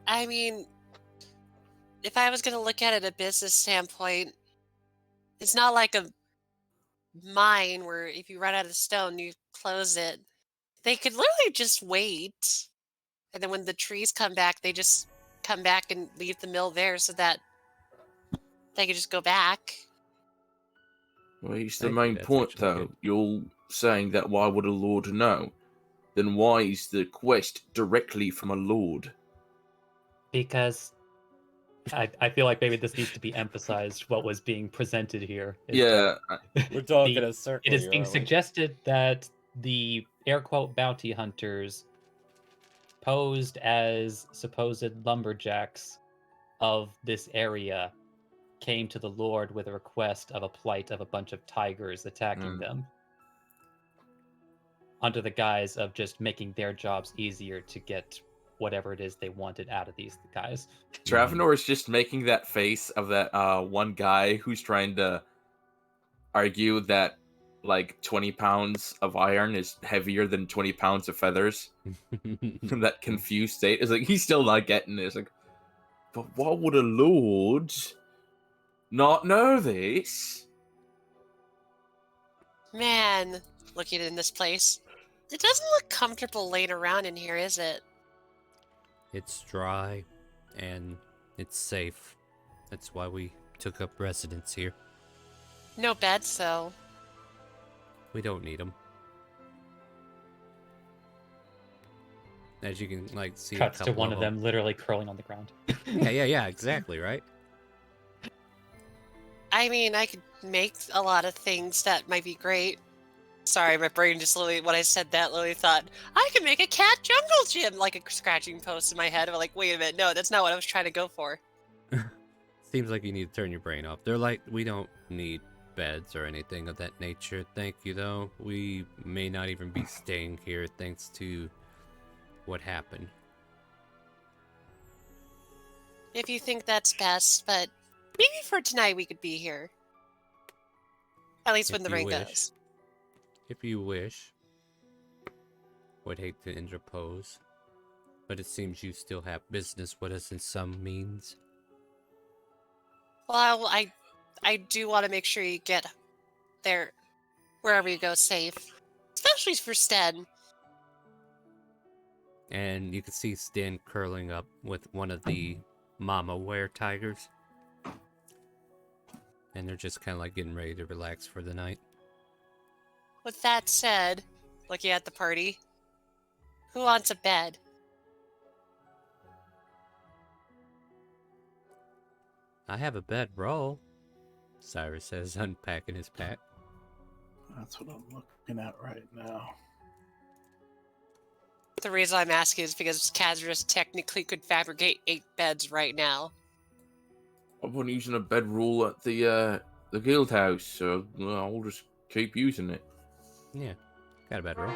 I mean, if I was going to look at it a business standpoint, it's not like a mine where if you run out of stone, you close it. They could literally just wait. And then when the trees come back, they just come back and leave the mill there so that they could just go back. Well, it's I the think main that's point, actually though. good. You're saying that why would a lord know? Then why is the quest directly from a lord? Because I feel like maybe this needs to be emphasized, what was being presented here. Is Yeah, that We're talking the- a circle it is here, being aren't we? suggested that the air quote bounty hunters posed as supposed lumberjacks of this area came to the Lord with a request of a plight of a bunch of tigers attacking them. under the guise of just making their jobs easier to get whatever it is they wanted out of these guys. Dravenor is just making that face of that one guy who's trying to argue that like 20 pounds of iron is heavier than 20 pounds of feathers. That confused state is like he's still not getting it. It's like, but why would a lord not know this? Man, looking in this place, it doesn't look comfortable laying around in here, is it? It's dry and it's safe. That's why we took up residence here. No beds, though. We don't need them. As you can like see, Cuts a to couple one of them literally curling on the ground. Yeah, exactly, right? I mean, I could make a lot of things that might be great. Sorry, my brain just literally, when I said that, literally thought, I could make a cat jungle gym, like a scratching post in my head. I'm like, wait a minute, no, that's not what I was trying to go for. Seems like you need to turn your brain off. They're like, we don't need beds or anything of that nature. Thank you, though. We may not even be staying here thanks to what happened. If you think that's best, but maybe for tonight we could be here. At least when If the you rain wish. goes. If you wish. Would hate to interpose. But it seems you still have business with us in some means. Well, I do want to make sure you get there, wherever you go, safe. Especially for Sten. And you can see Stan curling up with one of the mama were-tigers. And they're just kind of like getting ready to relax for the night. With that said, looking at the party, who wants a bed? I have a bedroll, Cyrus says, unpacking his pack. That's what I'm looking at right now. The reason I'm asking is because Kazarus technically could fabricate 8 beds right now. I've been using a bedroll at the guild house, so I'll just keep using it. Yeah, got a bedroll.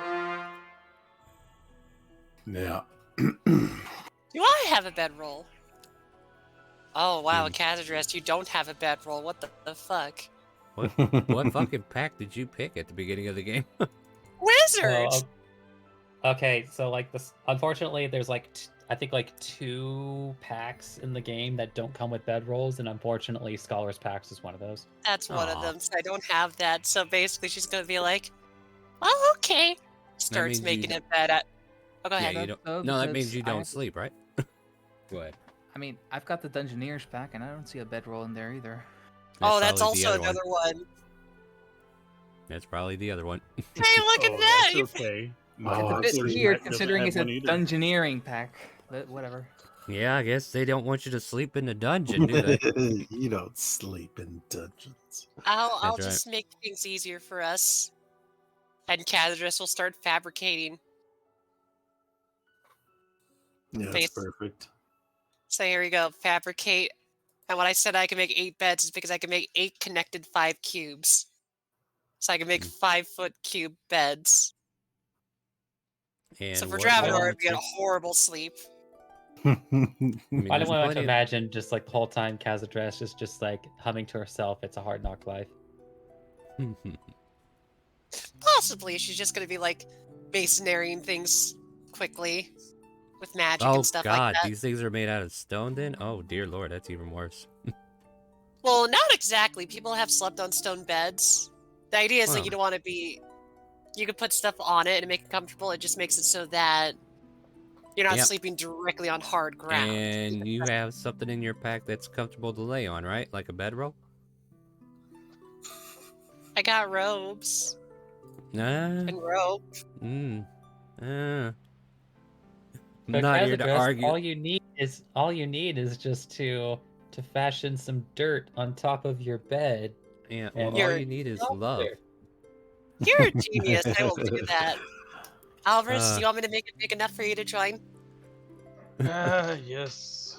Yeah. Do I have a bedroll? Oh wow, Kazarus, you don't have a bedroll. What the fuck? What fucking pack did you pick at the beginning of the game? Wizards! Okay, so like this, unfortunately, there's like I think like 2 packs in the game that don't come with bedrolls, and unfortunately, Scholars Packs is one of those. That's one of Aw. them, so I don't have that. So basically, she's gonna be like, "Oh, okay." Starts means making you- a bed at. Oh, go Yeah, ahead. you don't. Oh, No, that because means you I don't have- sleep, right? Go ahead. I mean, I've got the Dungeoneers pack, and I don't see a bedroll in there either. Oh, that's probably the also other another one. That's probably the other one. Hey, look at that! That's okay. My Oh, It's a so bit you weird might doesn't considering have it's a one either. Dungeoneering pack, but whatever. Yeah, I guess they don't want you to sleep in the dungeon, do they? You don't sleep in dungeons. I'll That's right. just make things easier for us. And Kazarus will start fabricating. Yeah, Face. that's perfect. So here we go, fabricate. And when I said I can make 8 beds is because I can make 8 connected 5 cubes. So I can make 5-foot cube beds. And So for what Dravenor, will it'd be a it horrible sleep. take? I mean, I there's don't want to plenty of- imagine just like the whole time Kazadresh is just like humming to herself. It's a hard knock life. Possibly, she's just gonna be like masonarying things quickly with magic Oh and stuff god, like that. these things are made out of stone then? Oh dear lord, that's even worse. Well, not exactly. People have slept on stone beds. The idea is that Well. you don't want to be. You can put stuff on it and make it comfortable. It just makes it so that you're not Yep. sleeping directly on hard ground. And you have something in your pack that's comfortable to lay on, right? Like a bedroll? I got robes Nah. and rope. But Not here to Kazadresh, argue. all you need is just to fashion some dirt on top of your bed. Yeah, and well, all You're- you need is Oh, love. there. You're a genius. I will do that. Alvarez, Uh. do you want me to make it big enough for you to join? Yes.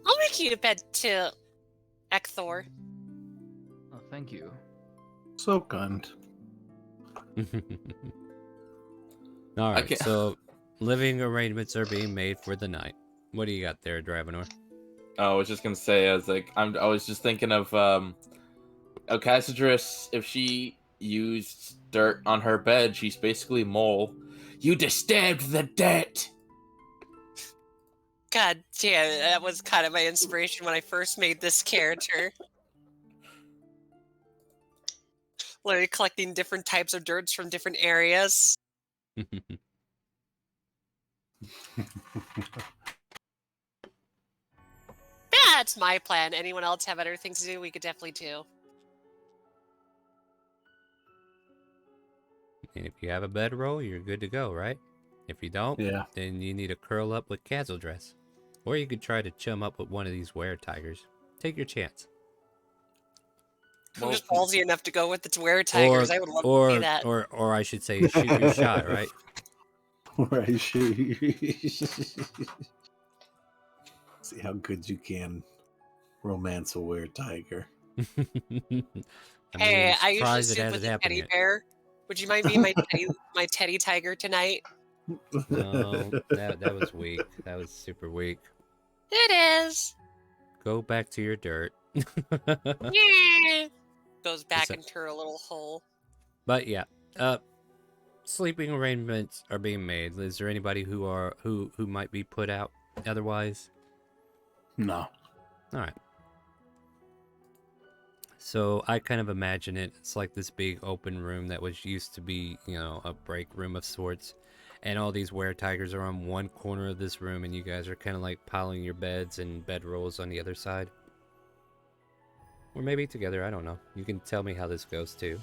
I'll make you a bed to Ekthor. Oh, thank you. So kind. All right, can't- so living arrangements are being made for the night. What do you got there, Dravenor? I was just gonna say, I was just thinking of Casadris. If she used dirt on her bed, she's basically mole. You disturbed the dirt. God damn, that was kind of my inspiration when I first made this character. Literally collecting different types of dirts from different areas. That's my plan. Anyone else have other things to do? We could definitely do. And if you have a bedroll, you're good to go, right? If you don't, Yeah. then you need to curl up with Castle Dress. Or you could try to chum up with one of these were-tigers. Take your chance. Who's ballsy enough to go with the were-tigers? I would love to see that. Or I should say, shoot your shot, right? Right. See how good you can romance a were-tiger. Hey, I usually surprised it sleep hasn't with a happened teddy yet. bear. Would you mind being my my teddy tiger tonight? No, that was weak. That was super weak. It is. Go back to your dirt. Yeah. Goes back So- into her little hole. But yeah, sleeping arrangements are being made. Is there anybody who might be put out otherwise? No. All right. So I kind of imagine it. It's like this big open room that was used to be, a break room of sorts. And all these were-tigers are on one corner of this room, and you guys are kind of like piling your beds and bedrolls on the other side. Or maybe together, I don't know. You can tell me how this goes too.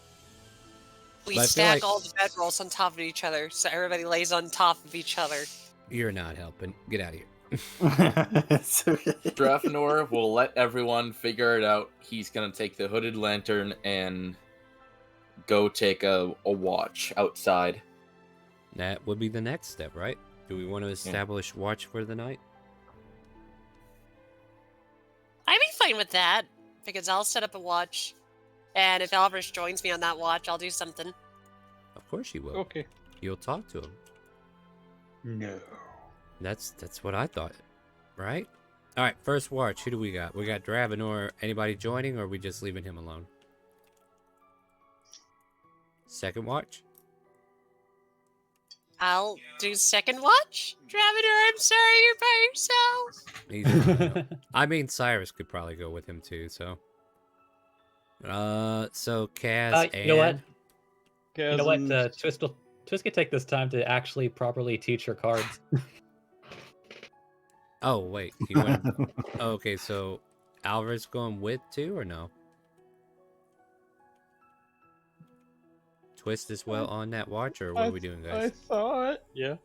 We But I feel stack like- all the bedrolls on top of each other, so everybody lays on top of each other. You're not helping. Get out of here. It's okay. Dravenor will let everyone figure it out. He's gonna take the hooded lantern and go take a watch outside. That would be the next step, right? Do we want to establish watch for the night? I'd be fine with that, because I'll set up a watch. And if Alvarez joins me on that watch, I'll do something. Of course you will. Okay. You'll talk to him. No. That's what I thought, right? All right, first watch. Who do we got? We got Dravenor. Anybody joining, or are we just leaving him alone? Second watch. I'll do second watch. Dravenor, I'm sorry you're by yourself. He's I mean, Cyrus could probably go with him too. So, so Kaz and You know what? You know what? Kazan's- Twist could take this time to actually properly teach her cards. Oh wait, you went. Oh, okay, so Alvarez going with too or no? Twist as well on that watch, or what are we doing, I guys? saw it. Yeah.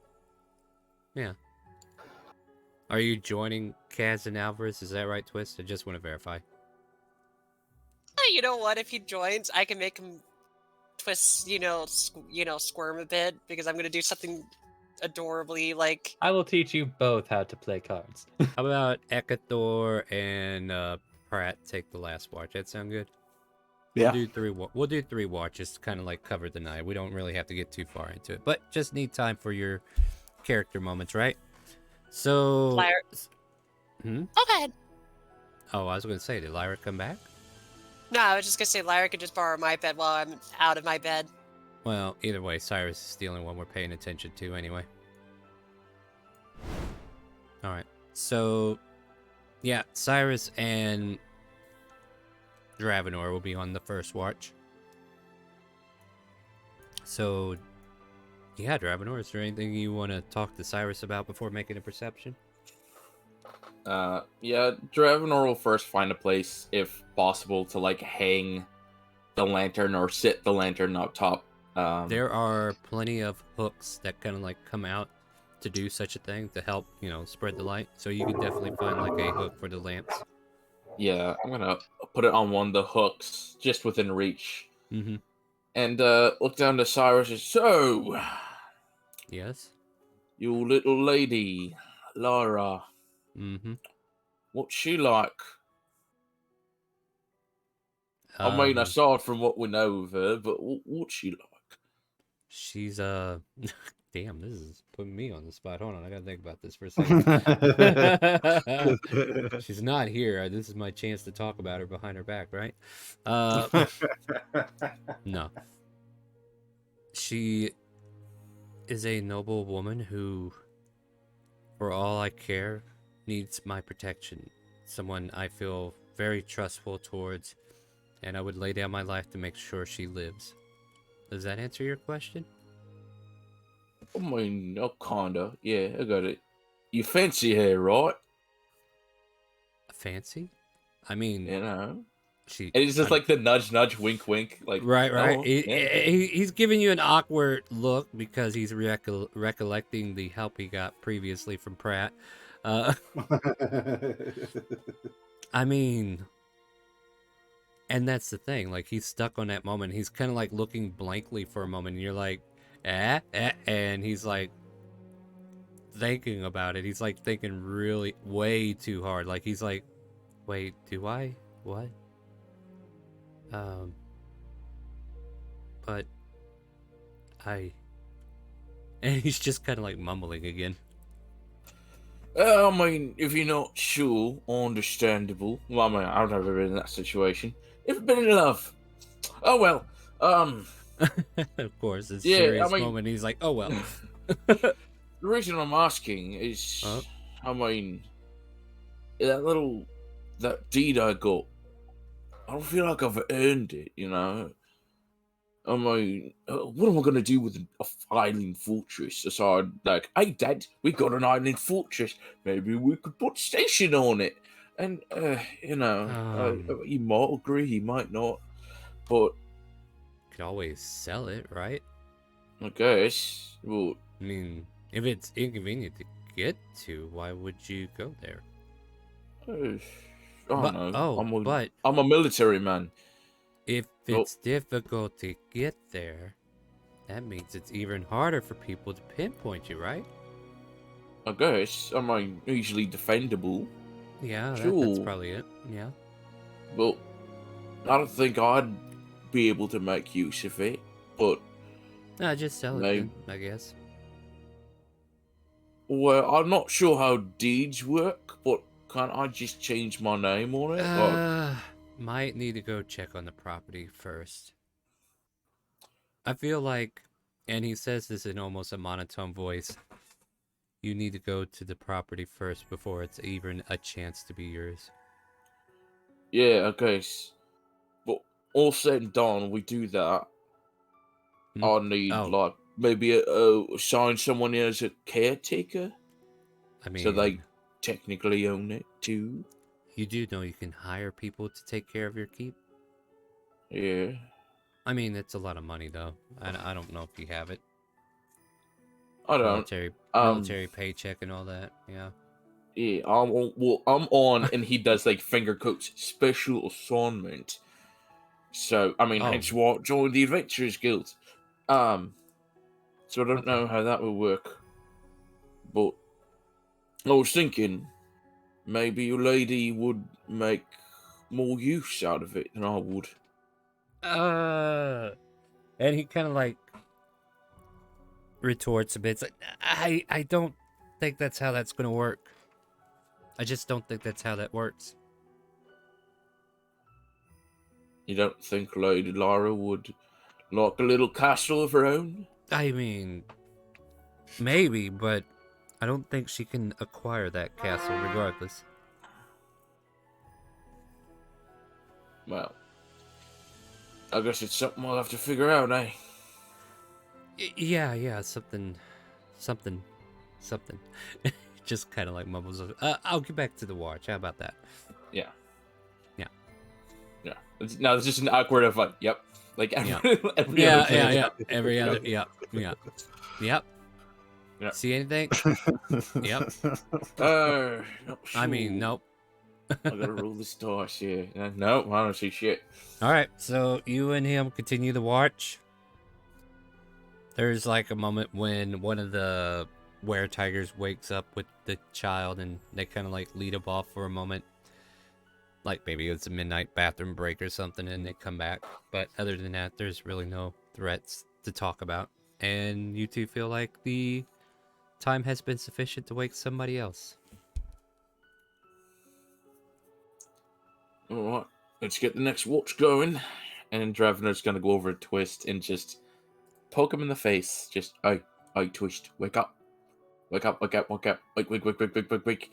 Yeah. Are you joining Kaz and Alvarez? Is that right, Twist? I just want to verify. You know what? If he joins, I can make him twist, squirm a bit, because I'm going to do something adorably, like... I will teach you both how to play cards. How about Ekathor and Pratt take the last watch? That sound good? Yeah. We'll do three watches to kind of like cover the night. We don't really have to get too far into it, but just need time for your character moments, right? So, Lyra... Hmm? Oh, go ahead. Oh, I was going to say, did Lyra come back? No, I was just going to say Lyra could just borrow my bed while I'm out of my bed. Well, either way, Cyrus is the only one we're paying attention to anyway. Alright, so... Yeah, Cyrus and Dravenor will be on the first watch. So... Yeah, Dravenor, is there anything you want to talk to Cyrus about before making a perception? Yeah, Dravenor will first find a place, if possible, to like hang the lantern or sit the lantern up top. There are plenty of hooks that kind of like come out to do such a thing to help, spread the light. So you can definitely find like a hook for the lamps. Yeah, I'm gonna put it on one of the hooks just within reach. Mm-hmm. And look down to Cyrus and so, Yes. you little lady, Lara, Mm-hmm. what's she like? I mean, aside from what we know of her, but what's she like? She's damn, this is putting me on the spot. Hold on, I gotta think about this for a second. She's not here. This is my chance to talk about her behind her back, right? No. She is a noble woman who, for all I care, needs my protection. Someone I feel very trustful towards, and I would lay down my life to make sure she lives. Does that answer your question? I mean, kinda. Yeah, I got it. You fancy her, right? Fancy? I mean, You know? she. And it's just I'm- like the nudge, nudge, wink, wink. Like, right. oh, yeah. He's giving you an awkward look because he's recollecting the help he got previously from Pratt. I mean, and that's the thing. Like, he's stuck on that moment. He's kind of like looking blankly for a moment, and you're like, and he's like thinking about it. He's like thinking really way too hard. Like, he's like, wait, do I? What? But and he's just kind of like mumbling again. I mean, if you're not sure, understandable. Well, I mean, I've never been in that situation. Never been in love. Oh well. Of course, it's a Yeah, serious I mean- moment. He's like, oh well. The reason I'm asking is, Huh? I mean, that deed I got, I don't feel like I've earned it, you know? I mean, what am I going to do with a island fortress aside? Like, hey, Dad, we got an island fortress. Maybe we could put station on it. And, you know, he might agree, he might not. But Could always sell it, right? I guess, well, I mean, if it's inconvenient to get to, why would you go there? I don't know. But I'm a military man. if it's difficult to get there, that means it's even harder for people to pinpoint you, right? I guess. I mean, easily defendable. Yeah, that's Sure. probably it. Yeah. But I don't think I'd be able to make use of it. But, No, just sell it, then, I guess. well, I'm not sure how deeds work, but can't I just change my name on it? Might need to go check on the property first. I feel like, and he says this in almost a monotone voice, you need to go to the property first before it's even a chance to be yours. Yeah, I guess. But all said and done, we do that. I'll need, like, maybe assign someone as a caretaker. I mean, so they technically own it, too. You do know you can hire people to take care of your keep? Yeah. I mean, it's a lot of money, though. I don't know if you have it. I don't. Military paycheck and all that, yeah. Yeah, I'm on, and he does, like, finger quotes, special assignment. So, I mean, hence why I joined the Adventurers Guild. So I don't know how that will work. But I was thinking, maybe your lady would make more use out of it than I would. And he kind of like retorts a bit. It's like, I don't think that's how that's going to work. I just don't think that's how that works. You don't think Lady Lara would like a little castle of her own? I mean, maybe, but I don't think she can acquire that castle regardless. Well, I guess it's something we'll have to figure out, eh? Yeah, something. Just kind of like mumbles. I'll get back to the watch. How about that? Yeah. Yeah. No, it's just an awkward of like, yep. Like every yeah. other Yeah. Every other. Yep. Yeah. See anything? Yep. Not I mean, nope. I gotta roll this dice here. No, I don't see shit. All right, so you and him continue the watch. There's like a moment when one of the were-tigers wakes up with the child, and they kind of like lead him off for a moment. Like maybe it's a midnight bathroom break or something, and they come back. But other than that, there's really no threats to talk about. and you two feel like the time has been sufficient to wake somebody else. All right, let's get the next watch going. And Dravenor's gonna go over to Twist and just poke him in the face. Just, hey, Twist, wake up. Wake up, wake up, wake up. Wake, wake, wake, wake, wake, wake, wake.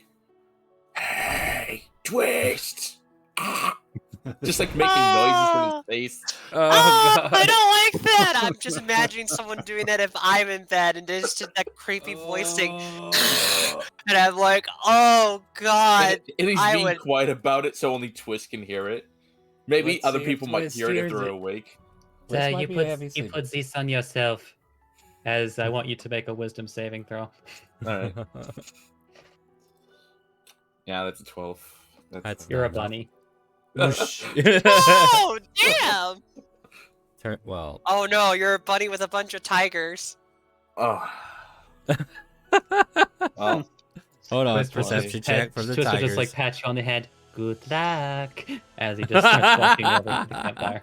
Hey, Twist! Ah! Just like making noises from his face. Oh, I don't like that. I'm just imagining someone doing that if I'm in bed and there's just that creepy voicing. And I'm like, oh god. And he's I being would- quiet about it so only Twist can hear it. Maybe Let's other see if people might Twist hear it if hears they're it. awake. This might be a heavy You scene. put this on yourself, as I want you to make a wisdom saving throw. Alright. Yeah, that's a 12. That's You're a not enough. bunny. Oh, damn! Well, Oh no, you're a bunny with a bunch of tigers. Oh. Well, hold on, Twist will perception just check from the Twist will tigers. just like pat you on the head. Good luck, as he just starts walking over to the campfire.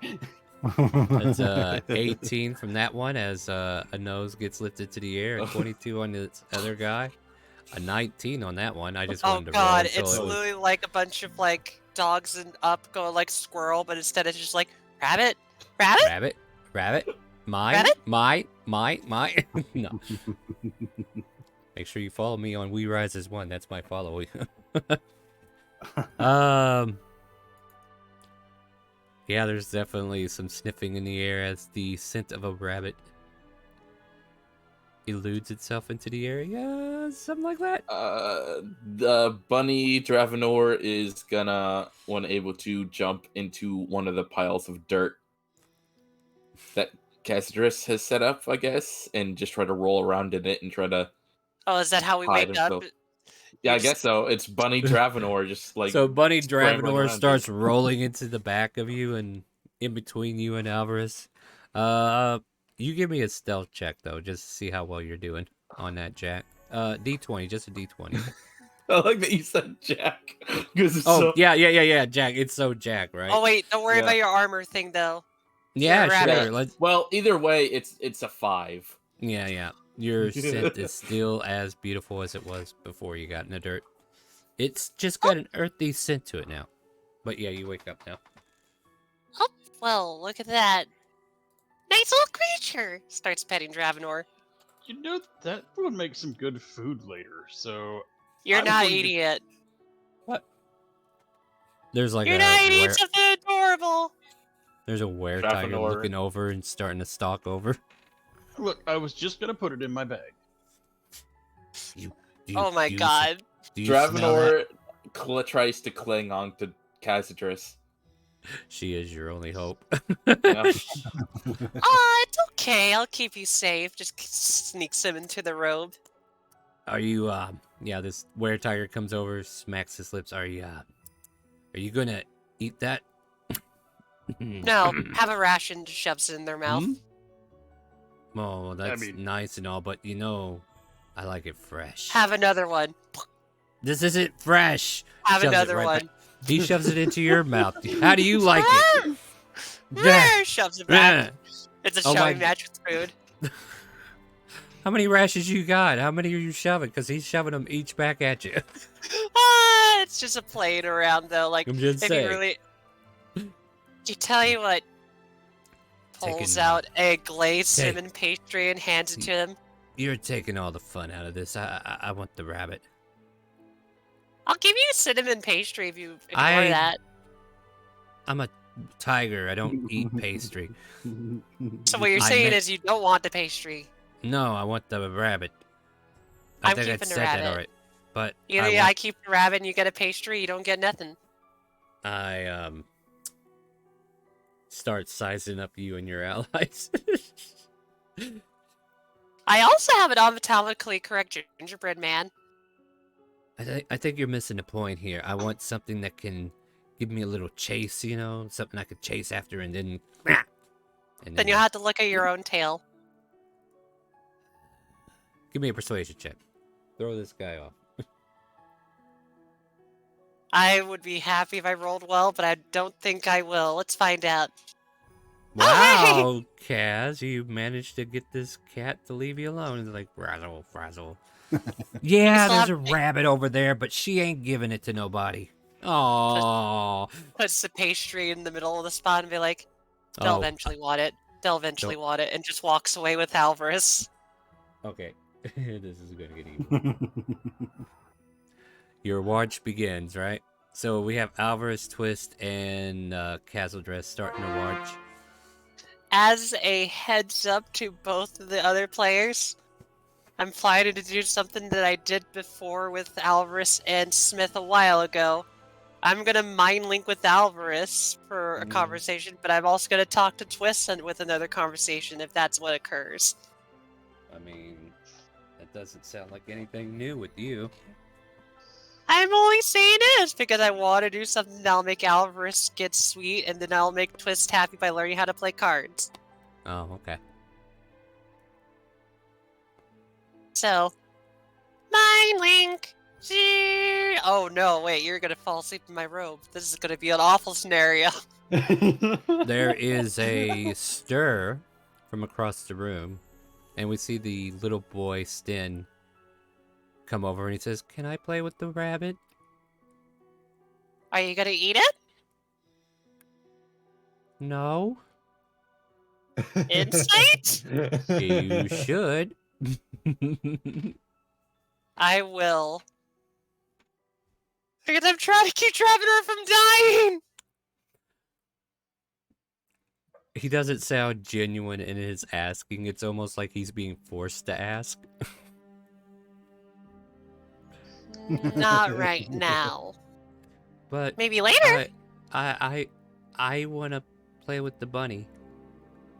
That's 18 from that one as a nose gets lifted to the air, a 22 on this other guy, a 19 on that one. I just Oh wanted to god, roll, so it's it was- literally like a bunch of like dogs and up going like squirrel, but instead it's just like rabbit, rabbit. rabbit, mine, Rabbit? my. No. Make sure you follow me on We Rise as One. That's my follow. Yeah, there's definitely some sniffing in the air as the scent of a rabbit eludes itself into the area. Something like that. the bunny Dravenor is gonna, when able to, jump into one of the piles of dirt that Casidris has set up, I guess, and just try to roll around in it and try to Oh, is that how we hide wake up? himself. Yeah, I guess so. It's Bunny Dravenor, just like So Bunny scrambling Dravenor around starts you. rolling into the back of you and in between you and Alvarez. You give me a stealth check though, just to see how well you're doing on that, Jack. D20, just a D20. I like that you said Jack. Because it's Oh, so... yeah, Jack. It's so Jack, right? Oh wait, don't worry Yeah. about your armor thing though. yeah, you're a rabbit. sure. Let's. Well, either way, it's a 5. Yeah. Your scent is still as beautiful as it was before you got in the dirt. It's just got an earthy scent to it now. But yeah, you wake up now. Oh, well, look at that. Nice little creature! Starts petting Dravenor. You know, that would make some good food later, so... You're I'm not going to- eating it. There's like You're a not eating were- something adorable! there's a were-tiger Dravenor. looking over and starting to stalk over. Look, I was just gonna put it in my bag. Oh my god. Do you smell that? Dravenor tries to cling on to Casidris. She is your only hope. Yeah. It's okay. I'll keep you safe. Just sneaks him into the robe. Are you yeah, this were-tiger comes over, smacks his lips. Are you gonna eat that? No, have a ration, just shoves it in their mouth. Hmm? Oh, that's mean- nice and all, but you know, I like it fresh. Have another one. This isn't fresh. Have Shoves it another right one. back. He shoves it into your mouth. How do you like it? Yeah. Shoves it back. It's a Oh my- shoving match with food. How many rashes you got? How many are you shoving? Because he's shoving them each back at you. It's just a playing around though. Like I'm just if saying. you really, you tell you what, pulls Taking- out a glazed Take- cinnamon pastry and hands it to him. You're taking all the fun out of this. I want the rabbit. I'll give you cinnamon pastry if you ignore I- that. I'm a tiger. I don't eat pastry. So what you're I saying meant- is you don't want the pastry. No, I want the rabbit. I'm think I keeping the said that rabbit. already. But Either I keep the rabbit and you get a pastry, you don't get nothing. I start sizing up you and your allies. I also have an anatomically correct gingerbread man. I think you're missing the point here. I want something that can give me a little chase, you know, something I could chase after and then. And Then you'll have to look at your own tail. give me a persuasion check. Throw this guy off. I would be happy if I rolled well, but I don't think I will. Let's find out. Wow, Kaz, you managed to get this cat to leave you alone. It's like, frazzle, frazzle. Yeah, still there's have- a rabbit over there, but she ain't giving it to nobody. Oh, Puts the pastry in the middle of the spot and be like, they'll eventually want it. They'll eventually want it, and just walks away with Alvarez. Okay, this is gonna get evil. Your watch begins, right? So we have Alvarez, Twist, and Castle Dress starting to watch. As a heads up to both of the other players, I'm planning to do something that I did before with Alvarez and Smith a while ago. I'm gonna mind link with Alvarez for a conversation, but I'm also gonna talk to Twist with another conversation if that's what occurs. I mean, that doesn't sound like anything new with you. I'm only saying this because I want to do something that'll make Alvarez get sweet, and then I'll make Twist happy by learning how to play cards. Oh, okay. So, mind link. Oh no, wait, you're gonna fall asleep in my robe. This is gonna be an awful scenario. There is a stir from across the room, and we see the little boy Sten come over and he says, "Can I play with the rabbit?" Are you gonna eat it? No. Insight? You should. I will. Because I'm trying to keep trapping her from dying! He doesn't sound genuine in his asking. It's almost like he's being forced to ask. Not right now. But Maybe later? I want to play with the bunny.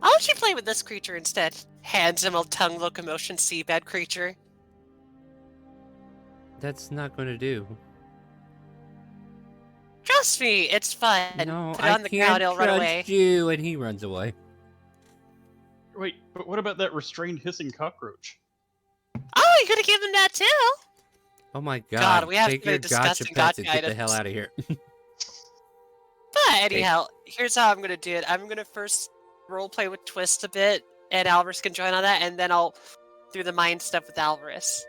Why don't you play with this creature instead? Hands him a tongue locomotion seabed creature. That's not going to do. Trust me, it's fun. No, Put it I on the can't ground, it'll run trust away. you, and he runs away. Wait, but what about that restrained hissing cockroach? Oh, you could have given him that too! Oh my god, God, we have take some your disgusting gotcha pets and gotcha get the hell items. out of here. But anyhow, here's how I'm gonna do it. I'm gonna first roleplay with Twist a bit, and Alvarez can join on that, and then I'll do the mind stuff with Alvarez.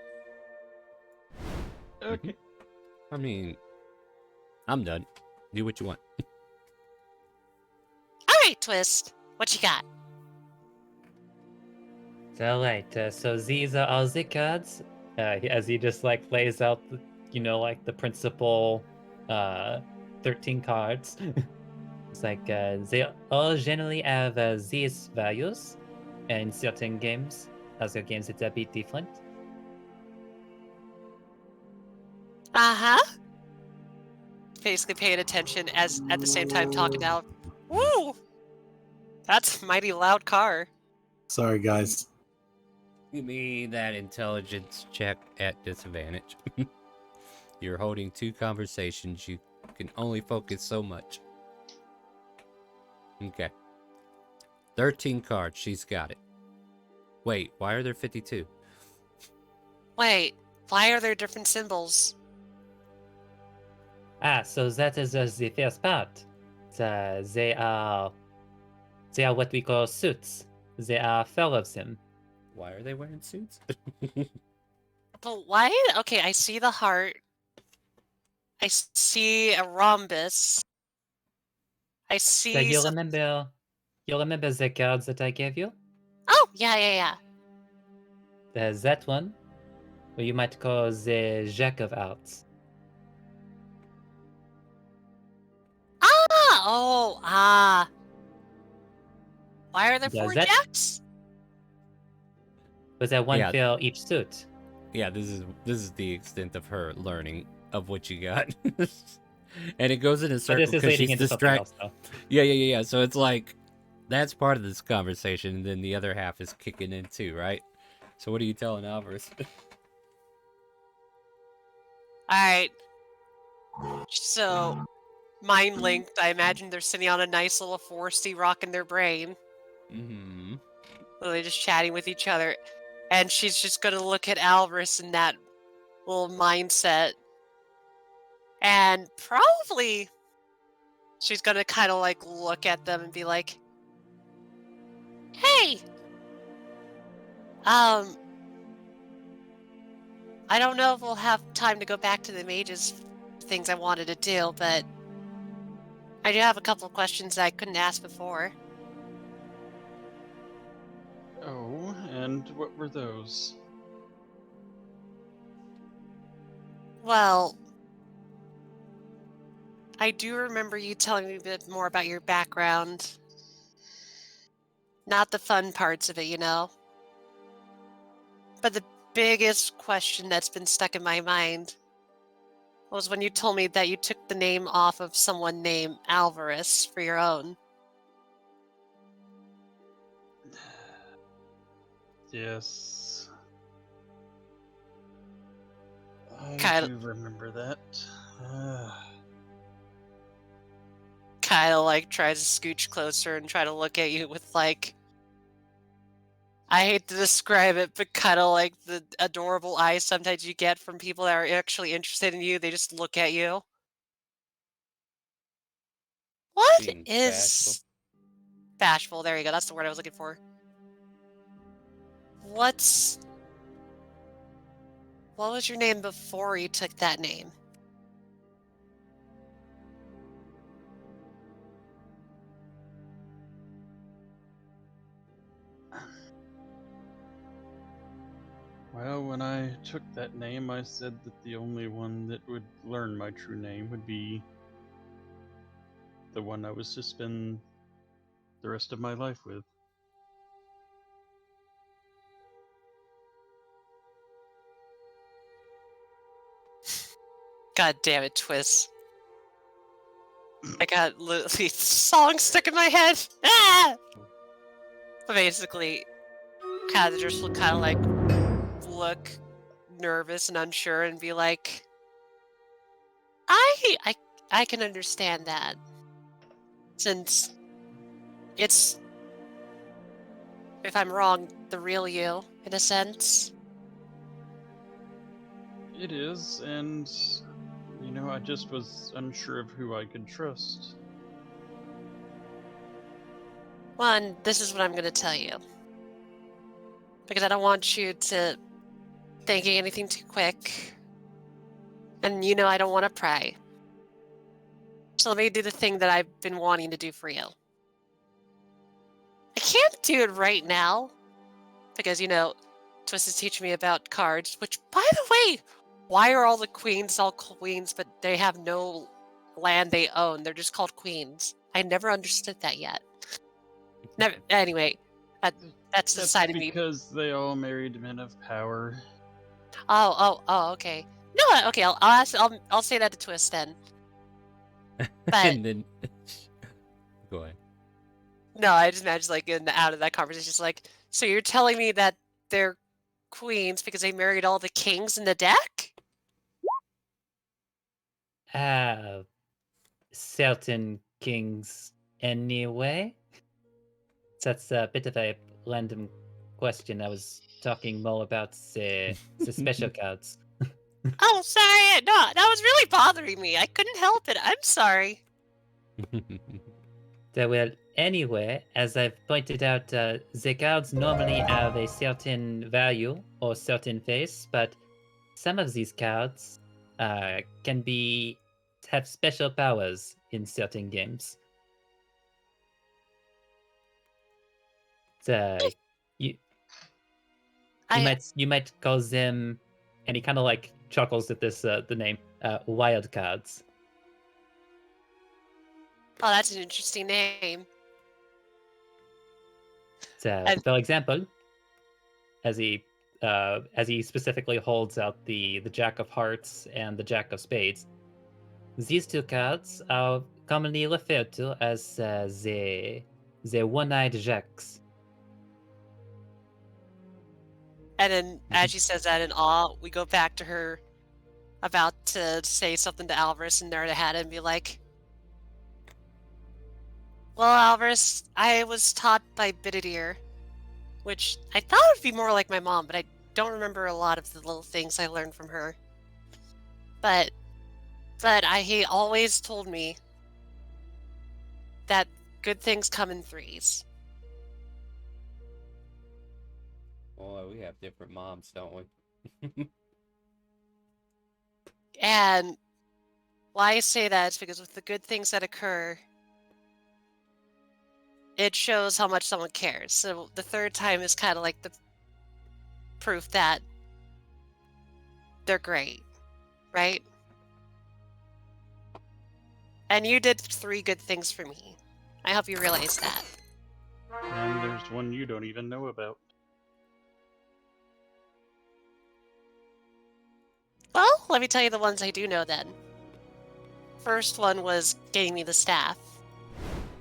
Okay. I mean, I'm done. Do what you want. Alright, Twist. What you got? So right, so these are all the cards. As he just like lays out, like the principal 13 cards. It's like they all generally have these values, and in certain games, other games it's a bit different. Uh-huh. Basically paying attention as at the same time talking out. Woo! That's a mighty loud car. Sorry, guys. Give me that intelligence check at disadvantage. You're holding two conversations. You can only focus so much. Okay. 13 cards. She's got it. Wait, why are there 52? Wait, why are there different symbols? So that is the first part. They are what we call suits. There are 4 of them. Why are they wearing suits? But why? Okay, I see the heart. I see a rhombus. I see. So you remember the cards that I gave you? Oh, yeah. There's that one, or you might call the Jack of Hearts. Ah. Why are there Does 4 that- jacks? Was there one Yeah. for each suit? Yeah, this is the extent of her learning of what you got. And it goes in a So circle this is because leading she's into something else, distracted. though. Yeah. So it's like that's part of this conversation, and then the other half is kicking in too, right? So what are you telling Alvarez? Alright. So, mind linked, I imagine they're sitting on a nice little foresty rock in their brain. Mm-hmm. Literally just chatting with each other. And she's just gonna look at Alvarez in that little mindset. And probably she's gonna kind of like look at them and be like, Hey! I don't know if we'll have time to go back to the mages things I wanted to do, but I do have a couple of questions that I couldn't ask before. Oh, and what were those? Well, I do remember you telling me a bit more about your background. Not the fun parts of it, you know? But the biggest question that's been stuck in my mind was when you told me that you took the name off of someone named Alvarez for your own. Yes. I Kind do remember that. of like tries to scooch closer and try to look at you with like, I hate to describe it, but kind of like the adorable eyes sometimes you get from people that are actually interested in you. They just look at you. What Being is bashful? There you go. That's the word I was looking for. What was your name before you took that name? Well, when I took that name, I said that the only one that would learn my true name would be the one I was to spend the rest of my life with. God damn it, Twist. I got literally songs stuck in my head. Ah! But basically, Kathadris will kind of like look nervous and unsure and be like, I can understand that. Since it's, if I'm wrong, the real you, in a sense. It is, and I just was unsure of who I could trust. Well, and this is what I'm going to tell you. Because I don't want you to thinking anything too quick. And I don't want to pry. So let me do the thing that I've been wanting to do for you. I can't do it right now. Because, Twist is teaching me about cards. Which, by the way, why are all the queens all queens, but they have no land they own? They're just called queens. I never understood that yet. Never. Anyway, that's the side of me. Because they all married men of power. Oh, okay. No, okay. I'll say that to Twist then. But and then go ahead. no, I just imagine like out of that conversation, just like, so you're telling me that they're queens because they married all the kings in the deck? Certain kings anyway? That's a bit of a random question. I was talking more about the special cards. Oh, sorry. No, that was really bothering me. I couldn't help it. I'm sorry. Well, anyway, as I've pointed out, the cards normally have a certain value or certain face, but some of these cards can have special powers in certain games. You might call them, and he kind of like chuckles at this the name wild cards. Oh, that's an interesting name. For example, as he specifically holds out the Jack of Hearts and the Jack of Spades, these two cards are commonly referred to as the one-eyed jacks. And then, as she says that in awe, we go back to her about to say something to Alvarez and nerd ahead and be like, well, Alvarez, I was taught by Bididir, which I thought would be more like my mom, but I don't remember a lot of the little things I learned from her. But he always told me that good things come in threes. And as she says that in awe, we go back to her about to say something to Alvarez and nerd ahead and be like, well, Alvarez, I was taught by Bididir, which I thought would be more like my mom, but I don't remember a lot of the little things I learned from her. But he always told me that good things come in threes. Boy, we have different moms, don't we? And why I say that is because with the good things that occur, it shows how much someone cares. So the third time is kind of like the proof that they're great, right? And you did 3 good things for me. I hope you realize that. And there's one you don't even know about. Well, let me tell you the ones I do know then. First one was getting me the staff.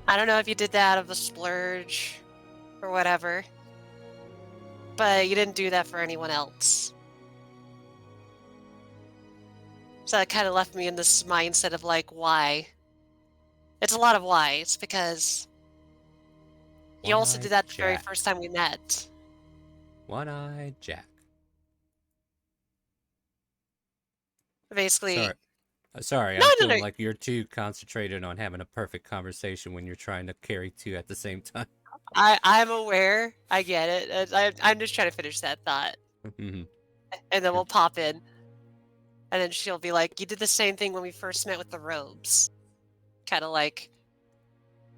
I don't know if you did that out of a splurge or whatever, but you didn't do that for anyone else. So that kind of left me in this mindset of like, why? It's a lot of whys, because you also did that the very Jack. first time we met. One-eyed Jack. Basically, Sorry, No, I'm no, feeling no. like you're too concentrated on having a perfect conversation when you're trying to carry 2 at the same time. I'm aware. I get it. I'm just trying to finish that thought. And then we'll pop in. And then she'll be like, you did the same thing when we first met with the robes. Kind of like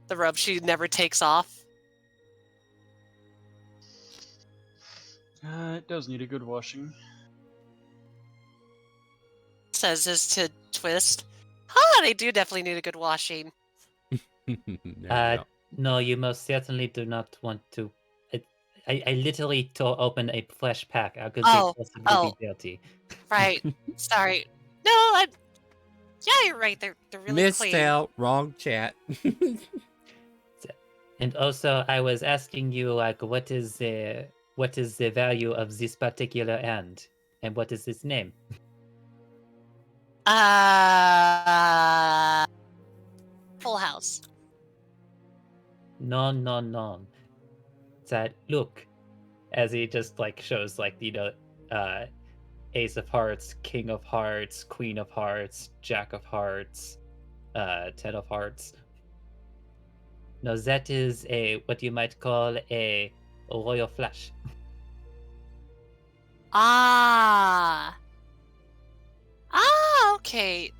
the robe she never takes off. It does need a good washing. Says this to Twist. Huh, they do definitely need a good washing. No. No, you most certainly do not want to. I literally tore open a flesh pack. How could Oh, they possibly oh. be dirty? Right. Sorry. No, yeah, you're right. They're really Missed clean. out. Wrong chat. And also, I was asking you, like, what is the value of this particular end, and what is its name? Full house. No. That look, as he just like shows like Ace of Hearts, King of Hearts, Queen of Hearts, Jack of Hearts, Ten of Hearts. No, that is what you might call a royal flush. Okay.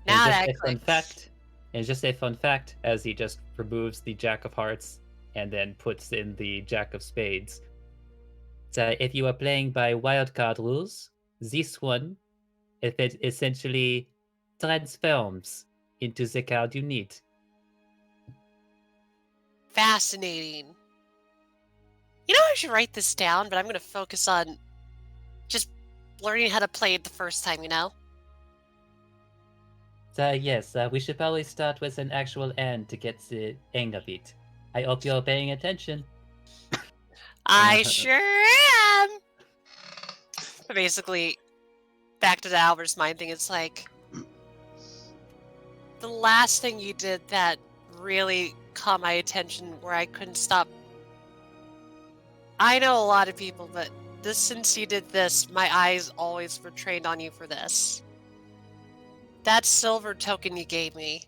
And Now just that a fun clicks. fact. And just a fun fact, as he just removes the Jack of Hearts and then puts in the Jack of Spades. So if you are playing by wildcard rules, this one, if it essentially transforms into the card you need. Fascinating. You know, I should write this down, but I'm going to focus on just learning how to play it the first time, you know? So yes, we should probably start with an actual end to get the hang of it. I hope you're paying attention. I sure am! But basically, back to the Albert's mind thing, it's like, the last thing you did that really caught my attention where I couldn't stop. I know a lot of people, but since you did this, my eyes always were trained on you for this. That silver token you gave me.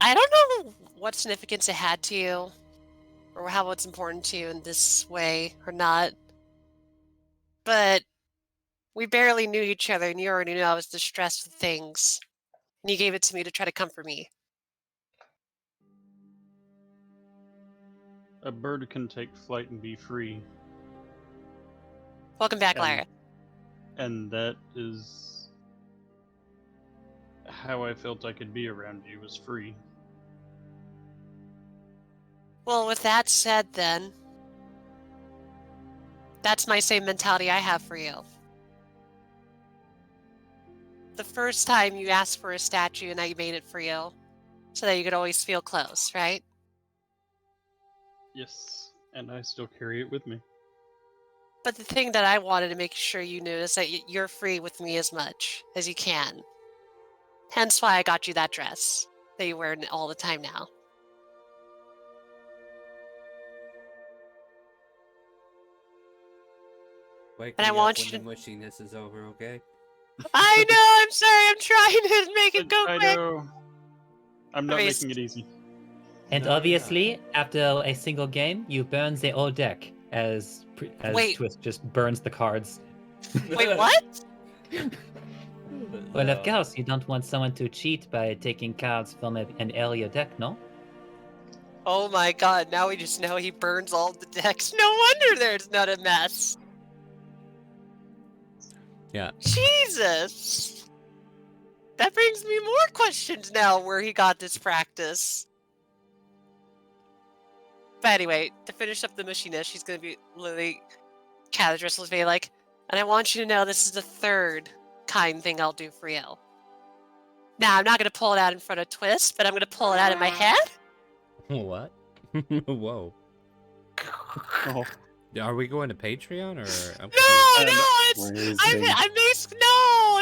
I don't know what significance it had to you, or how it's important to you in this way or not. But we barely knew each other, and you already knew I was distressed with things. And you gave it to me to try to comfort me. A bird can take flight and be free. Welcome back, And- Lyra. And that is how I felt I could be around you, was free. Well, with that said, then, that's my same mentality I have for you. The first time you asked for a statue and I made it for you, so that you could always feel close, right? Yes, and I still carry it with me. But the thing that I wanted to make sure you knew is that you're free with me as much as you can. Hence why I got you that dress that you wear all the time now. Wake And I me want up you when the mushiness is over, okay? I know, I'm sorry, I'm trying to make it go I quick. know. I'm not Amazing. making it easy. And No, you're obviously, after a single game, you burn the whole deck. Wait. Twist just burns the cards. Wait, what? Well, of course, you don't want someone to cheat by taking cards from an area deck, no? Oh my god, now we just know he burns all the decks. No wonder there's not a mess. Yeah. Jesus! That brings me more questions now where he got this practice. But anyway, to finish up the mushiness, she's gonna be literally Caladress will be like, and I want you to know this is the third kind thing I'll do for you. Now I'm not gonna pull it out in front of Twist, but I'm gonna pull it out in my head. What? Whoa. Oh, Are we going to Patreon or? I'm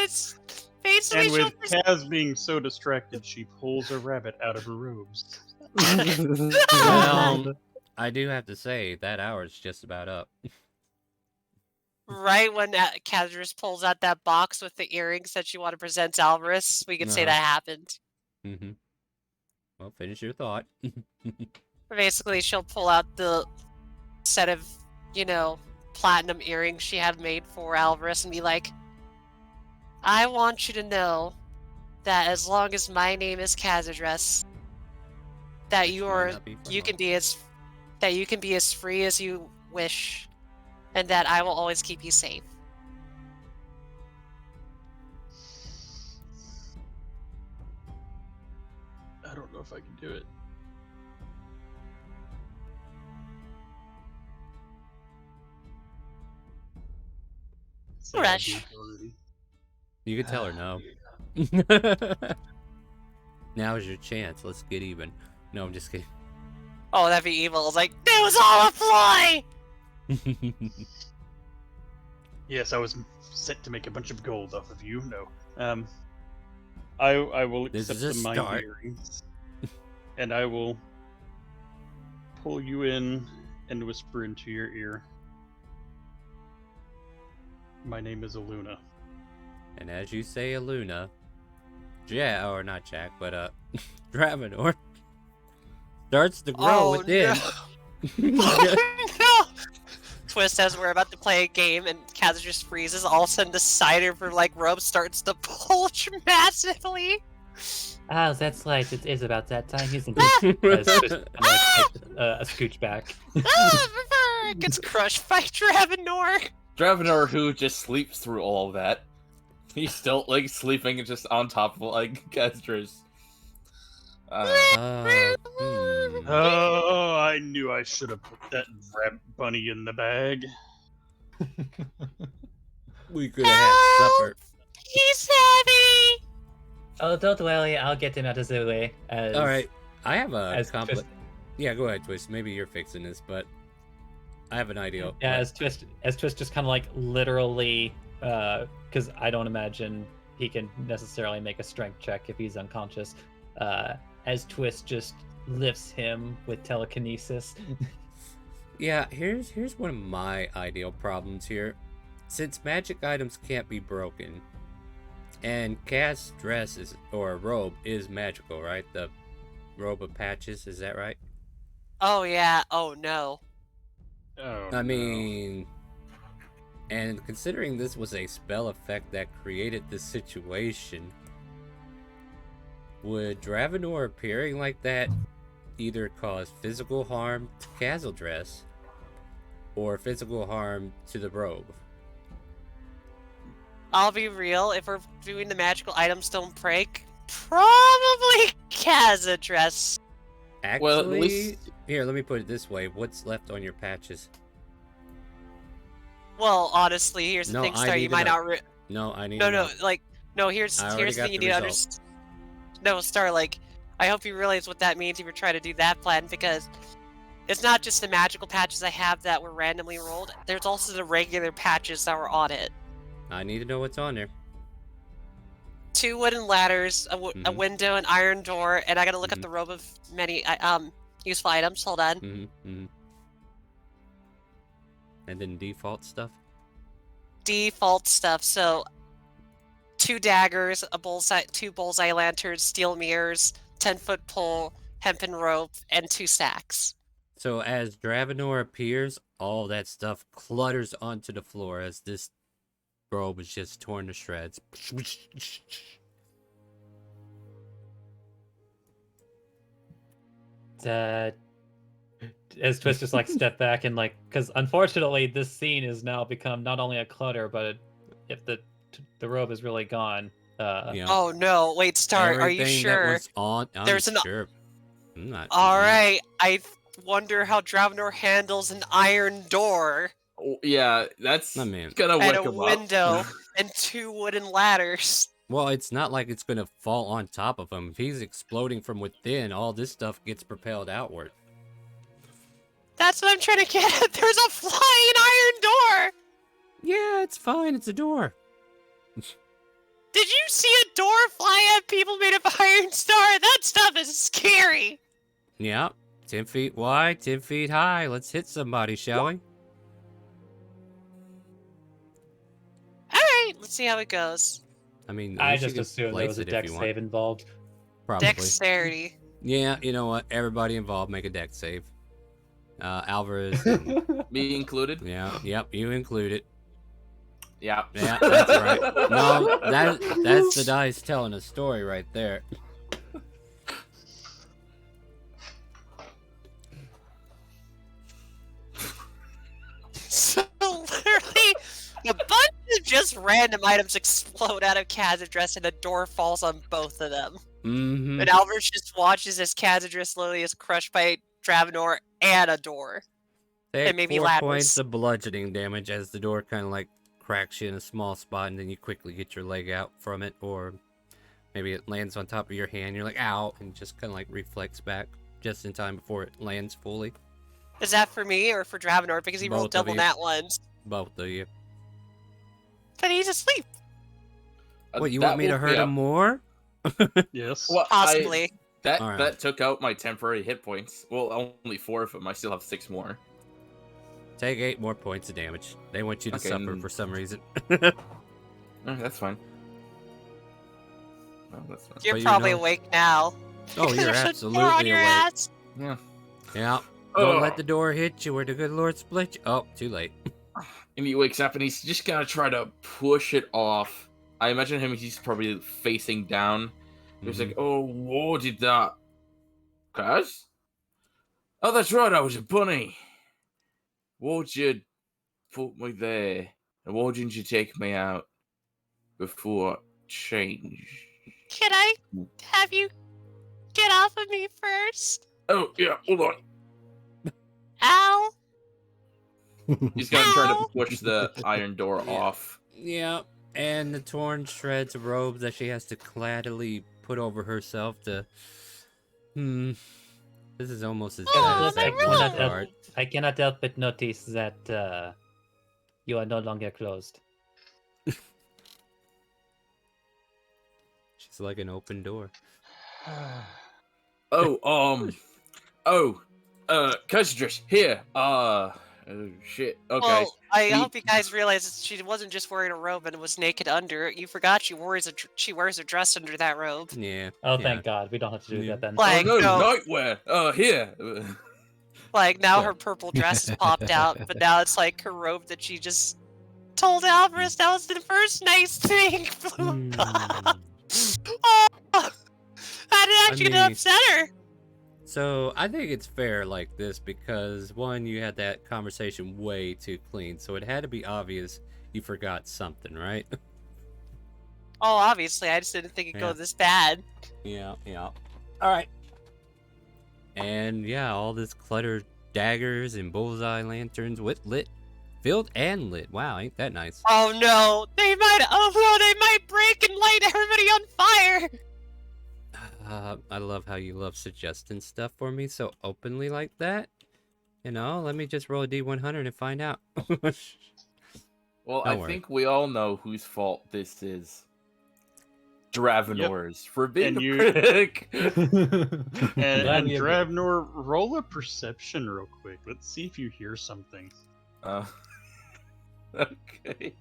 It's basically and with she'll Kaz being so distracted, she pulls a rabbit out of her robes. Well, I do have to say that hour's just about up. right when Caladress pulls out that box with the earrings that you want to present to Alvarez, we could say that happened. Mm-hmm. Well, finish your thought. Basically, she'll pull out the set of, platinum earrings she had made for Alvarez and be like, I want you to know that as long as my name is Caladress, that you can be as free as you wish, and that I will always keep you safe. I don't know if I can do it. So Rush. I do already. You could tell her no. Now is your chance. Let's get even. No, I'm just kidding. Oh, that'd be evil. It's like, it was all a ploy! Yes, I was set to make a bunch of gold off of you. No. I will This accept is a the mind start. earrings, and I will pull you in and whisper into your ear. My name is Aluna. And as you say, Aluna, or not Jack, but Dravenor starts to grow within. No. No! Twist, as we're about to play a game and Kaz just freezes, all of a sudden the cider for rope starts to bulge massively. Ah, that's right. It is about that time, isn't it? As Twist a scooch back. Gets crushed by Dravenor. Dravenor, who just sleeps through all of that. He's still sleeping just on top of Gazdras. Oh, I knew I should have put that rabbit bunny in the bag. We could have had supper. He's heavy. Oh, don't worry. I'll get him out of the way. All right, I have a as compliment. Yeah, go ahead, Twist. Maybe you're fixing this, but I have an idea. Yeah, as Twist just kind of literally, because I don't imagine he can necessarily make a strength check if he's unconscious. As Twist just lifts him with telekinesis. Yeah, here's one of my ideal problems here. Since magic items can't be broken, and Kaz's dress or robe is magical, right? The robe of patches, is that right? Oh yeah. Oh no. Oh, I mean, and considering this was a spell effect that created this situation, would Dravenor appearing like that either cause physical harm to Kazaldress or physical harm to the robe? I'll be real. If we're doing the magical items don't break, probably Caladress. Actually, Well, at least- here, let me put it this way. What's left on your patches? Well, honestly, here's the No, thing, I Star. need You to might know. not. No, I need No, to no, know. Here's I already the got thing you the need to result. understand. No, Star. I hope you realize what that means if you're trying to do that plan, because it's not just the magical patches I have that were randomly rolled. There's also the regular patches that were on it. I need to know what's on there. 2 wooden ladders, a Mhm. window, an iron door, and I gotta look Mhm. up the robe of many useful items. Hold on. Mm-hmm. And then default stuff. Default stuff. So 2 daggers, 2 bullseye lanterns, steel mirrors, 10-foot pole, hempen rope, and 2 sacks. So as Dravenor appears, all that stuff clutters onto the floor as this robe is just torn to shreds. As Twist just like step back and like, because unfortunately this scene has now become not only a clutter, but if the robe is really gone. Yeah. Oh no! Wait, Star, are you Everything sure? that was on, I'm There's an- sure. I'm not. All right, I wonder how Dravenor handles an iron door Oh, yeah, that's I mean- gonna and wake a him window up. and 2 wooden ladders. Well, it's not like it's gonna fall on top of him. If he's exploding from within, all this stuff gets propelled outward. That's what I'm trying to get at. There's a flying iron door. Yeah, it's fine. It's a door. Did you see a door fly at people made of iron star? That stuff is scary. Yeah, 10 feet wide, 10 feet high. Let's hit somebody, shall we? All right, let's see how it goes. I mean, I least you just can assumed there place was a it if deck you want. save involved. Probably. Dexterity. Yeah, you know what? Everybody involved make a deck save. Alvarez. And, Me included. yeah, yep, you included. Yeah. Yeah, that's right. No, that's the dice telling a story right there. So literally, a bunch of just random items explode out of Kaz's dress, and a door falls on both of them. Mm-hmm. And Alvarez just watches as Kaz's dress slowly is crushed by Dravenor and a door. Take and maybe 4 ladders. points of bludgeoning damage as the door kind of like cracks you in a small spot, and then you quickly get your leg out from it, or maybe it lands on top of your hand. You're like, ow, and just kind of like reflects back just in time before it lands fully. Is that for me or for Dravenor? Because he rolled Both of double you. nat ones. Both of you. But he's asleep. What, you That want me to woke hurt up. him more? Yes. Well, Possibly. That All right. that took out my temporary hit points. Well, only 4 of them. I still have 6 more. Take 8 more points of damage. They want you to Okay, suffer and- for some reason. Okay, that's fine. Oh, that's fine. You're But you probably know- awake now. Oh, Because you're there's a door absolutely on your awake. ass. Yeah. Yeah. Don't Ugh. let the door hit you, or the good Lord split you. Oh, too late. And he wakes up and he's just gonna try to push it off. I imagine him, he's probably facing down. He's like, oh, what did that? Cuz? Oh, that's right, I was a bunny. Why'd you put me there? And why didn't you take me out before change? Can I have you get off of me first? Oh, yeah, hold on. Ow. He's gonna try to Ow. push the iron door off. Yeah, and the torn shreds of robes that she has to claddily put over herself to... This is almost as Oh, bad as my that robe. one part. I cannot help but notice that you are no longer closed. She's like an open door. Cusidress, here. Oh, shit. Okay. Well, I We- hope you guys realize that she wasn't just wearing a robe and was naked under. You forgot she wears a dress under that robe. Yeah. Oh, yeah. thank God, we don't have to do Yeah. that then. Like, oh, no, no. nightwear. Here. Like now Yeah. her purple dress is popped out, but now it's like her robe that she just told Alvarez that was the first nice thing. Hmm. Oh, that actually mean- upset her. So, I think it's fair like this because, one, you had that conversation way too clean, so it had to be obvious you forgot something, right? Oh, obviously, I just didn't think it'd Yeah. go this bad. Yeah. Alright. And yeah, all this cluttered daggers and bullseye lanterns with filled and lit. Wow, ain't that nice? Oh no, they might break and light everybody on fire. I love how you love suggesting stuff for me so openly like that. You know, let me just roll a D100 and find out. Well, Don't I worry. think we all know whose fault this is. Dravenor's for being And a you- prick. And we agree. Dravenor, roll a perception real quick. Let's see if you hear something. Okay.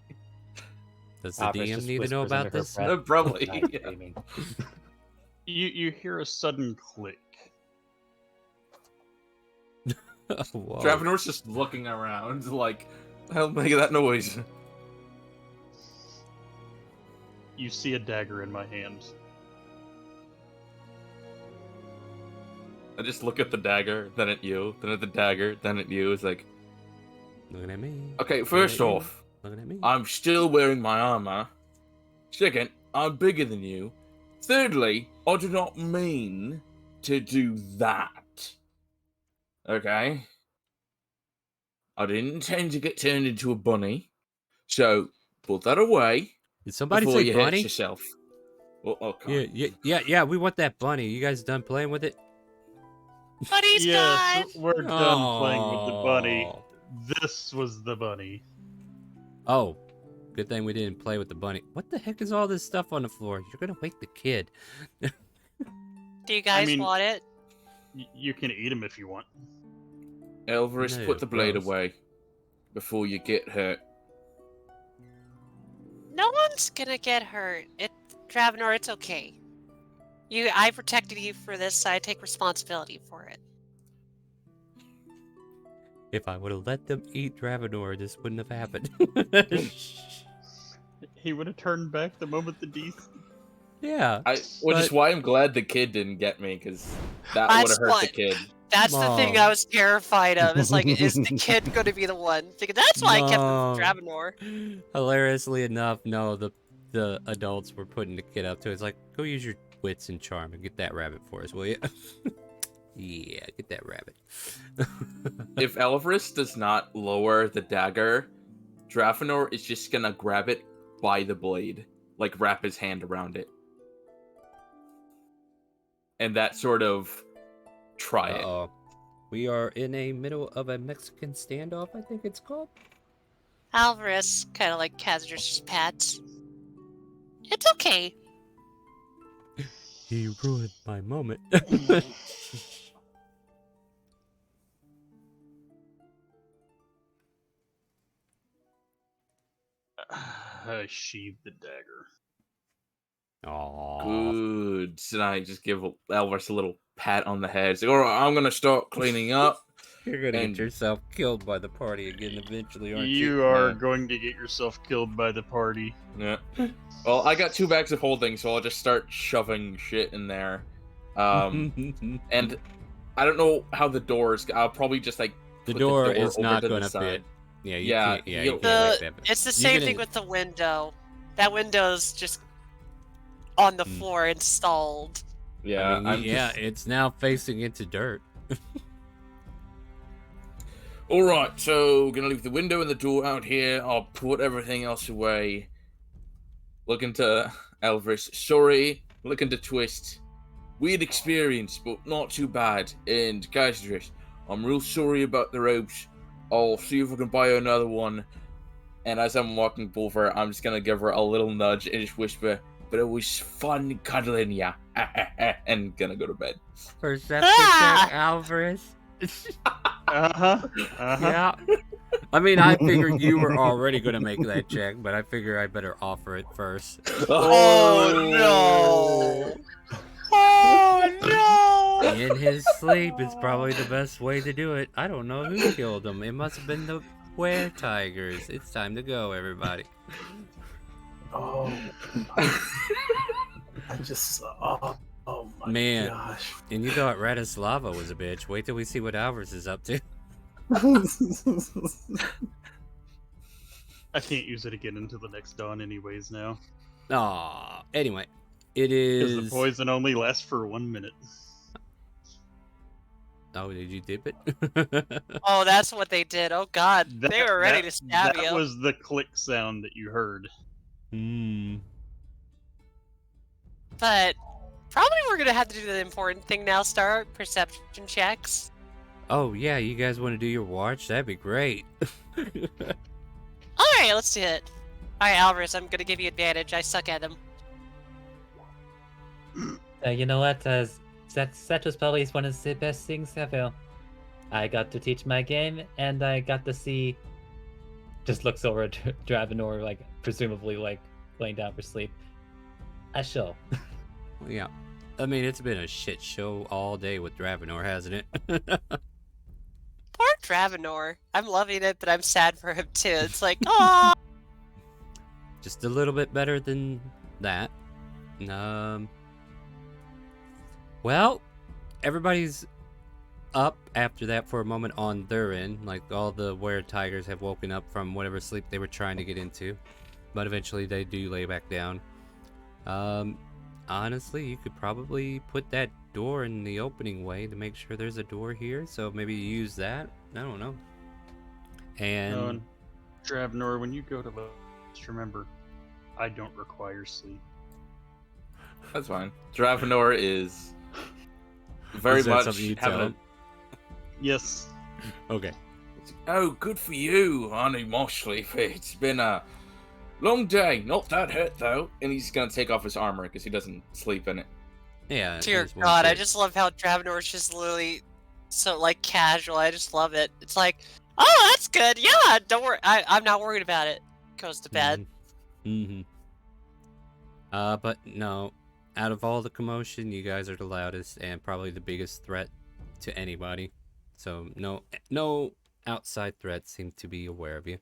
Does the Alvarez DM just need to know whispers under about her this? breath, Probably. "God Yeah. damn." You hear a sudden click. Whoa. Dravenor's just looking around like, the hell making that noise? You see a dagger in my hand. I just look at the dagger, then at you, then at the dagger, then at you. It's like, Looking at me. okay, Looking first at you, off, Looking at me. I'm still wearing my armor. Second, I'm bigger than you. Thirdly, I do not mean to do that. Okay? I didn't intend to get turned into a bunny. So, put that away Did somebody before say you hurt bunny? yourself. Oh, okay. Yeah. We want that bunny. You guys done playing with it? Buddy's Yes, gone. we're done playing with the bunny. Oh. This was the bunny. Oh, good thing we didn't play with the bunny. What the heck is all this stuff on the floor? You're gonna wake the kid. Do you guys mean- want it? You can eat him if you want. Elvis, No, put the blade gross. away before you get hurt. No one's gonna get hurt. Dravenor, it's okay. I protected you for this, so I take responsibility for it. If I would have let them eat Dravenor, this wouldn't have happened. He would have turned back the moment the Yeah. Which is But- why I'm glad the kid didn't get me, because that would have That's hurt what- the kid. That's the thing Mom. I was terrified of. Is like, is the kid going to be the one? Because that's why I kept Mom. Dravenor. Hilariously enough, no, the adults were putting the kid up to it. It's like, go use your wits and charm and get that rabbit for us, will you? Yeah, get that rabbit. If Elvis does not lower the dagger, Dravenor is just gonna grab it by the blade, like wrap his hand around it. And that sort of try it. Uh-oh. We are in a middle of a Mexican standoff, I think it's called. Alvarez kind of like Cassidy's pats. It's okay. He ruined my moment. I sheathed the dagger. Aww. Good. And I just give Elvis a little pat on the head. It's like, all right, I'm gonna start cleaning up. You're gonna And- get yourself killed by the party again eventually, aren't you? You are Yeah. going to get yourself killed by the party. Yeah. Well, I got 2 bags of holding, so I'll just start shoving shit in there. And I don't know how the doors. I'll probably just like the put door door is over not to the gonna side. fit. Yeah, you Yeah, can't. Yeah, you- you can't make that. It's the You're same gonna- thing with the window. That window's just on the floor installed. Yeah, I mean, I'm yeah, just- it's now facing into dirt. All right, so gonna leave the window and the door out here. I'll put everything else away. Looking to Elvis. Sorry. Looking to Twist. Weird experience, but not too bad. And Kaiser's, I'm real sorry about the ropes. I'll see if I can buy her another one. And as I'm walking over, I'm just gonna give her a little nudge and just whisper, "But it was fun cuddling ya," and gonna go to bed. Perception Ah! check, Alvarez. Uh-huh. Yeah. I mean, I figured you were already gonna make that check, but I figure I better offer it first. Oh no! Oh no! In his sleep is probably the best way to do it. I don't know who killed him. It must have been the were-tigers. It's time to go, everybody. Oh, I just oh my Man. gosh. And you thought Radislava was a bitch. Wait till we see what Alvarez is up to. I can't use it again until the next dawn anyways now. Aw. Anyway, it Because is... the poison only lasts for 1 minute. Oh, did you dip it? Oh, that's what they did. Oh god, they were ready to stab that you. was the click sound that you heard. Hmm. But probably we're gonna have to do the important thing now. Start perception checks. Oh, yeah, you guys want to do your watch? That'd be great. All right, let's do it. All right, Alvarez, I'm gonna give you advantage. I suck at them. You know what? That was probably one of the best things ever. I got to teach my game, and I got to see. Just looks over at Dravenor, like presumably like laying down for sleep. A show. Yeah. I mean, it's been a shit show all day with Dravenor, hasn't it? Poor Dravenor. I'm loving it, but I'm sad for him too. It's like, oh. Just a little bit better than that. Well, everybody's up after that for a moment on their end. Like, all the were-tigers have woken up from whatever sleep they were trying to get into. But eventually they do lay back down. Honestly, you could probably put that door in the opening way to make sure there's a door here. So maybe you use that. I don't know. And Dravenor, when you go to just remember, I don't require sleep. That's fine. Dravenor is very Is that much something you tell having him? Yes. Okay. Oh, good for you. I need more sleep. It's been a long day. Not that hurt, though. And he's going to take off his armor because he doesn't sleep in it. Yeah. Dear there's one God, I kid. just love how Dravenor's just literally so like casual. I just love it. It's like, oh, that's good. Yeah, don't worry. I'm not worried about it. Goes to bed. Mm-hmm. But no. Out of all the commotion, you guys are the loudest and probably the biggest threat to anybody. So no outside threats seem to be aware of you.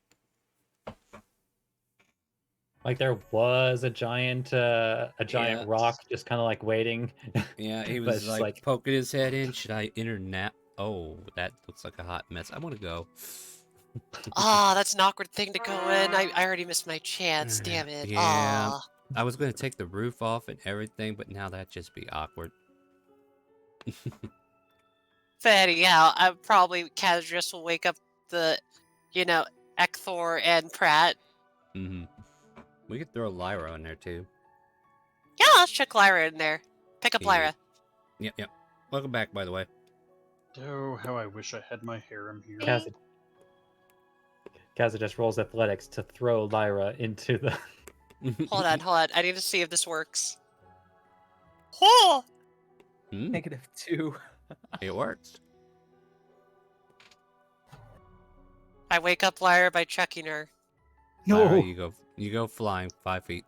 Like there was a giant Yeah. rock just kind of like waiting. Yeah, he But was it's just like poking his head in. Should I enter nap? Oh, that looks like a hot mess. I want to go. Ah, that's an awkward thing to go in. I already missed my chance. Damn it. Yeah. Ah. I was gonna take the roof off and everything, but now that'd just be awkward. But anyhow, I probably Cadris will wake up the, Ekthor and Pratt. Mm-hmm. We could throw Lyra in there too. Yeah, let's chuck Lyra in there. Pick up Yeah. Lyra. Yep. Welcome back, by the way. Oh, how I wish I had my harem here. Kazza just rolls athletics to throw Lyra into the. Hold on. I need to see if this works. Oh! -2. It works. I wake up Lyra by chucking her. Lyra, you go flying 5 feet.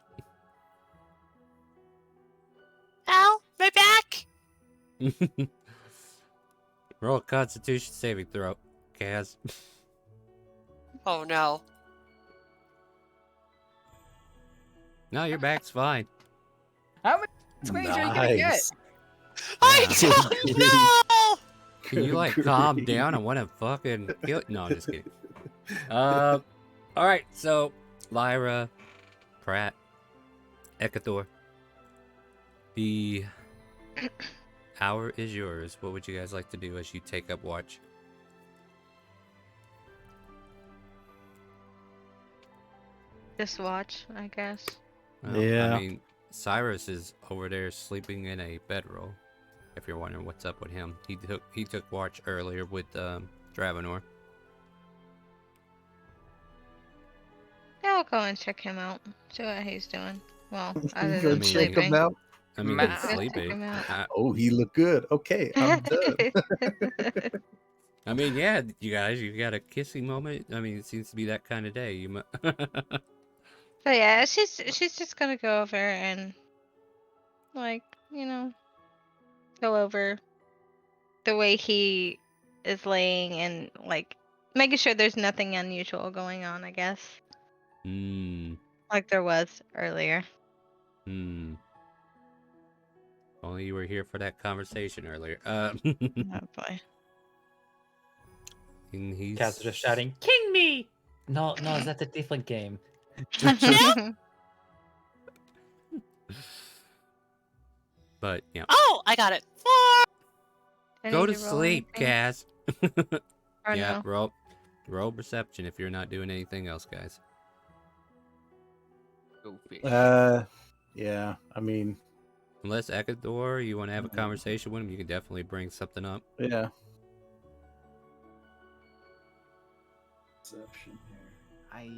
Ow! My back! Roll a Constitution saving throw, Kaz. Oh no. No, your back's fine. How many swings are you gonna get? Nice. I Yeah. don't know! Can you like calm down? I want to fucking kill. No, I'm just kidding. All right. So Lyra, Pratt, Ekathor. The hour is yours. What would you guys like to do as you take up watch? Just watch, I guess. Well, Yeah. I mean, Cyrus is over there sleeping in a bedroll. If you're wondering what's up with him, he took watch earlier with Dravenor. Yeah, I'll go and check him out. See what he's doing. Well, other Go than check sleeping. him out. I mean, Ma- he's Check sleeping. him out. Oh, he looked good. Okay, I'm done. I mean, yeah, you guys, you got a kissing moment. I mean, it seems to be that kind of day. But yeah, she's just gonna go over and like, go over the way he is laying and like making sure there's nothing unusual going on, I guess. Like there was earlier. Only you were here for that conversation earlier. Oh boy. And he's Kazza just shouting, "King me!" No, that's a different game. But yeah, Oh, I got it. I go need to roll sleep, anything? Kaz. Or Yeah, no? roll perception if you're not doing anything else, guys. Yeah. I mean, Unless Ekathor, you want to have a conversation with him, you can definitely bring something up. yeah. Perception here. I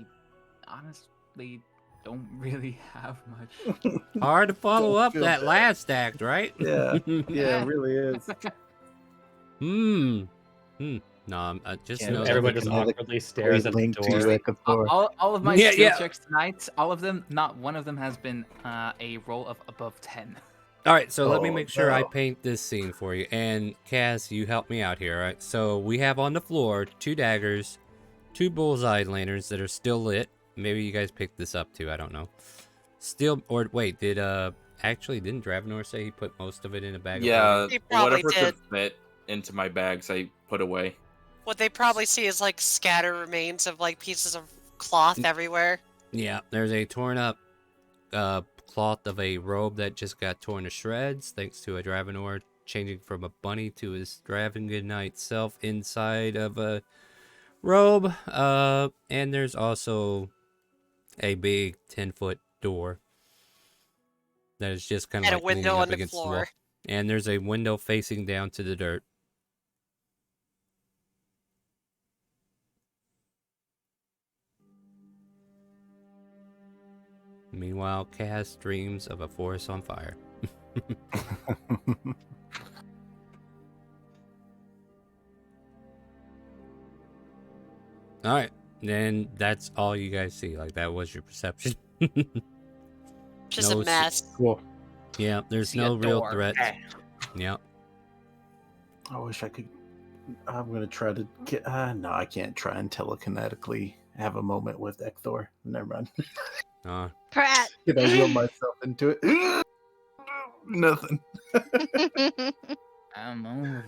honestly don't really have much. Hard to follow Don't up feel that bad. last act, right? Yeah, yeah, it really is. No, I just Yeah, know that Everyone we just can- awkwardly stares at the Link to door. Ekathor. all of my Yeah, skill yeah. checks tonight, all of them, not one of them has been a roll of above 10. All right, so let me Oh, make sure I no. paint this scene for you. And Cass, you help me out here, all right? So we have on the floor 2 daggers, 2 bullseye lanterns that are still lit. Maybe you guys picked this up too, I don't know. Still, or wait, actually, didn't Dravenor say he put most of it in a bag of Yeah, holding? He probably whatever did. could fit into my bags, I put away. What they probably see is like scatter remains of like pieces of cloth everywhere. Yeah, there's a torn up cloth of a robe that just got torn to shreds thanks to a Dravenor changing from a bunny to his Dragonite self inside of a robe. And there's also a big 10-foot door that is just kind of And a like leaning window up on the against the wall. floor. And there's a window facing down to the dirt. Meanwhile, Cass dreams of a forest on fire. All right, then that's all you guys see. Like, that was your perception. Just No a mess. Cool. Yeah, there's See a no real door. threats. Yeah. I wish I could. I'm gonna try to get. No, I can't try and telekinetically have a moment with Ekthor. Never mind. Pratt. Can I will myself into it? Nothing. I don't know.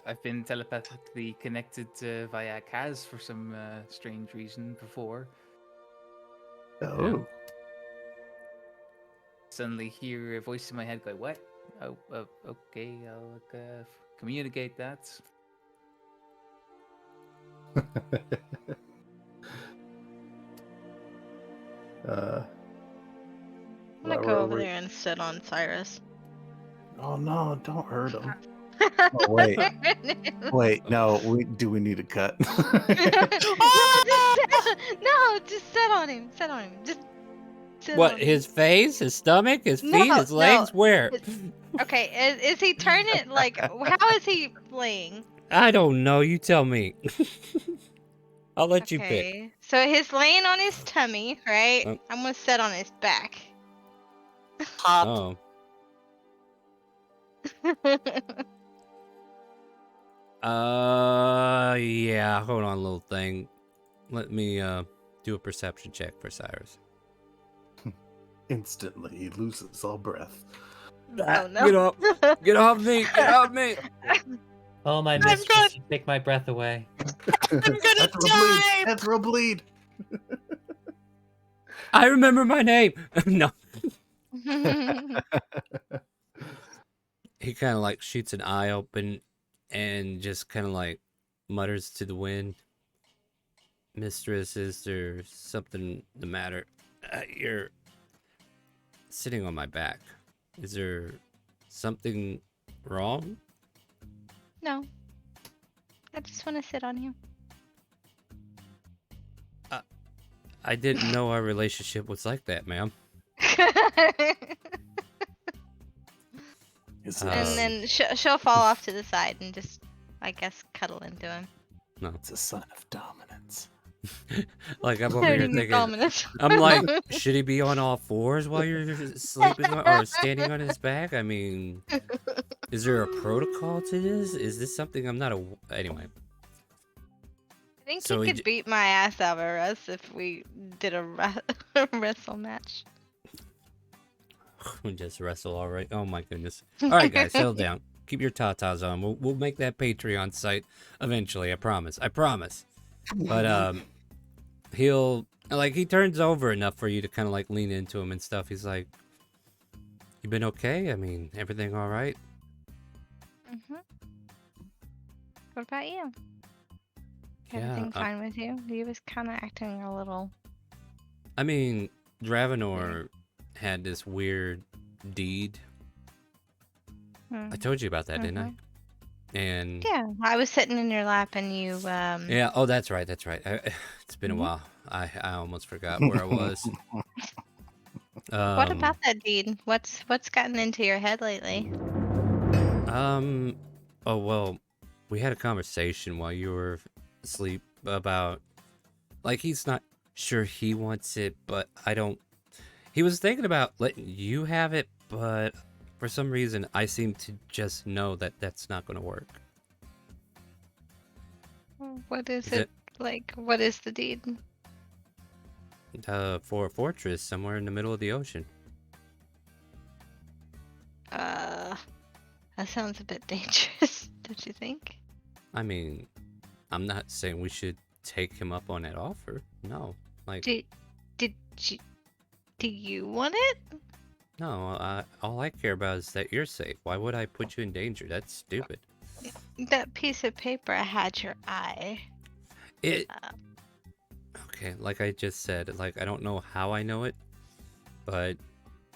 I've been telepathically connected via Kaz for some strange reason before. Oh. Suddenly hear a voice in my head go, "What? Oh, okay. I'll communicate that." I'm gonna go over there and sit on Cyrus. Oh no! Don't hurt him. Oh wait, wait. No, we need a cut? No, just sit on him. Sit on him. Just sit What, on him. his face, his stomach, his feet, No, his legs? no. Where? Okay, is he turning like? How is he laying? I don't know. You tell me. I'll let you pick. Okay, so he's laying on his tummy, right? Oh. I'm gonna sit on his back. Hop. Oh. Yeah. Hold on, little thing. Let me do a perception check for Cyrus. Instantly, he loses all breath. Oh no! Get off! Get off me! Get off me! Oh, my I'm mistress, good. you take my breath away. I'm gonna die! Bleed. Ethro bleed. I remember my name. No. He kind of like shoots an eye open and just kind of like mutters to the wind. Mistress, is there something the matter? You're sitting on my back. Is there something wrong? No, I just want to sit on you. I didn't know our relationship was like that, ma'am. And then she'll fall off to the side and just, I guess, cuddle into him. No. It's a sign of dominance. Like, I'm over here Flirting with thinking, dominance. I'm like, should he be on all fours while you're sleeping or standing on his back? I mean, is there a protocol to this? Is this something I'm not anyway? I think So he he could beat my ass over us if we did a wrestle match. We just wrestle, all right. Oh my goodness. All right, guys, settle down. Keep your tatas on. We'll make that Patreon site eventually. I promise. I promise. But he turns over enough for you to kind of like lean into him and stuff. He's like, "You been okay? I mean, everything all right?" Mhm. What about you? Yeah, Everything fine with you? He was kind of acting a little. I mean, Dravenor had this weird deed. I told you about that, didn't I? And Yeah, I was sitting in your lap and you. yeah. Oh, that's right. That's right. It's been a while. I almost forgot where I was. What about that deed? What's gotten into your head lately? Oh well, we had a conversation while you were asleep about, like, he's not sure he wants it, but I don't. He was thinking about letting you have it, but for some reason, I seem to just know that that's not going to work. What is Is it it- like? What is the deed? For a fortress somewhere in the middle of the ocean. That sounds a bit dangerous, don't you think? I mean, I'm not saying we should take him up on that offer. No, like, Did you? Do you want it? no. All I care about is that you're safe. Why would I put you in danger? That's stupid. That piece of paper had your eye. It. Okay, like I just said, like I don't know how I know it, but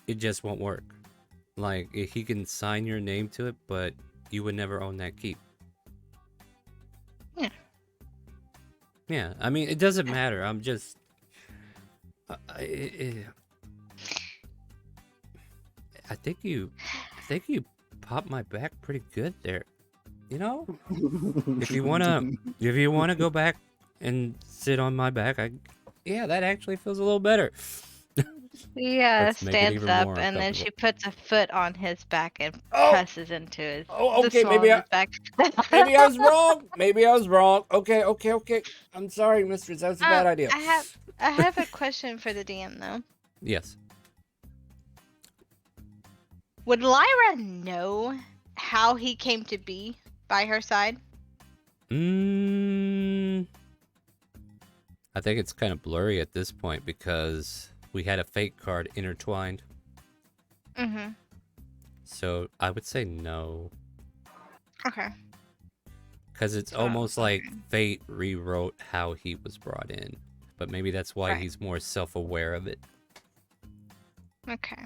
it just won't work. Like he can sign your name to it, but you would never own that keep. Yeah. Yeah, I mean it doesn't matter. I'm just. I think you popped my back pretty good there. You know, if you wanna go back and sit on my back, yeah, that actually feels a little better. Let's make it Stands even up more and then she uncomfortable. puts a foot on his back and Oh! presses into his Oh, the okay, small maybe of his back. maybe I was wrong. Maybe I was wrong. Okay. I'm sorry, mistress. That was a bad idea. I have a question for the DM though. Yes. Would Lyra know how he came to be by her side? I think it's kind of blurry at this point because we had a fate card intertwined. Mm-hmm. So I would say no. Okay. Because it's almost like fate rewrote how he was brought in. But maybe that's why Right. he's more self-aware of it. Okay.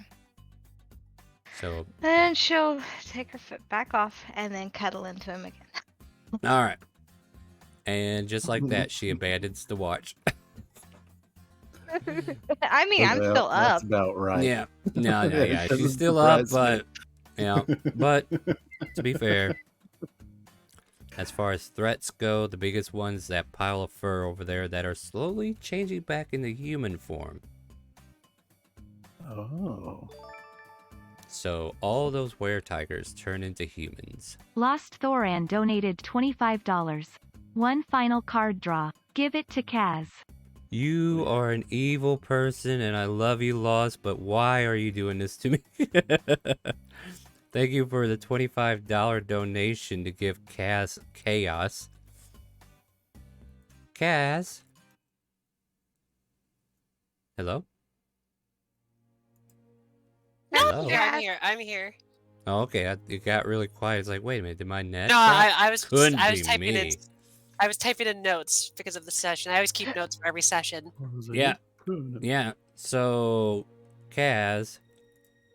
So, Then she'll take her foot back off and then cuddle into him again. all right. And just like that, she abandons the watch. I mean, I'm still up. That's about right. Yeah. No, yeah. Doesn't She's still up, surprise me. but yeah. But to be fair, as far as threats go, the biggest one's that pile of fur over there that are slowly changing back into human form. Oh. So all those were-tigers turn into humans. Lost Thoran donated $25. One final card draw. Give it to Kaz. You are an evil person, and I love you, Lost, but why are you doing this to me? Thank you for the $25 donation to give Kaz chaos. Kaz? Hello? Hello? Yeah, I'm here. Oh, okay, it got really quiet. It's like, wait a minute, did my net? No, drop? I was Couldn't I was be typing in me. I was typing in notes because of the session. I always keep notes for every session. Yeah. Yeah, so, Kaz,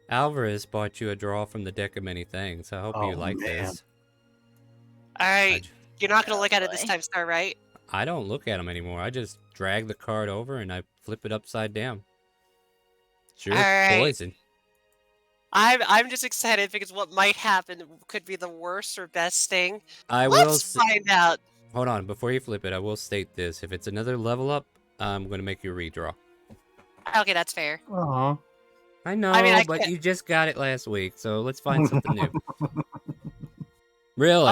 Alvarez bought you a draw from the deck of many things. I hope you Oh, like man. this. Alright, you're not gonna Oh, look at it this boy. time, Star, right? I don't look at them anymore. I just drag the card over and I flip it upside down. Sure, Alright. poison. I'm just excited because what might happen could be the worst or best thing. I will Let's find out. hold on, before you flip it, I will state this. If it's another level up, I'm going to make you redraw. Okay, that's fair. Aw. I know, I but can't- you just got it last week, so let's find something new. Really?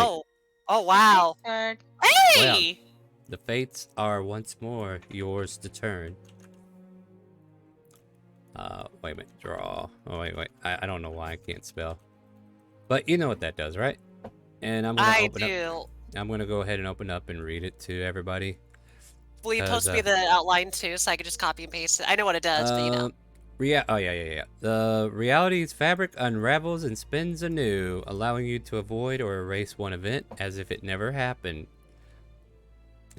Oh wow. Or Hey! The fates are once more yours to turn. Wait a minute, draw. Oh, wait. I don't know why I can't spell. But you know what that does, right? And I'm gonna I open up. do. I'm gonna go ahead and open up and read it to everybody. Will you 'Cause, post me the outline too, so I can just copy and paste it? I know what it does, but you know. Oh, yeah. The reality's fabric unravels and spins anew, allowing you to avoid or erase one event as if it never happened.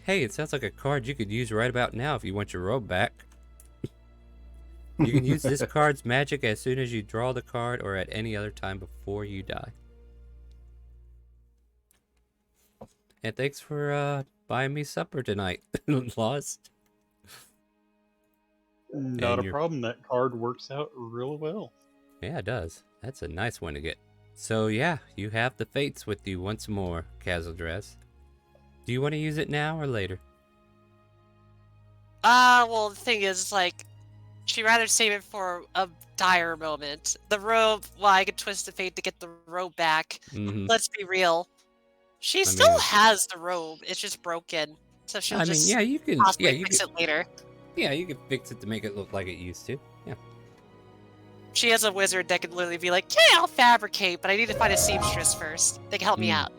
Hey, it sounds like a card you could use right about now if you want your robe back. You can use this card's magic as soon as you draw the card or at any other time before you die. And thanks for buying me supper tonight, Lost. Not And a you're- problem. That card works out real well. Yeah, it does. That's a nice one to get. So yeah, you have the fates with you once more, Castle Dress. Do you want to use it now or later? Well, the thing is, like, she'd rather save it for a dire moment. The robe, well, I could twist the fate to get the robe back. Mm-hmm. Let's be real. She I still mean- has the robe. It's just broken. So she'll I mean, just yeah, you can. possibly Yeah, you fix can. it later. Yeah, you can fix it to make it look like it used to. Yeah. She has a wizard that could literally be like, yeah, I'll fabricate, but I need to find a seamstress first. They can help me Mm. out.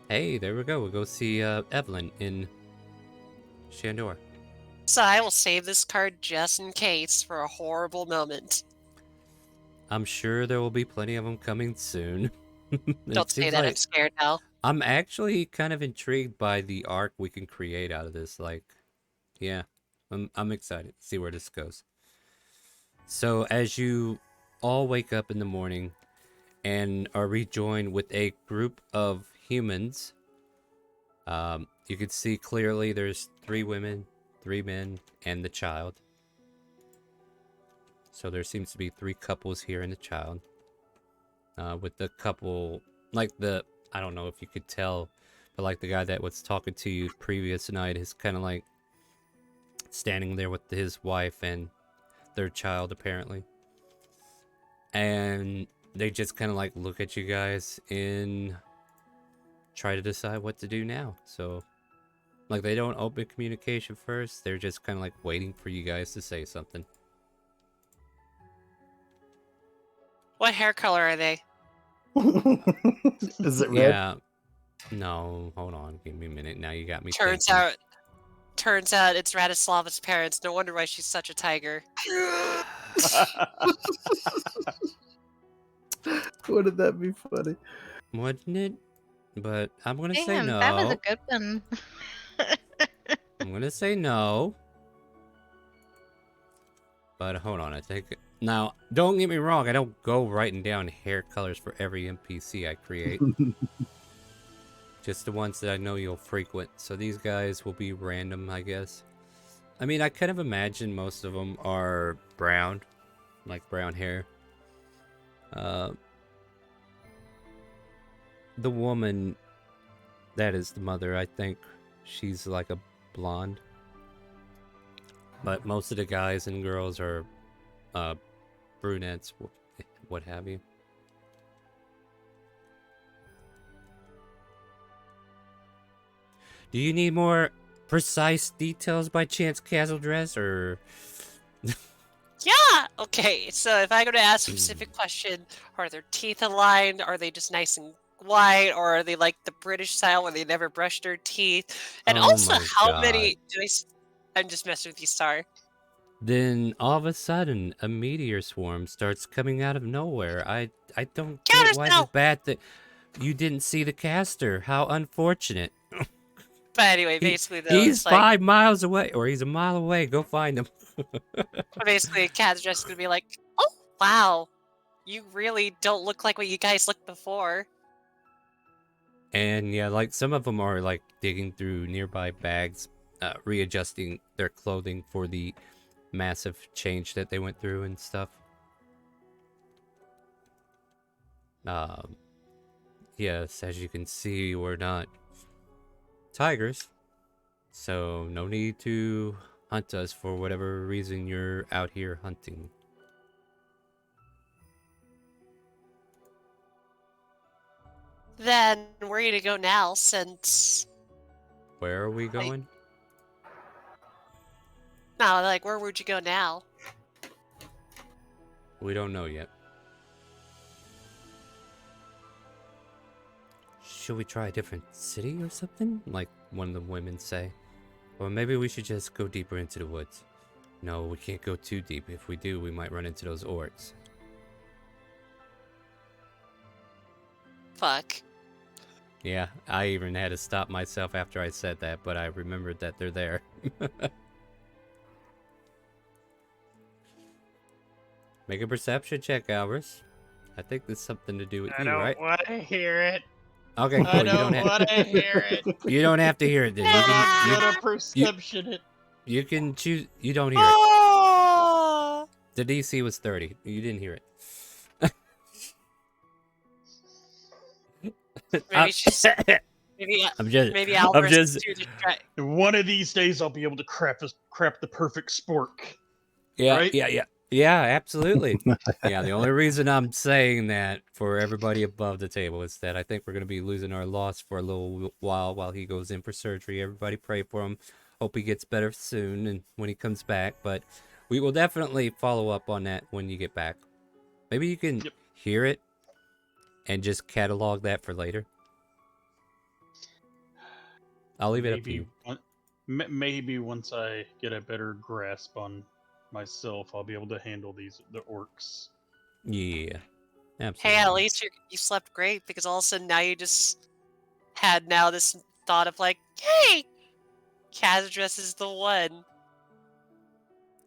Hey, there we go. We'll go see Evelyn in Shandor. So I will save this card just in case for a horrible moment. I'm sure there will be plenty of them coming soon. Don't say that, I'm scared now. I'm actually kind of intrigued by the arc we can create out of this. Like, yeah, I'm excited to see where this goes. So as you all wake up in the morning and are rejoined with a group of humans, you can see clearly there's 3 women, 3 men, and the child. So there seems to be 3 couples here and the child. With the couple, like I don't know if you could tell, but like the guy that was talking to you previous night is kind of like standing there with his wife and their child apparently. And they just kind of like look at you guys and try to decide what to do now. So like they don't open communication first, they're just kind of like waiting for you guys to say something. What hair color are they? Is it red? Yeah. No, hold on, give me a minute. Now you got me Turns thinking. out it's Radislava's parents. No wonder why she's such a tiger. Wouldn't that be funny? Wouldn't it? But I'm gonna say Damn, no. that was a good one. I'm gonna say no. But hold on, I think... Now, don't get me wrong, I don't go writing down hair colors for every NPC I create. Just the ones that I know you'll frequent. So these guys will be random, I guess. I mean, I kind of imagine most of them are brown. Like brown hair. The woman that is the mother, I think she's like a blonde. But most of the guys and girls are brunettes, what have you. Do you need more precise details by chance, Castle Dress, or... Yeah! Okay, so if I'm going to ask a specific question, are their teeth aligned? Are they just nice and white? Or are they like the British style where they never brush their teeth? And Oh also, my how many... God. I'm just messing with you, Star. Then all of a sudden, a meteor swarm starts coming out of nowhere. I don't Counter get why spell! it's bad that you didn't see the caster. How unfortunate. But anyway, basically, though, He's it's like... 5 miles away, or he's a mile away. Go find him. Basically, Cat's just going to be like, oh, wow. You really don't look like what you guys looked before. And yeah, like some of them are like digging through nearby bags, readjusting their clothing for the massive change that they went through and stuff. Yes, as you can see, we're not tigers, so no need to hunt us for whatever reason you're out here hunting. Then where are you to go now, since... Where are we going? No, like, where would you go now? We don't know yet. Should we try a different city or something? Like one of the women say. Or maybe we should just go deeper into the woods. No, we can't go too deep. If we do, we might run into those orcs. Fuck. Yeah, I even had to stop myself after I said that, but I remembered that they're there. Make a perception check, Alvarez. I think there's something to do with you, right? I don't want to hear it. Okay, cool. I don't want to hear it. You don't have to hear it then. You I'm can, gonna perception it. you can choose. You don't hear it. Oh! The DC was 30. You didn't hear it. Maybe she's... Maybe, maybe Alvarez just- do the try. One of these days, I'll be able to crap the perfect spork. Yeah, right? yeah, absolutely. Yeah, the only reason I'm saying that for everybody above the table is that I think we're going to be losing our loss for a little while he goes in for surgery. Everybody pray for him. Hope he gets better soon and when he comes back. But we will definitely follow up on that when you get back. Maybe you can Yep. hear it and just catalog that for later. I'll leave it up to you. Maybe once I get a better grasp on myself, I'll be able to handle the orcs. Yeah, Hey, absolutely. at least you slept great because all of a sudden now you just had now this thought of like, hey, Kazadress is the one.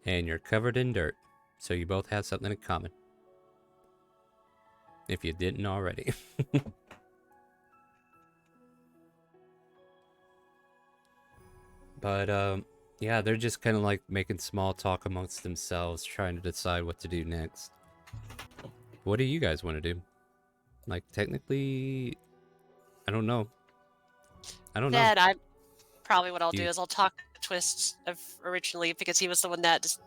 And you're covered in dirt, so you both have something in common. If you didn't already. But yeah, they're just kind of like making small talk amongst themselves, trying to decide what to do next. What do you guys want to do? Like, technically, I don't know. Then I probably what I'll do You- is I'll talk to Twist originally because he was the one that just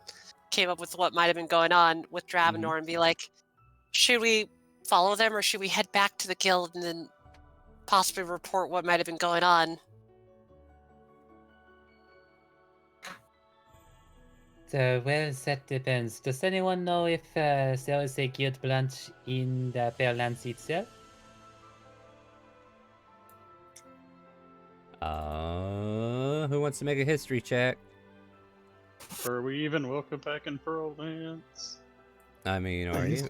came up with what might have been going on with Dravenor and be like, should we follow them or should we head back to the guild and then possibly report what might have been going on? So, well, that depends. Does anyone know if there is a guild branch in the Fairlands itself? Who wants to make a history check? Are we even welcome back in Pearl Lance? I mean, are you?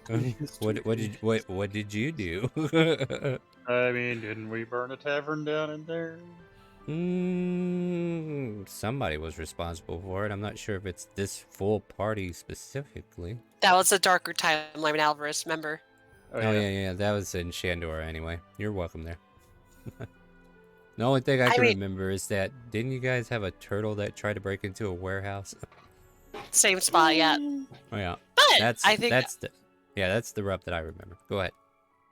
What did you do? I mean, didn't we burn a tavern down in there? Somebody was responsible for it. I'm not sure if it's this full party specifically. That was a darker timeline in Alvarez, remember? Oh yeah, that was in Shandor anyway. You're welcome there. The only thing I can remember is that didn't you guys have a turtle that tried to break into a warehouse? Same spot, yeah. Oh yeah, But I think that's the rub that I remember. Go ahead.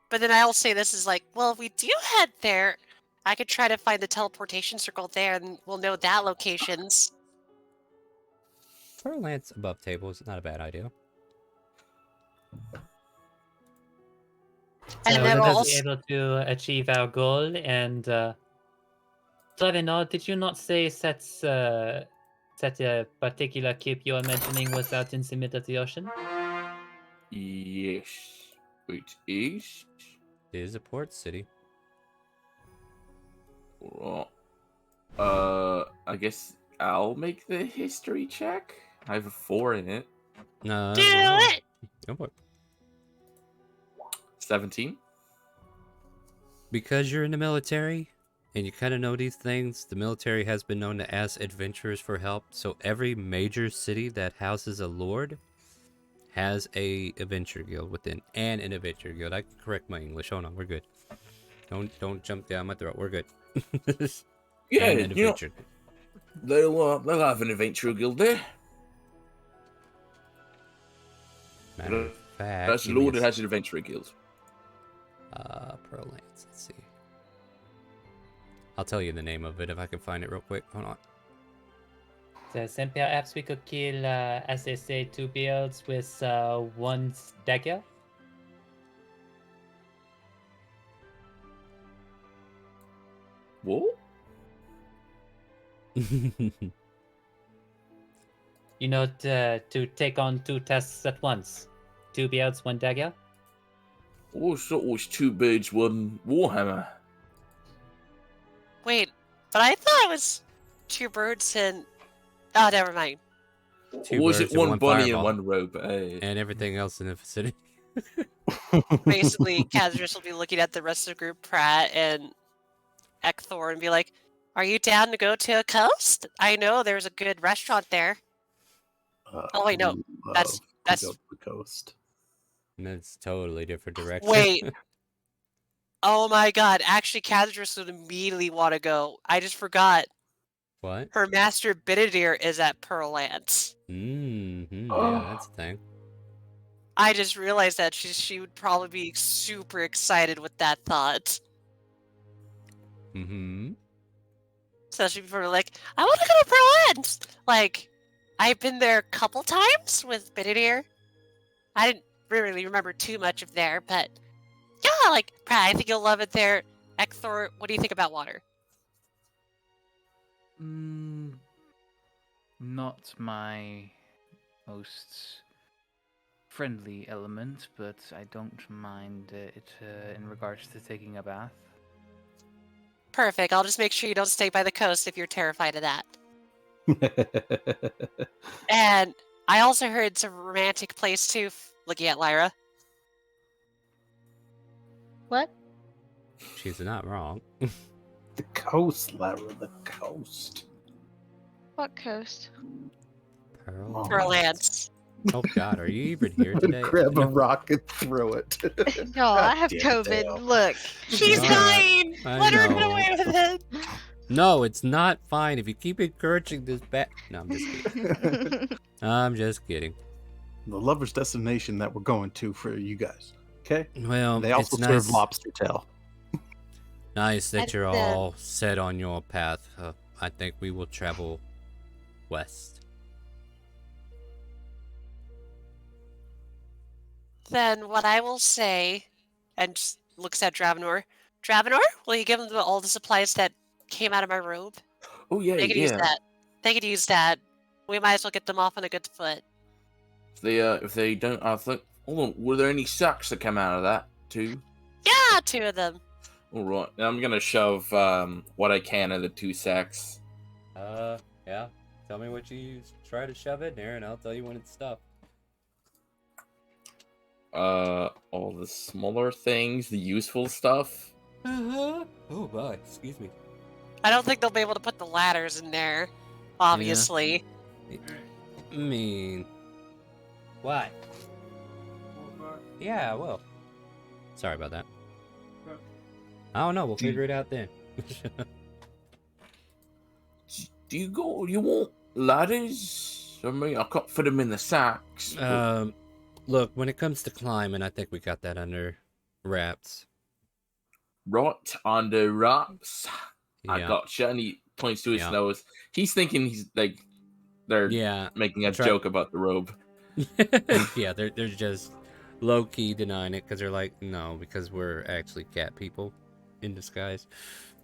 But then I'll say this is like, well, if we do head there, I could try to find the teleportation circle there, and we'll know that locations. Pearl Lance above table is not a bad idea. And So then let we'll us be able to achieve our goal. And Dravenor, did you not say that a particular keep you are mentioning was out in the middle of the ocean? Yes, it is. It is a port city. Well, I guess I'll make the history check. I have a 4 in it. No, do it. Go for it. 17. Because you're in the military and you kind of know these things, the military has been known to ask adventurers for help. So every major city that houses a lord has a adventure guild within, and an adventure guild. I can correct my English. Hold on, we're good. Don't jump down my throat. We're good. Yeah, and an adventure. They'll have an adventure guild there. Matter of fact, That's the lord that has an adventure guild. Pearl Lance. Let's see. I'll tell you the name of it if I can find it real quick. Hold on. So then perhaps we could kill, as they say, 2 birds with 1 dagger. What? You know, to take on 2 tasks at once. 2 birds, 1 dagger. Oh, so it was 2 birds, 1 warhammer. Wait, but I thought it was 2 birds and... Oh, never mind. Two Or was birds it and 1 bunny fireball, and 1 rope? Hey. and everything else in the vicinity. Basically, Kazadress will be looking at the rest of the group, Pratt and Ekthor, and be like, are you down to go to a coast? I know there's a good restaurant there. Oh, wait, no. That's Go to the coast. And that's totally different direction. Wait. Oh my god. Actually, Kazadress would immediately want to go. I just forgot. What? Her master Benedir is at Pearl Lance. Yeah, that's the thing. I just realized that she would probably be super excited with that thought. Mm-hmm. So she'd be probably like, I want to go to Pearl Lance! Like, I've been there a couple times with Benedier. I didn't really remember too much of there, but yeah, like, Pratt, I think you'll love it there. Ekthor, what do you think about water? Not my most friendly element, but I don't mind it in regards to taking a bath. Perfect. I'll just make sure you don't stay by the coast if you're terrified of that. And I also heard it's a romantic place too, looking at Lyra. What? She's not wrong. The coast, Lara, the coast. What coast? Pearl. Oh. Pearlance. Oh God, are you even here today? Grab a rock and throw it. No, I have damn it, COVID. Dale. Look. She's No, dying! I Let her get know. away with it! No, it's not fine if you keep encouraging this back. No, I'm just kidding. I'm just kidding. The lover's destination that we're going to for you guys. Okay? Well, They also it's serve nice, lobster tail. nice that That's you're the- all set on your path. I think we will travel west. Then what I will say, and just looks at Dravenor. Dravenor, will you give them all the supplies that came out of my robe? Oh yeah, They could use that. They could use that. We might as well get them off on a good foot. If they don't, I think. Hold on, were there any sacks that came out of that too? Yeah, 2 of them. All right, I'm gonna shove what I can in the 2 sacks. Yeah. Tell me what you use. Try to shove it in there, and I'll tell you when it's stuffed. All the smaller things, the useful stuff. Oh boy, excuse me. I don't think they'll be able to put the ladders in there, obviously. I mean, what? Yeah, I will. Sorry about that. I don't know. We'll figure it out then. Do you want ladders? I mean, I can't fit them in the sacks. but- Look, when it comes to climbing, I think we got that under wraps. Right under wraps. I Yeah. gotcha. And he points to his Yeah. nose. He's thinking he's like they're Yeah. making a Try- joke about the robe. Yeah, they're just low key denying it because they're like, no, because we're actually cat people in disguise.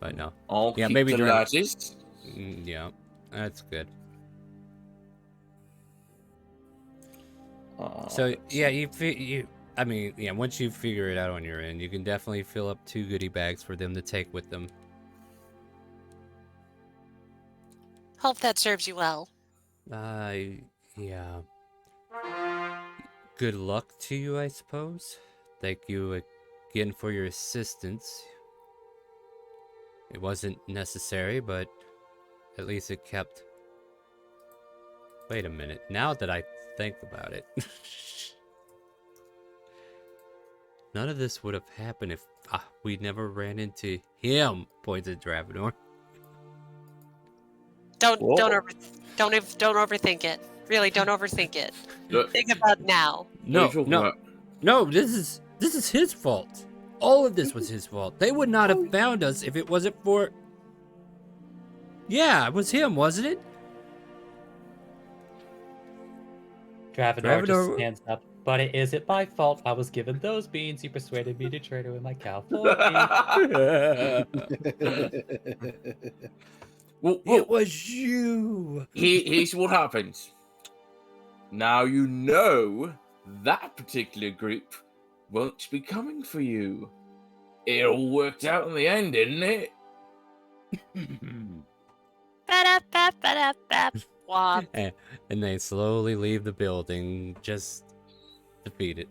But no. I'll Yeah, keep maybe the during- ladders. Yeah, that's good. So yeah, I mean, yeah, once you figure it out on your end, you can definitely fill up 2 goodie bags for them to take with them. Hope that serves you well. Yeah. Good luck to you, I suppose. Thank you again for your assistance. It wasn't necessary, but at least it kept... Wait a minute. Now that I think about it... None of this would have happened if we never ran into him, points at Dravenor. Don't Whoa. overthink it. Really, don't overthink it. Look, Think about now. No, what are you talking no, about? no, this is his fault. All of this was his fault. They would not have found us if it wasn't for... Yeah, it was him, wasn't it? Dravenor just Dravenor- stands up. But it isn't my fault. I was given those beans. You persuaded me to trade away my cow for Well, It was you. here's what happens. Now you know that particular group won't be coming for you. It all worked out in the end, didn't it? Ba-da-ba-ba-da-ba. Womp. And they slowly leave the building, just defeated.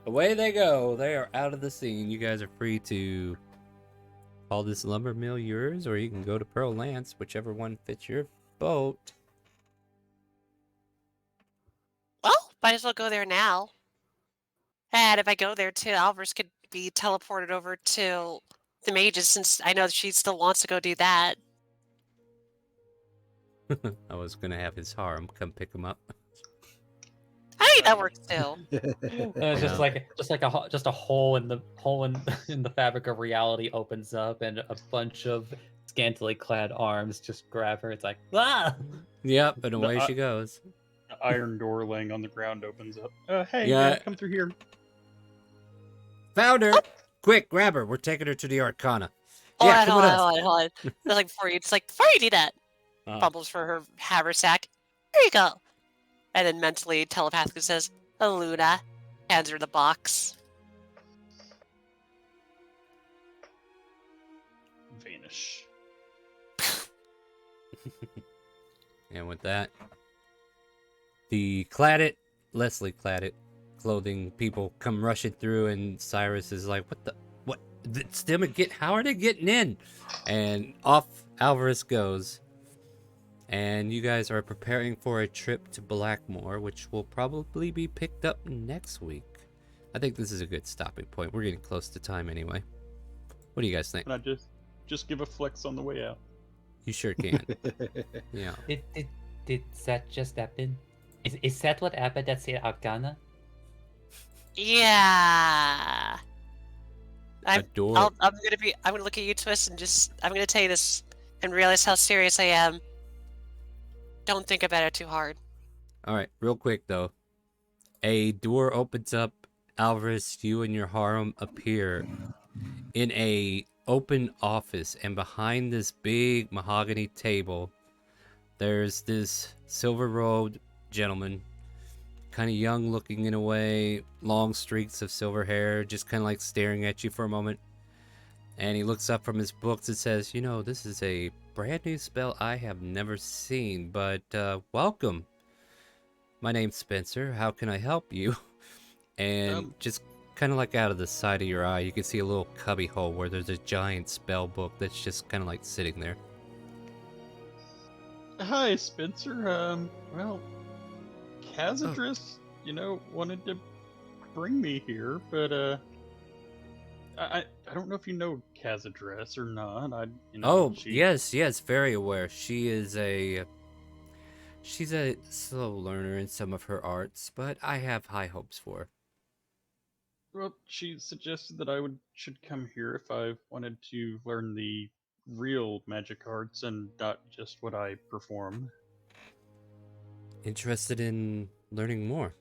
Away they go. They are out of the scene. You guys are free to call this lumber mill yours, or you can go to Pearl Lance, whichever one fits your boat. Well, might as well go there now. And if I go there too, Alvarez could be teleported over to the mages, since I know she still wants to go do that. I was gonna have his harem come pick him up. I think that works too. It's just a hole in the in the fabric of reality opens up, and a bunch of scantily clad arms just grab her. It's like, ah! Yep, and away The- she goes. The iron door laying on the ground opens up. Hey, Yeah. come through here. Found her! Quick, grab her. We're taking her to the Arcana. Hold Yeah, on, come hold with on, us. hold on, hold on. It's like before you do that, fumbles for her haversack. There you go. And then mentally, telepathically says, Aluna, hands her the box. Vanish. And with that, the Leslie Claddit clothing people come rushing through, and Cyrus is like, what? How are they getting in? And off Alvarez goes. And you guys are preparing for a trip to Blackmore, which will probably be picked up next week. I think this is a good stopping point. We're getting close to time anyway. What do you guys think? And I just give a flex on the way out. You sure can. Yeah. Did that just happen? Is that what happened? That's the Arcana? Yeah. I'm Adore. I'm gonna look at you, Twist, and I'm gonna tell you this and realize how serious I am. Don't think about it too hard. All right, real quick though. A door opens up. Alvarez, you and your harem appear in a open office, and behind this big mahogany table, there's this silver-robed gentleman, kind of young looking in a way, long streaks of silver hair, just kind of like staring at you for a moment. And he looks up from his books and says, you know, this is a brand new spell I have never seen, but welcome. My name's Spencer. How can I help you? And just kind of like out of the side of your eye, you can see a little cubby hole where there's a giant spell book that's just kind of like sitting there. Hi, Spencer. Well, Cazadris, wanted to bring me here, but I don't know if you know Cazadris or not. Yes, very aware. She's a slow learner in some of her arts, but I have high hopes for her. Well, she suggested that I should come here if I wanted to learn the real magic arts and not just what I perform. Interested in learning more?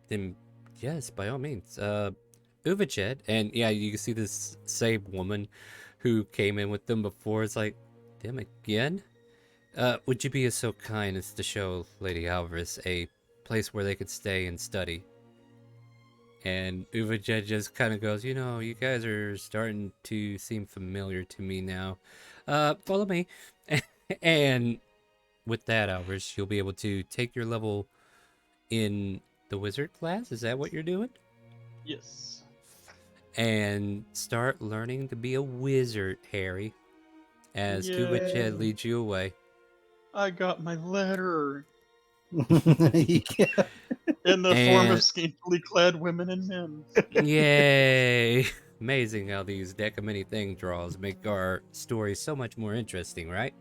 Then yes, by all means. Uvached, and yeah, you can see this same woman who came in with them before. It's like, them again? Would you be so kind as to show Lady Alvarez a place where they could stay and study? And Uvached just kind of goes, you guys are starting to seem familiar to me now. Follow me. And with that, Alvarez, you'll be able to take your level in the wizard class. Is that what you're doing? Yes. And start learning to be a wizard, Harry, as Uvached leads you away. I got my letter. Yeah. In the form of scantily clad women and men. Yay! Amazing how these deck of many thing draws make our story so much more interesting, right?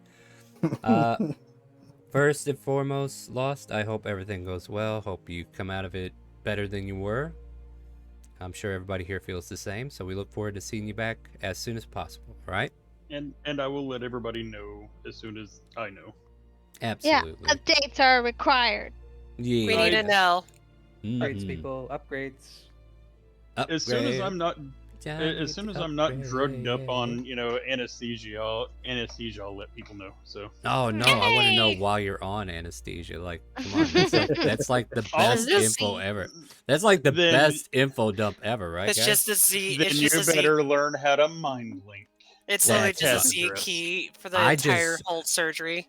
First and foremost, Lost, I hope everything goes well. Hope you come out of it better than you were. I'm sure everybody here feels the same, so we look forward to seeing you back as soon as possible, all right? And I will let everybody know as soon as I know. Absolutely. Yeah, updates are required. Yeah. We need to know. Upgrades, people. Upgrades. As soon as I'm not drugged up on anesthesia, I'll let people know. So. Oh no, I want to know why you're on anesthesia. Like, come on, that's like the best info ever. That's like the best info dump ever, right? It's guys? just a Z. Then it's you just a better Z. learn how to mind link. It's That's literally just a it. Z key for the entire whole surgery.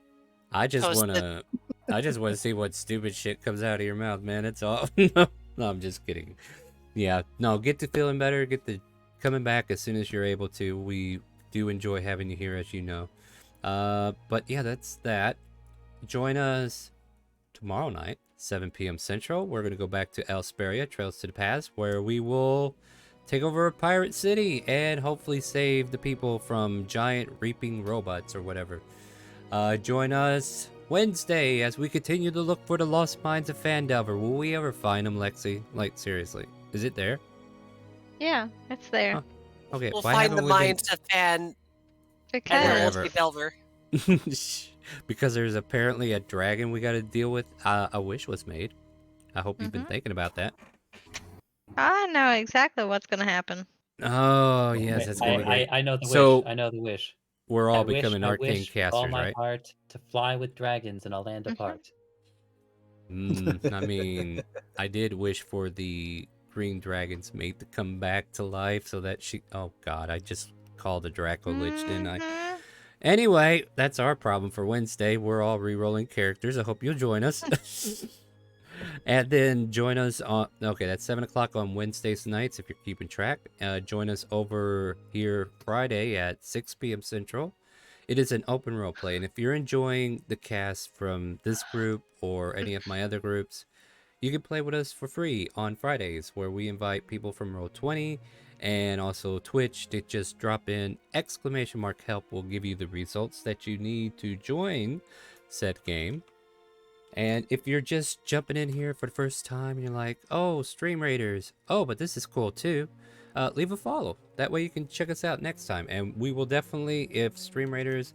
I just Post want to see what stupid shit comes out of your mouth, man. It's all. No, I'm just kidding. Yeah, no, get to feeling better. Get to coming back as soon as you're able to. We do enjoy having you here, as you know. But yeah, that's that. Join us tomorrow night, 7 p.m. Central. We're going to go back to Elsperia, Trails to the Past, where we will take over a pirate city and hopefully save the people from giant reaping robots or whatever. Join us Wednesday as we continue to look for the lost mines of Fandelver. Will we ever find them, Lexi? Like, seriously. Is it there? Yeah, it's there. Huh. Okay, We'll why find haven't the we been- mines of And then Because we'll be Belver. Because there's apparently a dragon we got to deal with. A wish was made. I hope you've been thinking about that. I know exactly what's gonna happen. Oh yes, that's gonna be great. I know the So wish. I know the wish. we're all I wish, becoming I arcane wish with all casters, my right? heart to fly with dragons in a land apart. I mean, I did wish for the green dragon's mate to come back to life so that she. Oh God, I just called a Draco Lich, didn't I? Mhm. Anyway, that's our problem for Wednesday. We're all re-rolling characters. I hope you'll join us. And then join us on. Okay, that's 7 o'clock on Wednesdays nights if you're keeping track. Join us over here Friday at 6 p.m. Central. It is an open role play, and if you're enjoying the cast from this group or any of my other groups, you can play with us for free on Fridays, where we invite people from Roll20 and also Twitch to just drop in !help will give you the results that you need to join said game. And if you're just jumping in here for the first time and you're like, oh, StreamRaiders, oh, but this is cool too, leave a follow. That way you can check us out next time. And we will definitely, if StreamRaiders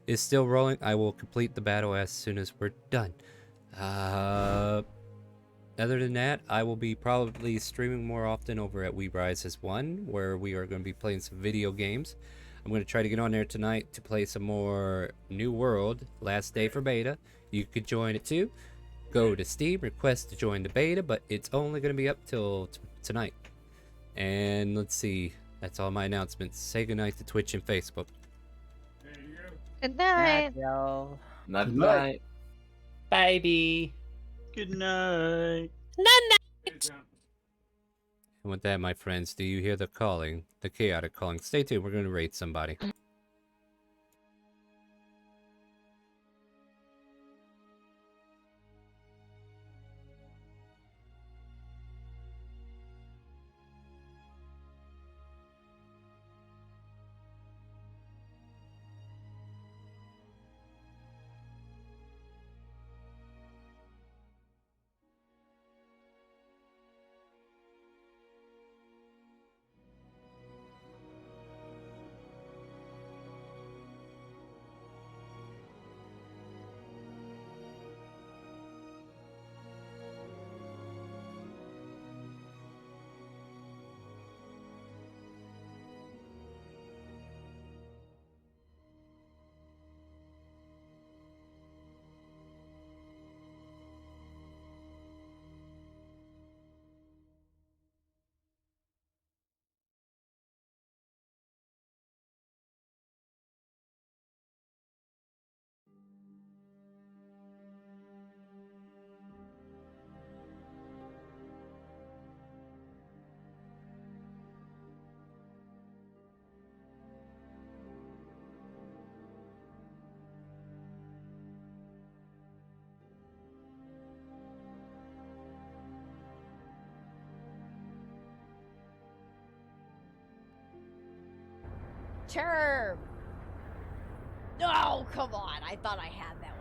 is still rolling, I will complete the battle as soon as we're done. Other than that, I will be probably streaming more often over at We Rise as One, where we are going to be playing some video games. I'm going to try to get on there tonight to play some more New World, last day for beta. You could join it too. Go to Steam, request to join the beta, but it's only going to be up till tonight. And let's see, that's all my announcements. Say goodnight to Twitch and Facebook. Good night. y'all. Not Good night. night. Baby. Good night. And with that, my friends, do you hear the calling? The chaotic calling. Stay tuned, we're going to raid somebody. Term! Oh, come on. I thought I had that